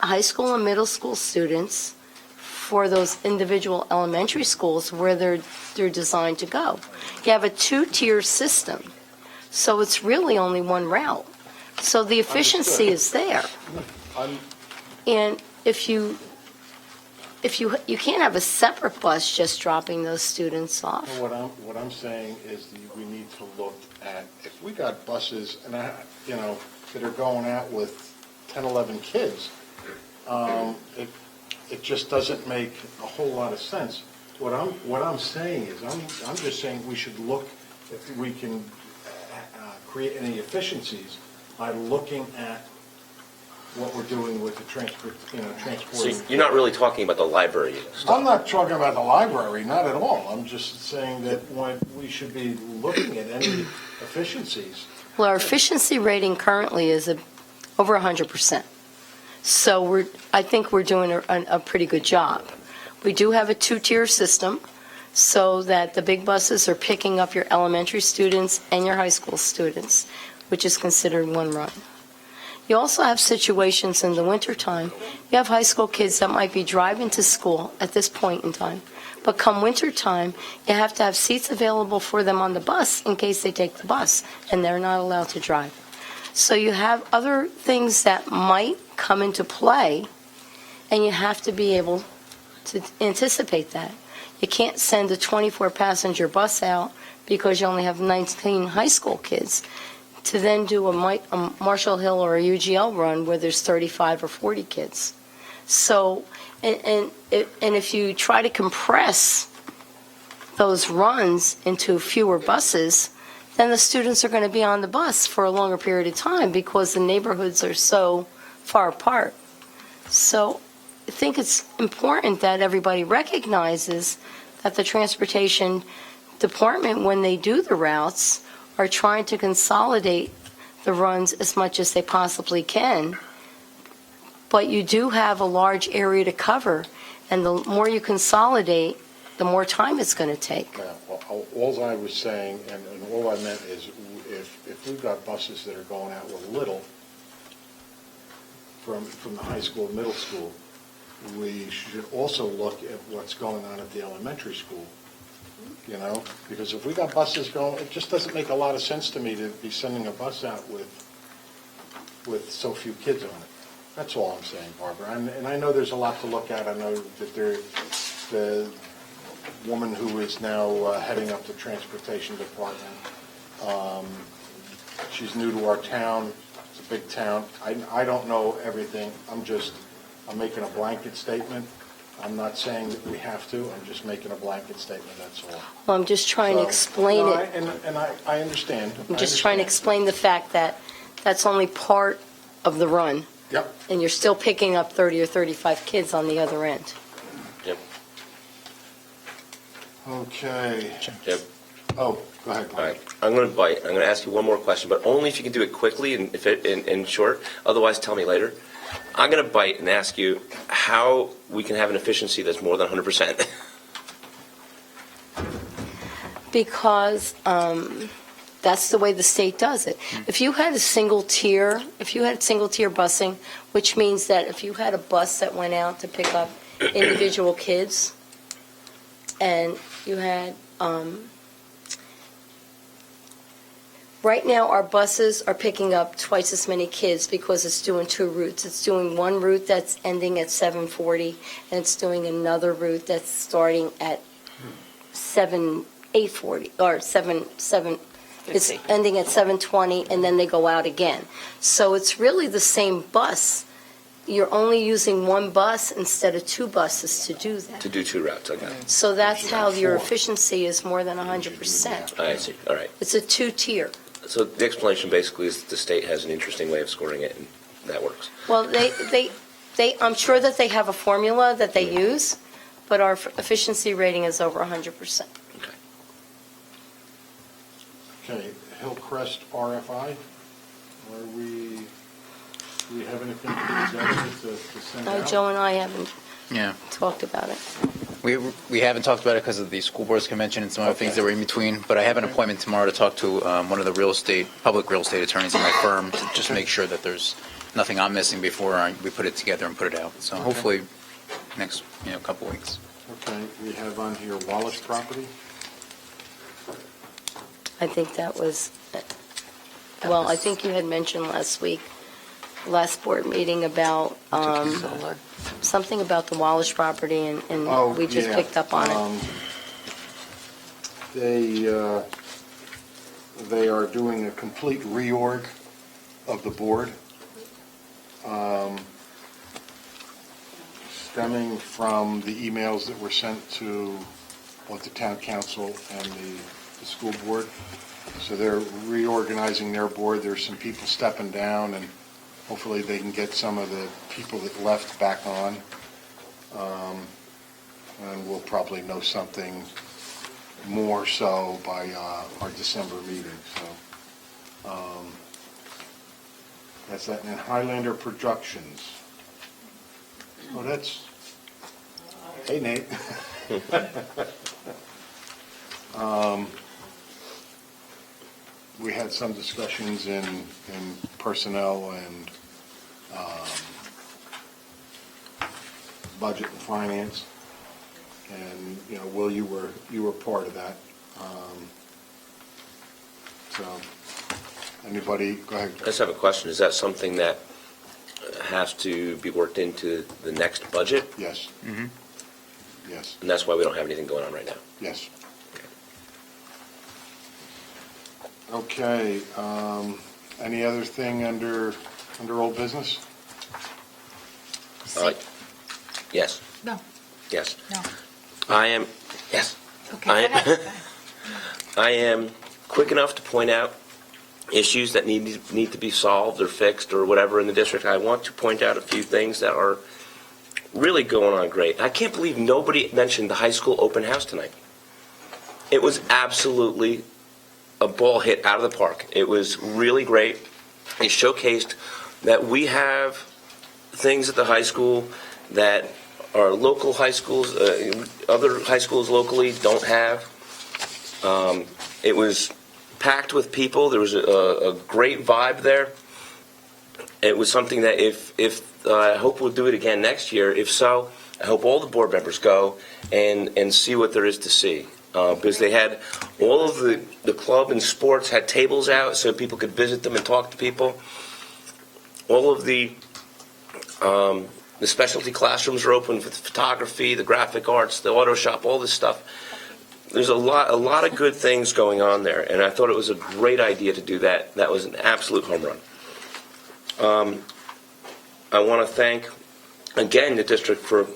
high school and middle school students for those individual elementary schools where they're designed to go. You have a 2-tier system, so it's really only one route. So the efficiency is there. And if you can't have a separate bus just dropping those students off. What I'm saying is that we need to look at, if we got buses and that are going out with 10, 11 kids, it just doesn't make a whole lot of sense. What I'm saying is, I'm just saying we should look if we can create any efficiencies by looking at what we're doing with the transporting. So you're not really talking about the library stuff? I'm not talking about the library, not at all. I'm just saying that we should be looking at any efficiencies. Well, our efficiency rating currently is over 100%. So I think we're doing a pretty good job. We do have a 2-tier system so that the big buses are picking up your elementary students and your high school students, which is considered one run. You also have situations in the wintertime. You have high school kids that might be driving to school at this point in time, But come wintertime, you have to have seats available for them on the bus in case they take the bus, and they're not allowed to drive. So you have other things that might come into play, and you have to be able to anticipate that. You can't send a 24-passenger bus out because you only have 19 high school kids to then do a Marshall Hill or a UGL run where there's 35 or 40 kids. So, and if you try to compress those runs into fewer buses, then the students are going to be on the bus for a longer period of time because the neighborhoods are so far apart. So I think it's important that everybody recognizes that the transportation department, when they do the routes, are trying to consolidate the runs as much as they possibly can. But you do have a large area to cover, and the more you consolidate, the more time it's going to take. All I was saying, and all I meant is, if we've got buses that are going out with little from the high school, middle school, we should also look at what's going on at the elementary school. You know, because if we got buses going, it just doesn't make a lot of sense to me to be sending a bus out with so few kids on it. That's all I'm saying, Barbara. And I know there's a lot to look at. I know that the woman who is now heading up the transportation department, she's new to our town. It's a big town. I don't know everything. I'm making a blanket statement. I'm not saying that we have to. I'm just making a blanket statement, that's all. Well, I'm just trying to explain it. And I understand. I'm just trying to explain the fact that that's only part of the run. Yep. And you're still picking up 30 or 35 kids on the other end. Yep. Okay. Yep. Oh, go ahead. All right. I'm going to ask you one more question, but only if you can do it quickly and in short. Otherwise, tell me later. I'm going to bite and ask you how we can have an efficiency that's more than 100%. Because that's the way the state does it. If you had single tier busing, which means that if you had a bus that went out to pick up individual kids, and you had, right now our buses are picking up twice as many kids because it's doing two routes. It's doing one route that's ending at 7:40, and it's doing another route that's starting at 8:40 or 7. It's ending at 7:20, and then they go out again. So it's really the same bus. You're only using one bus instead of two buses to do that. To do two routes, okay. So that's how your efficiency is more than 100%. I see. All right. It's a two-tier. So the explanation basically is that the state has an interesting way of scoring it, and that works. Well, I'm sure that they have a formula that they use, but our efficiency rating is over 100%. Okay, Hillcrest RFI, do we have anything to to send out? Joe and I haven't Yeah. talked about it. We haven't talked about it because of the school boards convention and some other things that were in between, but I have an appointment tomorrow to talk to one of the public real estate attorneys in my firm to just make sure that there's nothing I'm missing before we put it together and put it out. So hopefully next couple weeks. Okay, we have on here Wallace property. I think that was, I think you had mentioned last board meeting about something about the Wallace property, and we just picked up on it. They are doing a complete reorg of the board, stemming from the emails that were sent to both the town council and the school board. So they're reorganizing their board. There's some people stepping down, and hopefully they can get some of the people that left back on. And we'll probably know something more so by our December meeting. So that's that. And Highlander Productions. Oh, that's... Hey, Nate. We had some discussions in personnel and budget and finance. And, Will, you were part of that. So, anybody, go ahead. I just have a question. Is that something that has to be worked into the next budget? Yes. Yes. And that's why we don't have anything going on right now? Yes. Okay, any other thing under old business? Yes. No. Yes. No. Yes. Okay, I go ahead. I am quick enough to point out issues that need to be solved or fixed or whatever in the district. I want to point out a few things that are really going on great. I can't believe nobody mentioned the high school open house tonight. It was absolutely a ball hit out of the park. It was really great. It showcased that we have things at the high school that our local high schools, other high schools locally don't have. It was packed with people. There was a great vibe there. It was something that if I hope we'll do it again next year. If so, I hope all the board members go and see what there is to see. Because they had all of the club and sports had tables out so people could visit them and talk to people. All of the specialty classrooms are open for the photography, the graphic arts, the auto shop, all this stuff. There's a lot of good things going on there, and I thought it was a great idea to do that. That was an absolute home run. I want to thank, again, the district for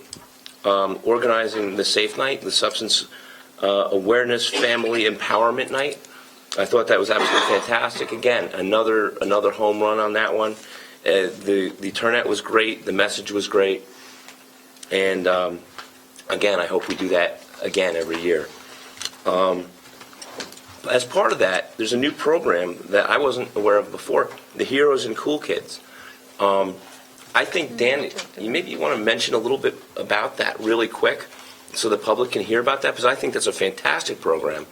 organizing the Safe Night, the Substance Awareness Family Empowerment Night. I thought that was absolutely fantastic. Again, another home run on that one. The turnout was great. The message was great. And again, I hope we do that again every year. As part of that, there's a new program that I wasn't aware of before, the Heroes and Cool Kids. I think, Dan, maybe you want to mention a little bit about that really quick so the public can hear about that, because I think that's a fantastic program.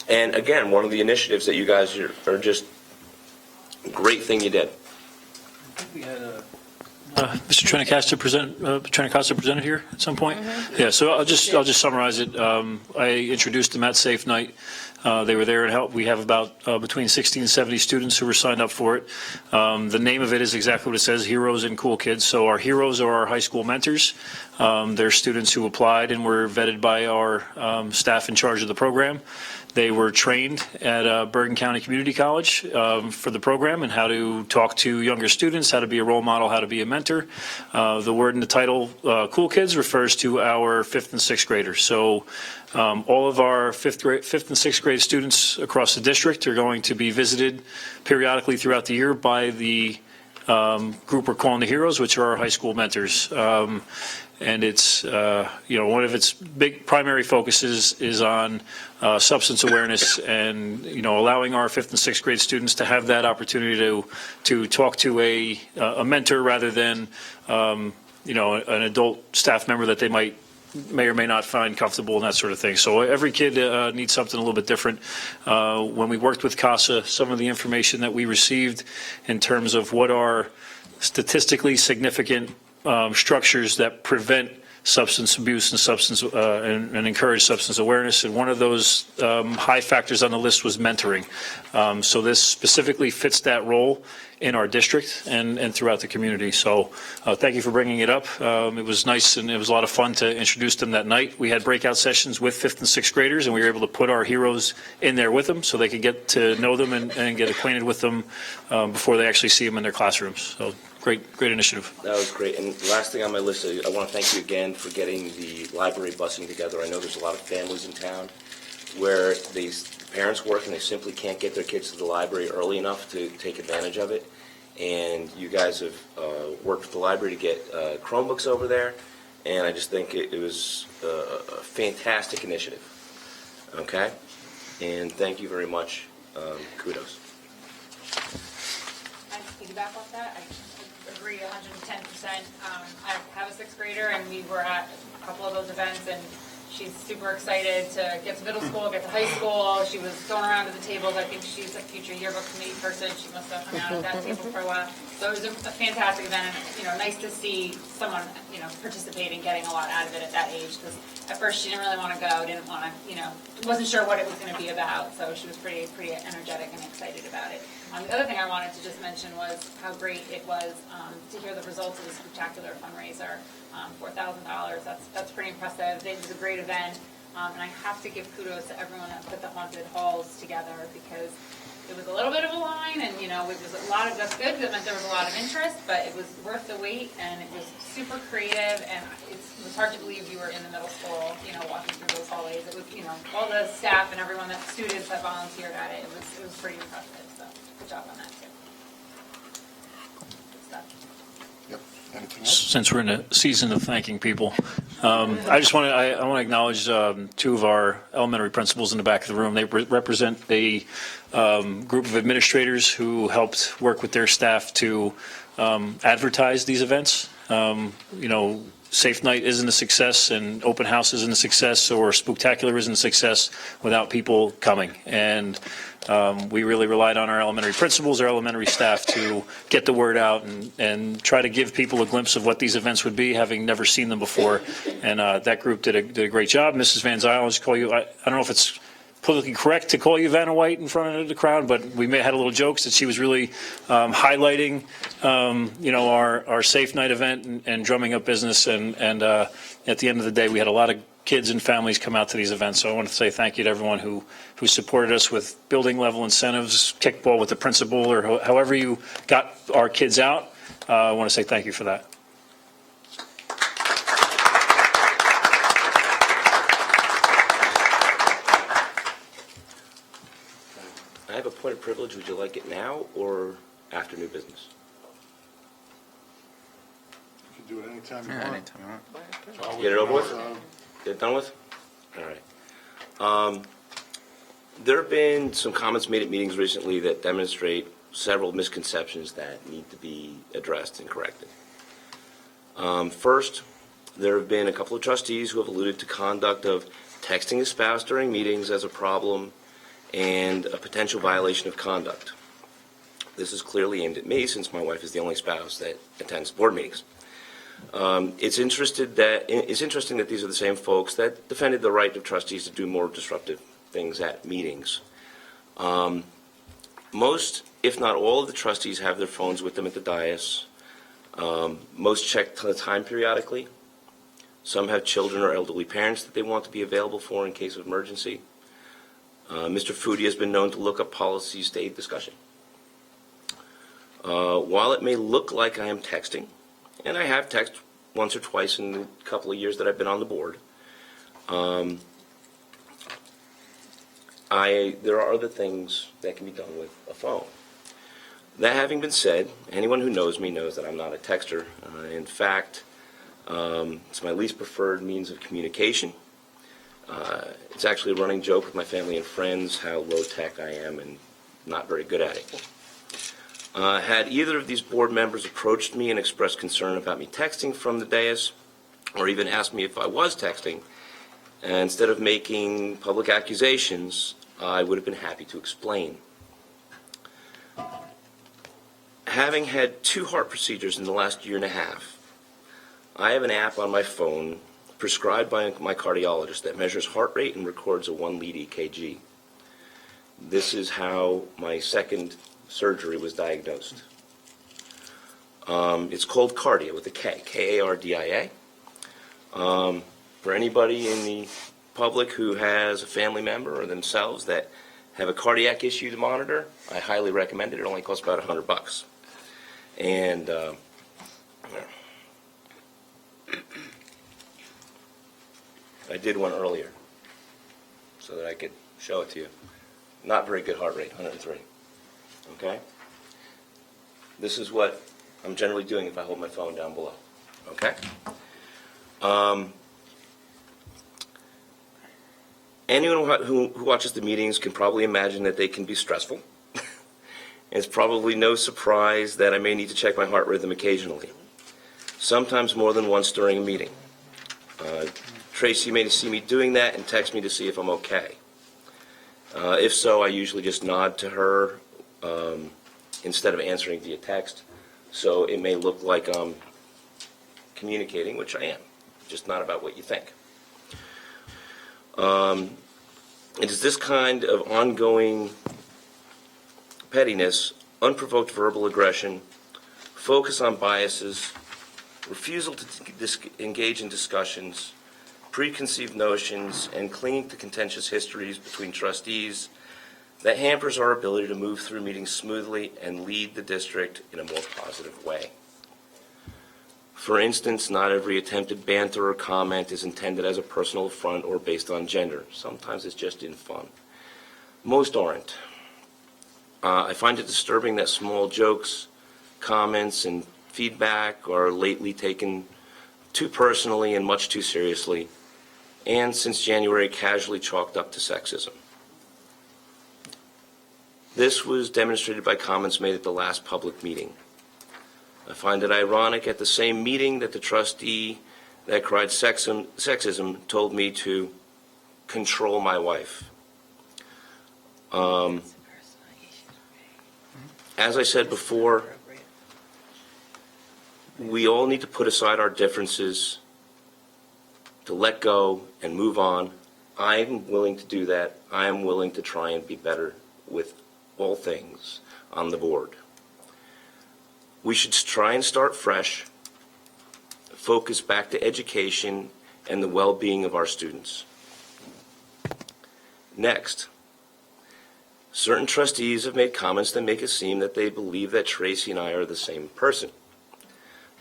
And again, one of the initiatives that you guys are just a great thing you did. We had Mr. Trenicosta presented here at some point. Yeah, so I'll just summarize it. I introduced them at Safe Night. They were there and helped. We have about between 60 and 70 students who were signed up for it. The name of it is exactly what it says, Heroes and Cool Kids. So our heroes are our high school mentors. They're students who applied and were vetted by our staff in charge of the program. They were trained at Bergen County Community College for the program and how to talk to younger students, how to be a role model, how to be a mentor. The word in the title, Cool Kids, refers to our 5th and 6th graders. So all of our 5th and 6th grade students across the district are going to be visited periodically throughout the year by the group we're calling the Heroes, which are our high school mentors. And it's, one of its big primary focuses is on substance awareness and, allowing our 5th and 6th grade students to have that opportunity to talk to a mentor rather than, an adult staff member that they may or may not find comfortable and that sort of thing. So every kid needs something a little bit different. When we worked with CASA, some of the information that we received in terms of what are statistically significant structures that prevent substance abuse and and encourage substance awareness, and one of those high factors on the list was mentoring. So this specifically fits that role in our district and throughout the community. So thank you for bringing it up. It was nice and it was a lot of fun to introduce them that night. We had breakout sessions with 5th and 6th graders, and we were able to put our heroes in there with them so they could get to know them and get acquainted with them before they actually see them in their classrooms. So great initiative. That was great. And the last thing on my list, I want to thank you again for getting the library busing together. I know there's a lot of families in town where these parents work and they simply can't get their kids to the library early enough to take advantage of it. And you guys have worked with the library to get Chromebooks over there, and I just think it was a fantastic initiative. Okay? And thank you very much. Kudos. I piggyback off that. I agree 110%. I have a 6th grader, and we were at a couple of those events, and She's super excited to get to middle school, get to high school. She was going around to the tables. I think she's a future yearbook committee person. She must have hung out at that table for a while. So it was a fantastic event, and nice to see someone participating, getting a lot out of it at that age. Because at first she didn't really want to go, didn't want to, wasn't sure what it was going to be about. So she was pretty energetic and excited about it. The other thing I wanted to just mention was how great it was to hear the results of the spectacular fundraiser. $4,000. That's pretty impressive. It was a great event, and I have to give kudos to everyone that put the haunted halls together because it was a little bit of a line, and it was a lot of that's good. That meant there was a lot of interest, but it was worth the wait, and it was super creative, and it was hard to believe you were in the middle school, walking through those hallways. It was, all the staff and everyone that students that volunteered at it. It was pretty impressive. So good job on that too. Good stuff. Since we're in a season of thanking people, I just want to acknowledge two of our elementary principals in the back of the room. They represent a group of administrators who helped work with their staff to advertise these events. Safe Night isn't a success, and Open House isn't a success, or Spooktacular isn't a success without people coming. And we really relied on our elementary principals, our elementary staff to get the word out and try to give people a glimpse of what these events would be, having never seen them before. And that group did a great job. Mrs. Van Zyl, I'll just call you, I don't know if it's politically correct to call you Vanna White in front of the crowd, but we had a little jokes that she was really highlighting, our Safe Night event and drumming up business. And at the end of the day, we had a lot of kids and families come out to these events. So I want to say thank you to everyone who supported us with building level incentives, kickball with the principal, or however you got our kids out. I want to say thank you for that. I have a point of privilege. Would you like it now or after new business? You can do it anytime you Yeah, want. anytime you want. Get it over with? Get it done with? All right. There have been some comments made at meetings recently that demonstrate several misconceptions that need to be addressed and corrected. First, there have been a couple of trustees who have alluded to conduct of texting a spouse during meetings as a problem and a potential violation of conduct. This is clearly aimed at me, since my wife is the only spouse that attends board meetings. It's interesting that these are the same folks that defended the right of trustees to do more disruptive things at meetings. Most, if not all, of the trustees have their phones with them at the dais. Most check the time periodically. Some have children or elderly parents that they want to be available for in case of emergency. Mr. Foodie has been known to look up policies to aid discussion. While it may look like I am texting, and I have texted once or twice in the couple of years that I've been on the board, there are other things that can be done with a phone. That having been said, anyone who knows me knows that I'm not a texter. In fact, it's my least preferred means of communication. It's actually a running joke with my family and friends how low-tech I am and not very good at it. Had either of these board members approached me and expressed concern about me texting from the dais, or even asked me if I was texting, instead of making public accusations, I would have been happy to explain. Having had 2 heart procedures in the last year and a half, I have an app on my phone prescribed by my cardiologist that measures heart rate and records a 1-lead EKG. This is how my second surgery was diagnosed. It's called Cardia with a K, K-A-R-D-I-A. For anybody in the public who has a family member or themselves that have a cardiac issue to monitor, I highly recommend it. It only costs about $100. And I did one earlier so that I could show it to you. Not very good heart rate, 103. Okay? This is what I'm generally doing if I hold my phone down below. Okay? Anyone who watches the meetings can probably imagine that they can be stressful. It's probably no surprise that I may need to check my heart rhythm occasionally, sometimes more than once during a meeting. Tracy may see me doing that and text me to see if I'm okay. If so, I usually just nod to her instead of answering via text. So it may look like I'm communicating, which I am, just not about what you think. It is this kind of ongoing pettiness, unprovoked verbal aggression, focus on biases, refusal to engage in discussions, preconceived notions, and clinging to contentious histories between trustees that hampers our ability to move through meetings smoothly and lead the district in a more positive way. For instance, not every attempted banter or comment is intended as a personal affront or based on gender. Sometimes it's just in fun. Most aren't. I find it disturbing that small jokes, comments, and feedback are lately taken too personally and much too seriously, and since January casually chalked up to sexism. This was demonstrated by comments made at the last public meeting. I find it ironic at the same meeting that the trustee that cried sexism told me to control my wife. As I said before, we all need to put aside our differences, to let go and move on. I am willing to do that. I am willing to try and be better with all things on the board. We should try and start fresh, focus back to education and the well-being of our students. Next, certain trustees have made comments that make it seem that they believe that Tracy and I are the same person.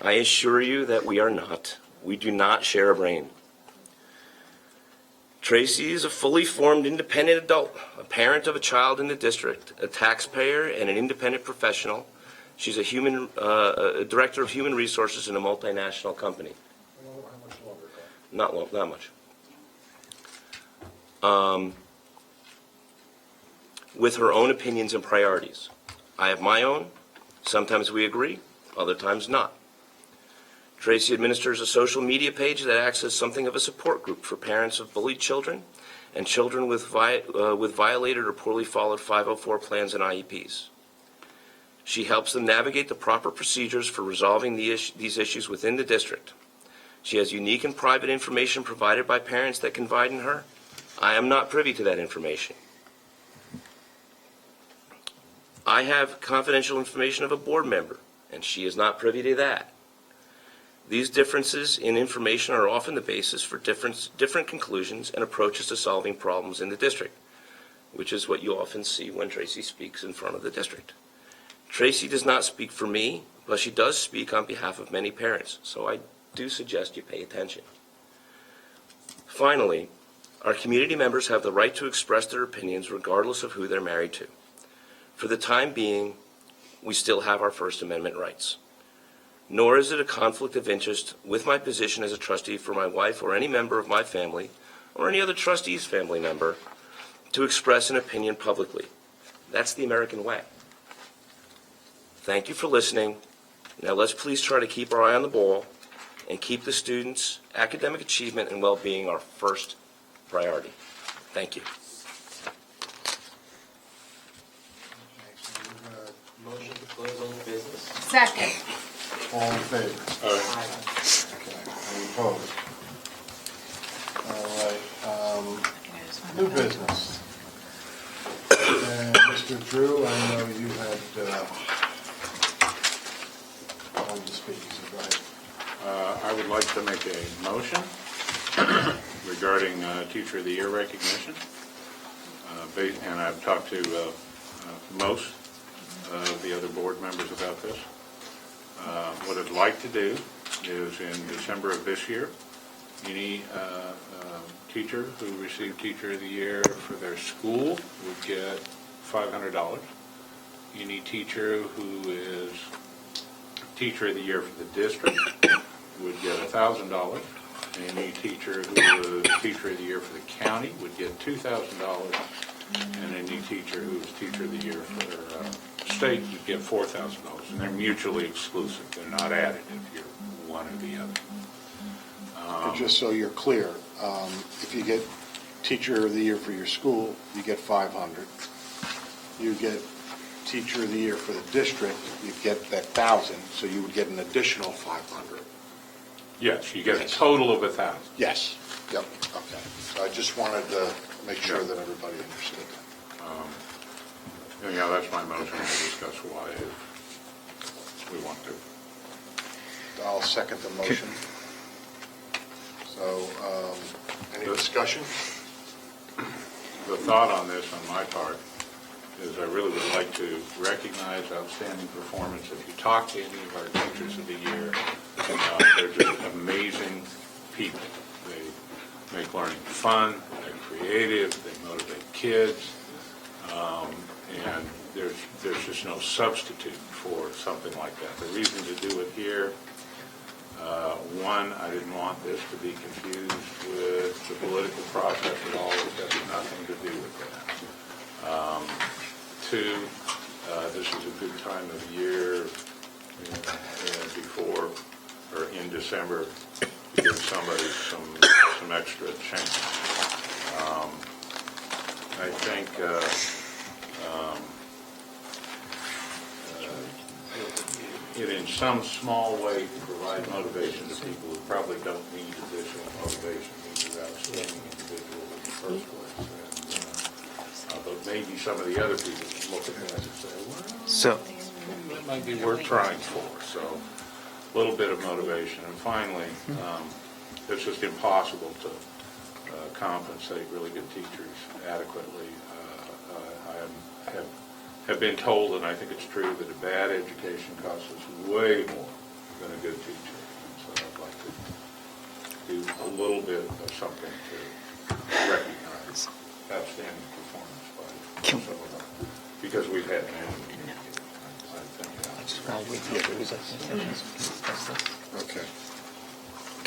I assure you that we are not. We do not share a brain. Tracy is a fully formed independent adult, a parent of a child in the district, a taxpayer, and an independent professional. She's a director of human resources in a multinational company. Not much. With her own opinions and priorities. I have my own. Sometimes we agree, other times not. Tracy administers a social media page that acts as something of a support group for parents of bullied children and children with violated or poorly followed 504 plans and IEPs. She helps them navigate the proper procedures for resolving these issues within the district. She has unique and private information provided by parents that confide in her. I am not privy to that information. I have confidential information of a board member, and she is not privy to that. These differences in information are often the basis for different conclusions and approaches to solving problems in the district, which is what you often see when Tracy speaks in front of the district. Tracy does not speak for me, but she does speak on behalf of many parents, so I do suggest you pay attention. Finally, our community members have the right to express their opinions regardless of who they're married to. For the time being, we still have our First Amendment rights. Nor is it a conflict of interest with my position as a trustee for my wife or any member of my family or any other trustee's family member to express an opinion publicly. That's the American way. Thank you for listening. Now let's please try to keep our eye on the ball and keep the students' academic achievement and well-being our first priority. Thank you. Motion to close all business. Second. All in favor? Aye. Okay. Any opposed? All right. New business. And Mr. Drew, I know you had wanted to speak, so go ahead. I would like to make a motion regarding Teacher of the Year recognition. And I've talked to most of the other board members about this. What I'd like to do is in December of this year, any teacher who received Teacher of the Year for their school would get $500. Any teacher who is Teacher of the Year for the district would get $1,000. Any teacher who was Teacher of the Year for the county would get $2,000. And any teacher who was Teacher of the Year for their state would get $4,000. And they're mutually exclusive. They're not added if you're one or the other. Just so you're clear, if you get Teacher of the Year for your school, you get 500. You get Teacher of the Year for the district, you get that 1,000, so you would get an additional 500. Yes, you get a total of 1,000. Yes, yep, okay. So I just wanted to make sure that everybody understood that. Anyhow, that's my motion, we'll discuss why if we want to. I'll second the motion. So, any discussion? The thought on this on my part is I really would like to recognize outstanding performance. If you talk to any of our Teachers of the Year, they're just amazing people. They make learning fun, they're creative, they motivate kids, and there's just no substitute for something like that. The reason to do it here, one, I didn't want this to be confused with the political process at all. It has nothing to do with that. Two, this is a good time of year before or in December to give somebody some extra chance. I think it in some small way provide motivation to people who probably don't need additional motivation. These are outstanding individuals in the first place. And, but maybe some of the other people can look at that and say, well, that might be worth trying for. So a little bit of motivation. And finally, it's just impossible to compensate really good teachers adequately. I have been told, and I think it's true, that a bad education costs us way more than a good teacher. So I'd like to do a little bit of something to recognize outstanding performance by some of them, because we've had many. Okay.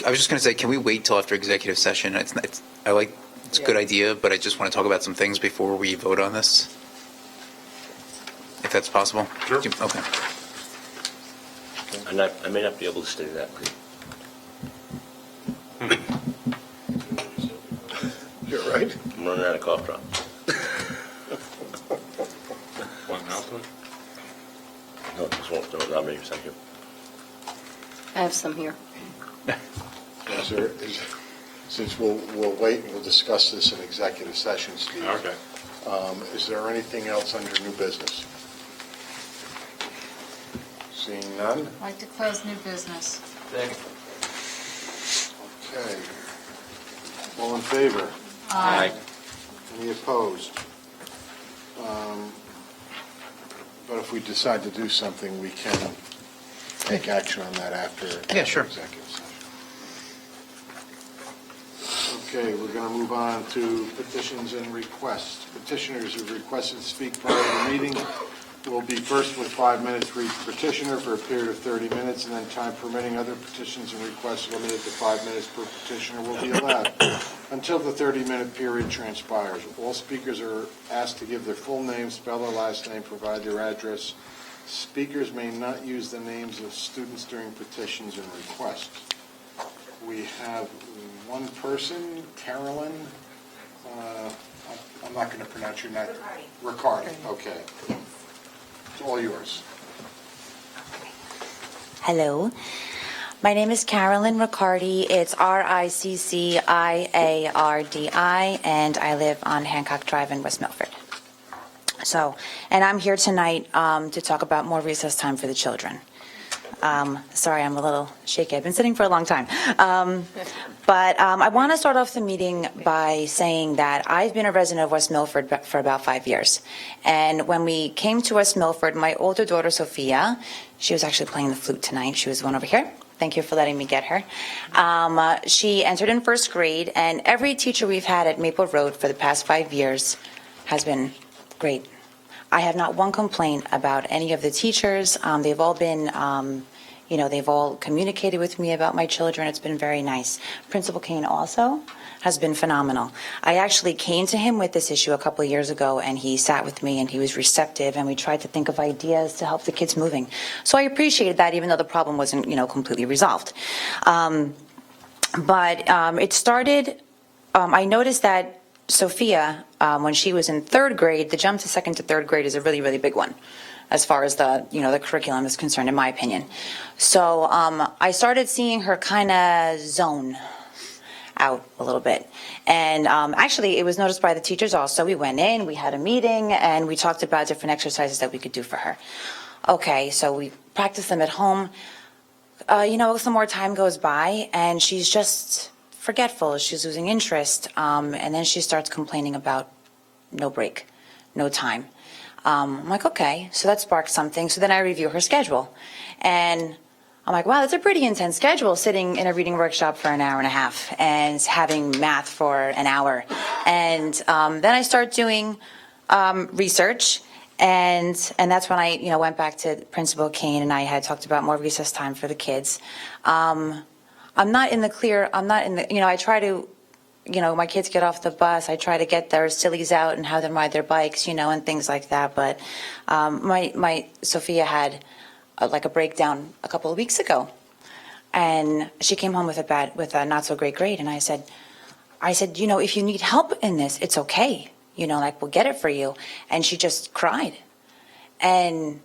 I was just going to say, can we wait till after executive session? It's a good idea, but I just want to talk about some things before we vote on this, if that's possible. Sure. Okay. I may not be able to stay that late. You're right. I'm running out of cough drops. Want an output? No, just won't. No, not me. Thank you. I have some here. Since we'll wait and we'll discuss this in executive session, Steve. Okay. Is there anything else under new business? Seeing none? I'd like to close new business. Okay. All in favor? Aye. Any opposed? But if we decide to do something, we can take action on that after executive session. Okay, we're going to move on to petitions and requests. Petitioners who requested to speak prior to the meeting will be first with 5 minutes for each petitioner for a period of 30 minutes, and then time permitting, other petitions and requests limited to 5 minutes per petitioner will be allowed until the 30-minute period transpires. All speakers are asked to give their full name, spell their last name, provide their address. Speakers may not use the names of students during petitions and requests. We have one person, Carolyn, I'm not going to pronounce your name. Riccardi. Okay. It's all yours. Hello. My name is Carolyn Riccardi. It's Ricciardi, and I live on Hancock Drive in West Milford. And I'm here tonight to talk about more recess time for the children. Sorry, I'm a little shaky. I've been sitting for a long time. But I want to start off the meeting by saying that I've been a resident of West Milford for about 5 years. And when we came to West Milford, my older daughter, Sophia, she was actually playing the flute tonight. She was the one over here. Thank you for letting me get her. She entered in first grade, and every teacher we've had at Maple Road for the past 5 years has been great. I have not one complaint about any of the teachers. They've all been, they've all communicated with me about my children. It's been very nice. Principal Kane also has been phenomenal. I actually came to him with this issue a couple of years ago, and he sat with me, and he was receptive, and we tried to think of ideas to help the kids moving. So I appreciated that, even though the problem wasn't, completely resolved. But it started, I noticed that Sophia, when she was in third grade, the jump to second to third grade is a really, really big one as far as the curriculum is concerned, in my opinion. So I started seeing her kind of zone out a little bit. And actually, it was noticed by the teachers also. We went in, we had a meeting, and we talked about different exercises that we could do for her. Okay, so we practiced them at home. Some more time goes by, and she's just forgetful. She's losing interest. And then she starts complaining about no break, no time. I'm like, okay, so that sparked something. So then I review her schedule. And I'm like, wow, that's a pretty intense schedule, sitting in a reading workshop for an hour and a half and having math for an hour. And then I start doing research, and that's when I went back to Principal Kane, and I had talked about more recess time for the kids. I'm not in the clear. I try to, my kids get off the bus. I try to get their sillies out and have them ride their bikes, and things like that. But my Sophia had like a breakdown a couple of weeks ago, and she came home with a not so great grade. And I said, if you need help in this, it's okay. We'll get it for you. And she just cried. And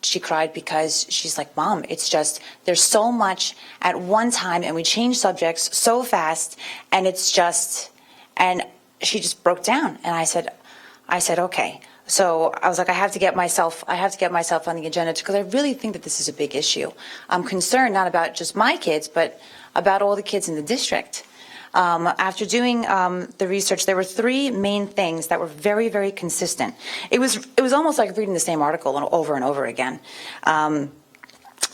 she cried because she's like, Mom, it's just, there's so much at one time, and we change subjects so fast, and and she just broke down. And I said, okay. So I was like, I have to get myself on the agenda, because I really think that this is a big issue. I'm concerned not about just my kids, but about all the kids in the district. After doing the research, there were three main things that were very, very consistent. It was almost like reading the same article over and over again.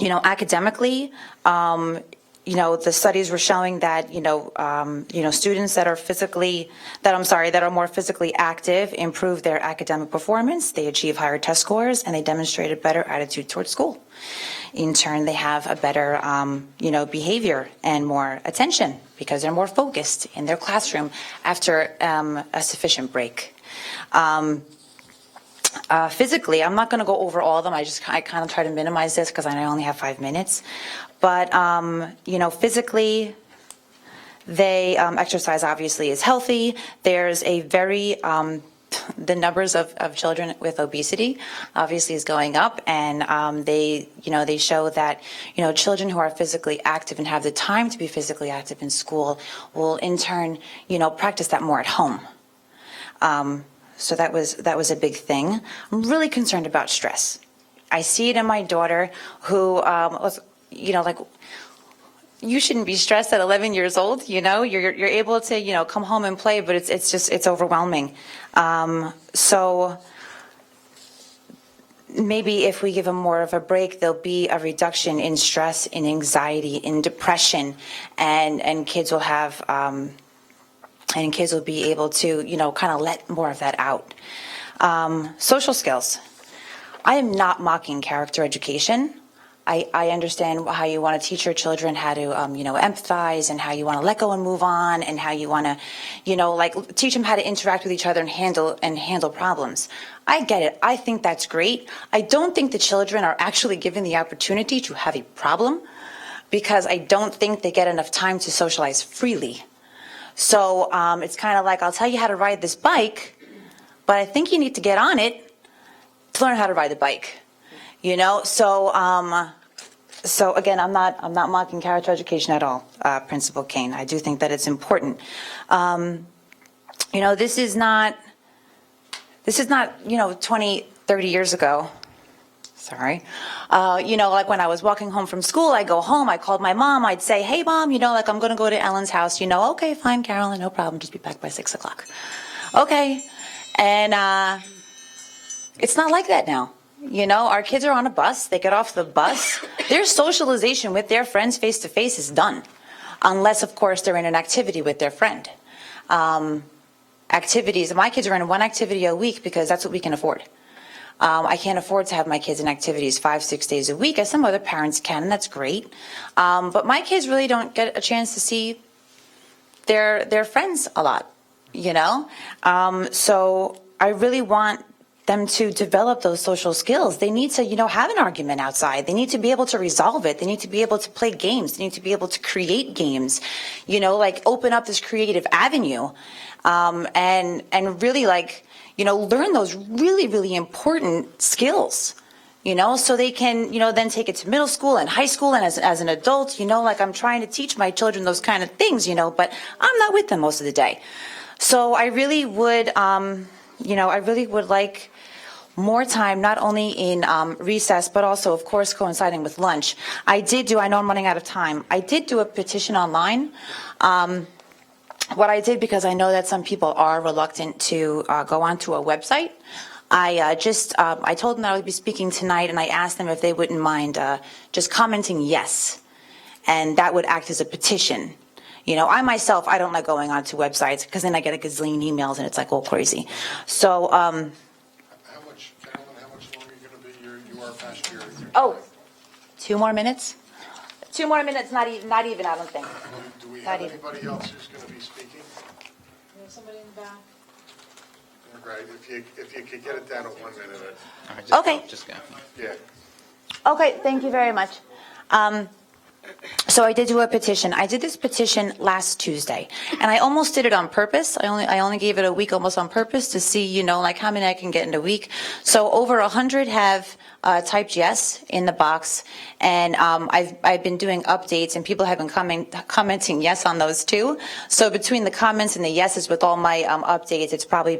Academically, the studies were showing that students that are more physically active improve their academic performance. They achieve higher test scores, and they demonstrate a better attitude towards school. In turn, they have a better behavior and more attention, because they're more focused in their classroom after a sufficient break. Physically, I'm not going to go over all of them. I kind of try to minimize this because I only have 5 minutes. But, physically, they exercise obviously is healthy. There's a very, the numbers of children with obesity obviously is going up. And they show that, children who are physically active and have the time to be physically active in school will in turn, practice that more at home. So that was a big thing. I'm really concerned about stress. I see it in my daughter, who was, you shouldn't be stressed at 11 years old. You're able to come home and play, but it's overwhelming. So maybe if we give them more of a break, there'll be a reduction in stress, in anxiety, in depression, and kids will have. And kids will be able to, kind of let more of that out. Social skills. I am not mocking character education. I understand how you want to teach your children how to, empathize, and how you want to let go and move on, and how you want to, teach them how to interact with each other and handle problems. I get it. I think that's great. I don't think the children are actually given the opportunity to have a problem, because I don't think they get enough time to socialize freely. So it's kind of like, I'll tell you how to ride this bike, but I think you need to get on it to learn how to ride the bike. So again, I'm not mocking character education at all, Principal Kane. I do think that it's important. This is not 20, 30 years ago. Sorry. Like when I was walking home from school, I go home, I called my mom, I'd say, hey mom, I'm going to go to Ellen's house, okay, fine, Carolyn, no problem, just be back by 6 o'clock. Okay. And it's not like that now. Our kids are on a bus, they get off the bus, their socialization with their friends face to face is done. Unless, of course, they're in an activity with their friend. Activities, my kids are in one activity a week because that's what we can afford. I can't afford to have my kids in activities 5-6 days a week, as some other parents can, and that's great. But my kids really don't get a chance to see their friends a lot, So I really want them to develop those social skills. They need to, have an argument outside. They need to be able to resolve it. They need to be able to play games. They need to be able to create games, like open up this creative avenue, and really learn those really, really important skills, so they can, then take it to middle school and high school and as an adult, I'm trying to teach my children those kind of things, but I'm not with them most of the day. So I really would, like more time, not only in recess, but also, of course, coinciding with lunch. I know I'm running out of time. I did do a petition online. What I did, because I know that some people are reluctant to go onto a website, I told them that I would be speaking tonight, and I asked them if they wouldn't mind just commenting yes, and that would act as a petition. I myself, I don't like going onto websites because then I get a gazillion emails and it's like all crazy. So, How much longer are you going to be? You are past your... Oh, 2 more minutes? 2 more minutes, not even, I don't think. Do we have anybody else who's going to be speaking? There's somebody in the back. Right, if you could get it down to 1 minute. Okay. Just go. Yeah. Okay, thank you very much. So I did do a petition. I did this petition last Tuesday, and I almost did it on purpose. I only gave it a week almost on purpose to see, how many I can get in a week. So over 100 have typed yes in the box, and I've been doing updates, and people have been commenting yes on those too. So between the comments and the yeses with all my updates, it's probably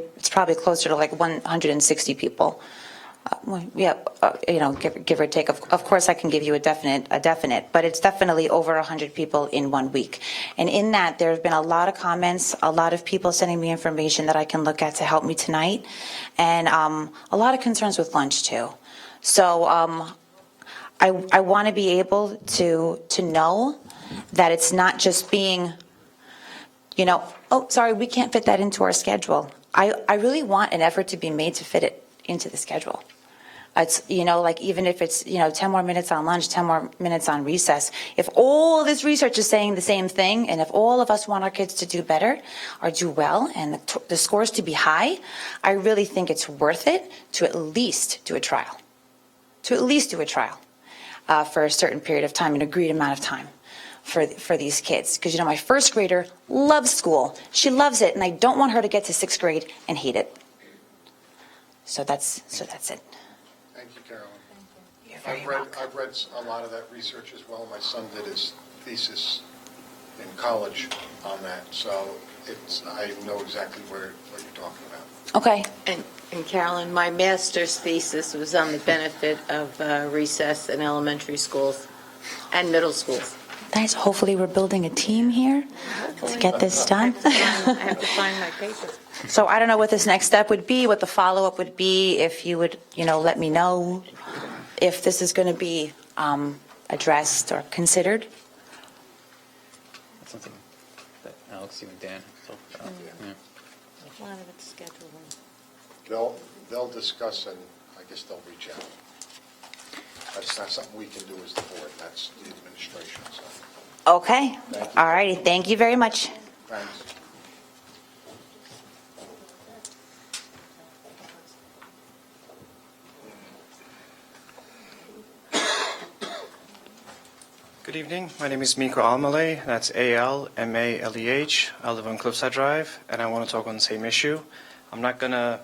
closer to like 160 people. Give or take. Of course, I can give you a definite, but it's definitely over 100 people in 1 week. And in that, there have been a lot of comments, a lot of people sending me information that I can look at to help me tonight, and a lot of concerns with lunch too. So I want to be able to know that it's not just being, oh, sorry, we can't fit that into our schedule. I really want an effort to be made to fit it into the schedule. It's, even if it's, 10 more minutes on lunch, 10 more minutes on recess. If all this research is saying the same thing, and if all of us want our kids to do better or do well and the scores to be high, I really think it's worth it to at least do a trial. For a certain period of time, an agreed amount of time for these kids. Because, my first grader loves school. She loves it, and I don't want her to get to 6th grade and hate it. So that's it. Thank you, Carolyn. I've read a lot of that research as well. My son did his thesis in college on that, so I know exactly what you're talking about. Okay. And Carolyn, my master's thesis was on the benefit of recess in elementary schools and middle schools. Nice. Hopefully we're building a team here to get this done. I have to find my paper. So I don't know what this next step would be, what the follow-up would be, if you would, let me know if this is going to be addressed or considered. That's something that Alex, you and Dan talked about. Yeah. A lot of it's scheduled. They'll discuss, and I guess they'll reach out. That's not something we can do as the board. That's the administration. So. Okay. All righty. Thank you very much. Thanks. Good evening. My name is Miko Almaleh. That's A-L-M-A-L-E-H. I live on Cliffside Drive, and I want to talk on the same issue. I'm not going to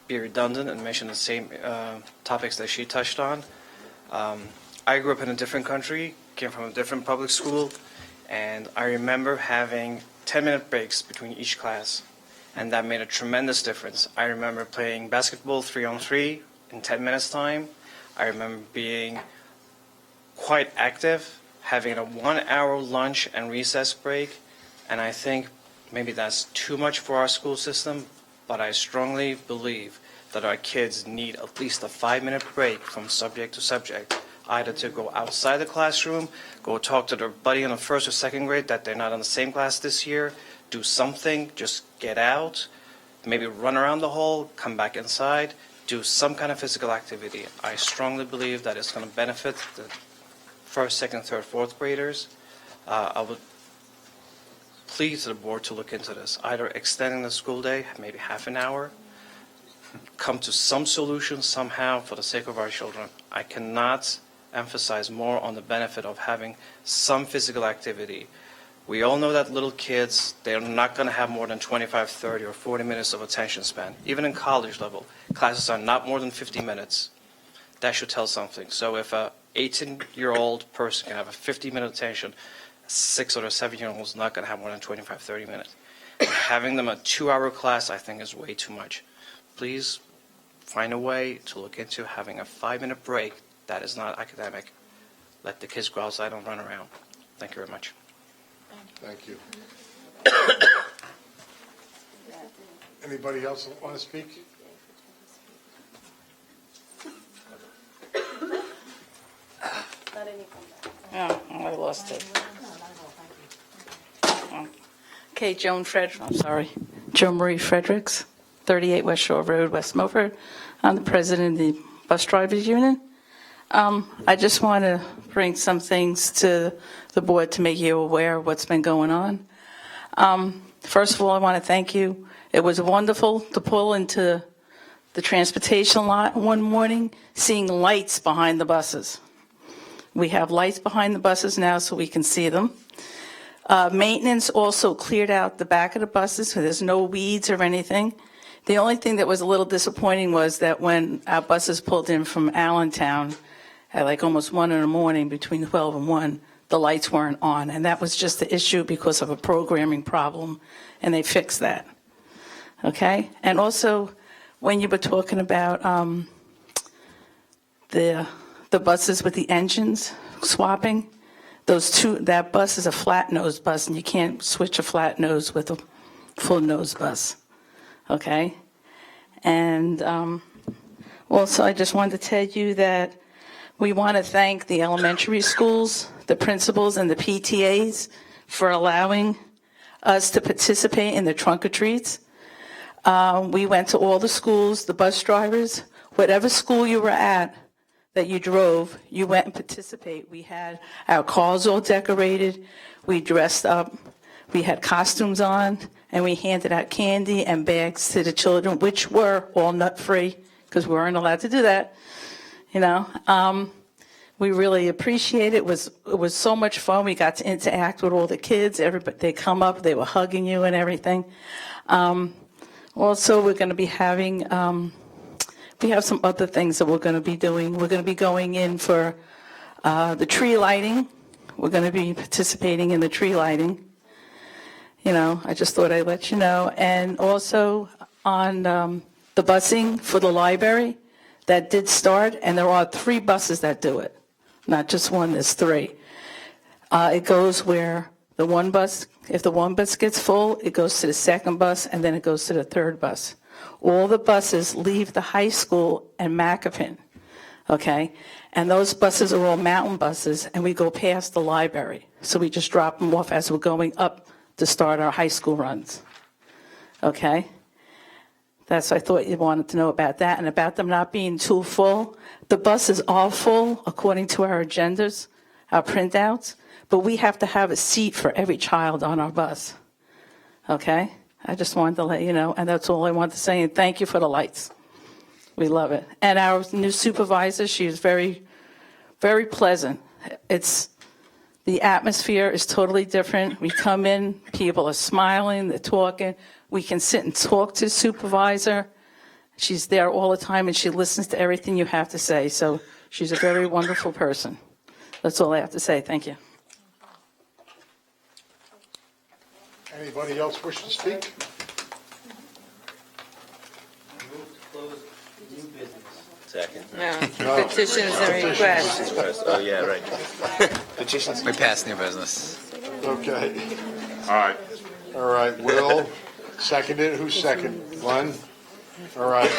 be redundant and mention the same topics that she touched on. I grew up in a different country, came from a different public school, and I remember having 10-minute breaks between each class, and that made a tremendous difference. I remember playing basketball 3-on-3 in 10 minutes time. I remember being quite active, having a 1-hour lunch and recess break, and I think maybe that's too much for our school system, but I strongly believe that our kids need at least a 5-minute break from subject to subject, either to go outside the classroom, go talk to their buddy in the 1st or 2nd grade that they're not in the same class this year, do something, just get out, maybe run around the hall, come back inside, do some kind of physical activity. I strongly believe that it's going to benefit the 1st, 2nd, 3rd, 4th graders. I would plead to the board to look into this, either extending the school day, maybe half an hour, come to some solution somehow for the sake of our children. I cannot emphasize more on the benefit of having some physical activity. We all know that little kids, they're not going to have more than 25, 30, or 40 minutes of attention span. Even in college level, classes are not more than 50 minutes. That should tell something. So if a 18-year-old person can have a 50-minute attention, a 6 or a 7-year-old is not going to have more than 25, 30 minutes. And having them a 2-hour class, I think, is way too much. Please find a way to look into having a 5-minute break that is not academic. Let the kids go outside and run around. Thank you very much. Thank you. Anybody else want to speak? Oh, I lost it. Okay, Joan Marie Fredericks, 38 West Shore Road, West Milford. I'm the president of the Bus Drivers Union. I just want to bring some things to the board to make you aware of what's been going on. First of all, I want to thank you. It was wonderful to pull into the transportation lot one morning, seeing lights behind the buses. We have lights behind the buses now so we can see them. Maintenance also cleared out the back of the buses, so there's no weeds or anything. The only thing that was a little disappointing was that when our buses pulled in from Allentown at like almost 1 in the morning, between 12 and 1, the lights weren't on. And that was just the issue because of a programming problem, and they fixed that. Okay? And also, when you were talking about the buses with the engines swapping, that bus is a flat nose bus, and you can't switch a flat nose with a full nose bus. Okay? And also, I just wanted to tell you that we want to thank the elementary schools, the principals, and the PTAs for allowing us to participate in the trunk or treats. We went to all the schools, the bus drivers, whatever school you were at that you drove, you went and participated. We had our cars all decorated, we dressed up, we had costumes on, and we handed out candy and bags to the children, which were all nut-free, because we weren't allowed to do that. You know, we really appreciate it. It was so much fun. We got to interact with all the kids. Everybody, they come up, they were hugging you and everything. Also, we're going to be having, we have some other things that we're going to be doing. We're going to be going in for the tree lighting. We're going to be participating in the tree lighting. You know, I just thought I'd let you know. And also on the busing for the library, that did start, and there are 3 buses that do it. Not just one, there's 3. It goes where the one bus, if the one bus gets full, it goes to the second bus, and then it goes to the third bus. All the buses leave the high school and Macapin, okay? And those buses are all mountain buses, and we go past the library. So we just drop them off as we're going up to start our high school runs, okay? That's, I thought you wanted to know about that, and about them not being too full. The buses are full according to our agendas, our printouts, but we have to have a seat for every child on our bus, okay? I just wanted to let you know, and that's all I want to say, and thank you for the lights. We love it. And our new supervisor, she is very, very pleasant. The atmosphere is totally different. We come in, people are smiling, they're talking. We can sit and talk to the supervisor. She's there all the time, and she listens to everything you have to say. So she's a very wonderful person. That's all I have to say. Thank you. Anybody else wish to speak? Second. No, petitions and requests. Oh, yeah, right. Petitions. We pass new business. Okay. All right. All right, Will, seconded. Who's second? Glenn? All right,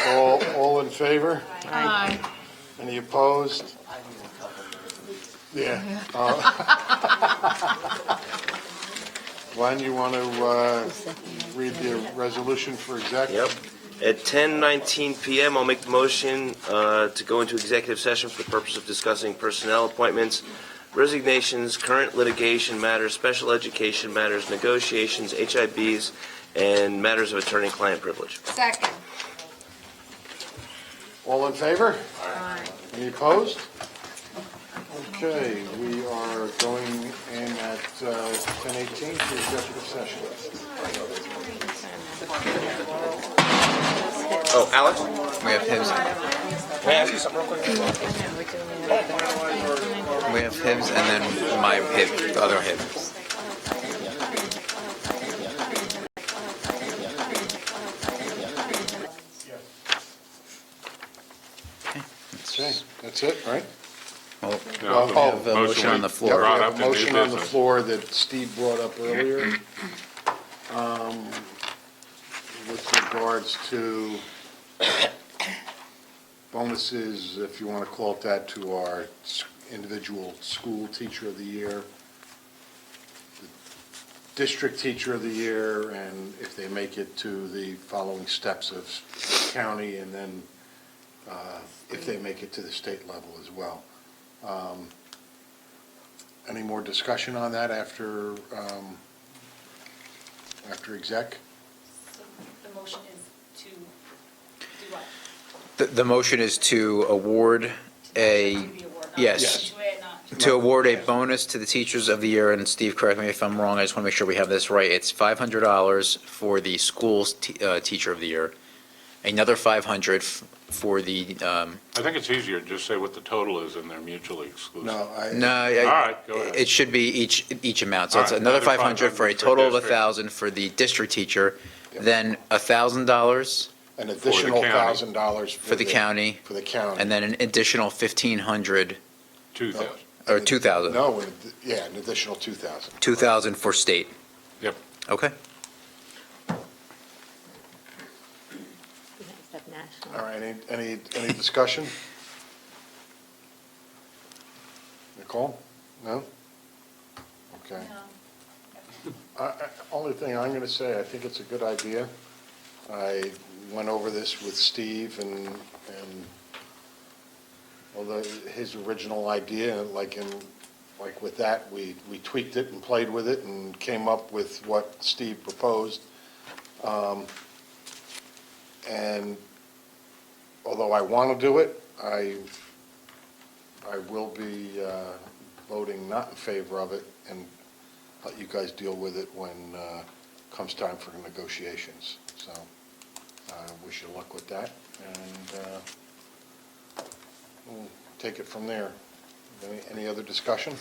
all in favor? Aye. Any opposed? Yeah. Glenn, you want to read the resolution for executive? Yep. At 10:19 p.m., I'll make the motion to go into executive session for the purpose of discussing personnel appointments, resignations, current litigation matters, special education matters, negotiations, HIBs, and matters of attorney-client privilege. Second. All in favor? Any opposed? Okay, we are going in at 10:18 to executive session. Oh, Alex? We have Hibbs. May I ask you something real quick? We have Hibbs and then my Hib, the other Hib. Okay, that's it, right? Well, No, we have a motion on the Yep, floor. we Brought have up a to new motion on the business. floor that Steve brought up earlier. With regards to bonuses, if you want to call it that, to our individual school teacher of the year, the district teacher of the year, and if they make it to the following steps of county, and then if they make it to the state level as well. Any more discussion on that after exec? The motion is to do what? The motion is to award yes, to award a bonus to the teachers of the year, and Steve, correct me if I'm wrong, I just want to make sure we have this right. It's $500 for the school's teacher of the year, another $500 for the, I think it's easier to just say what the total is, and they're mutually exclusive. No, All right, go ahead. it should be each amount. So All it's right, another another 500 for a 500 total of for district. 1,000 for the district teacher, then $1,000 An additional county. $1,000 for the county, For the county. and then an additional 1,500 2,000. or 2,000. No, an additional 2,000. 2,000 for state. Yep. Okay. All right, any discussion? Nicole? No? Okay. Only thing I'm going to say, I think it's a good idea. I went over this with Steve, and although his original idea, like with that, we tweaked it and played with it and came up with what Steve proposed. And although I want to do it, I will be voting not in favor of it, and let you guys deal with it when comes time for negotiations. So I wish you luck with that, and we'll take it from there. Any other discussion?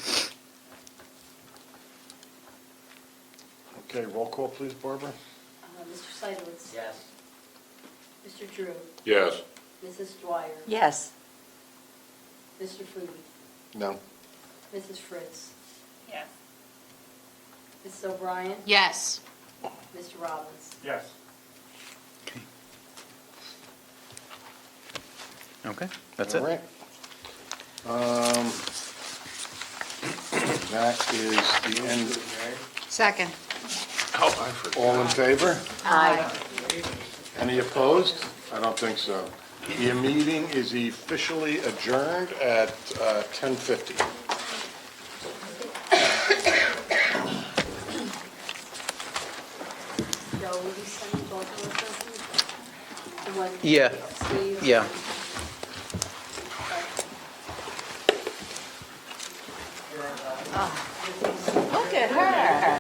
Okay, roll call, please, Barbara. Mr. Seidowitz. Yes. Mr. Drew. Yes. Mrs. Dwyer. Yes. Mr. Foodie. No. Mrs. Fritz. Yes. Mrs. O'Brien. Yes. Mr. Robbins. Yes. Okay, that's All it. right. That is the end. Second. All in favor? Aye. Any opposed? I don't think so. The meeting is officially adjourned at 10:50. Joe, will you send me both of those? The one- Yeah, Steve? yeah. Look at her.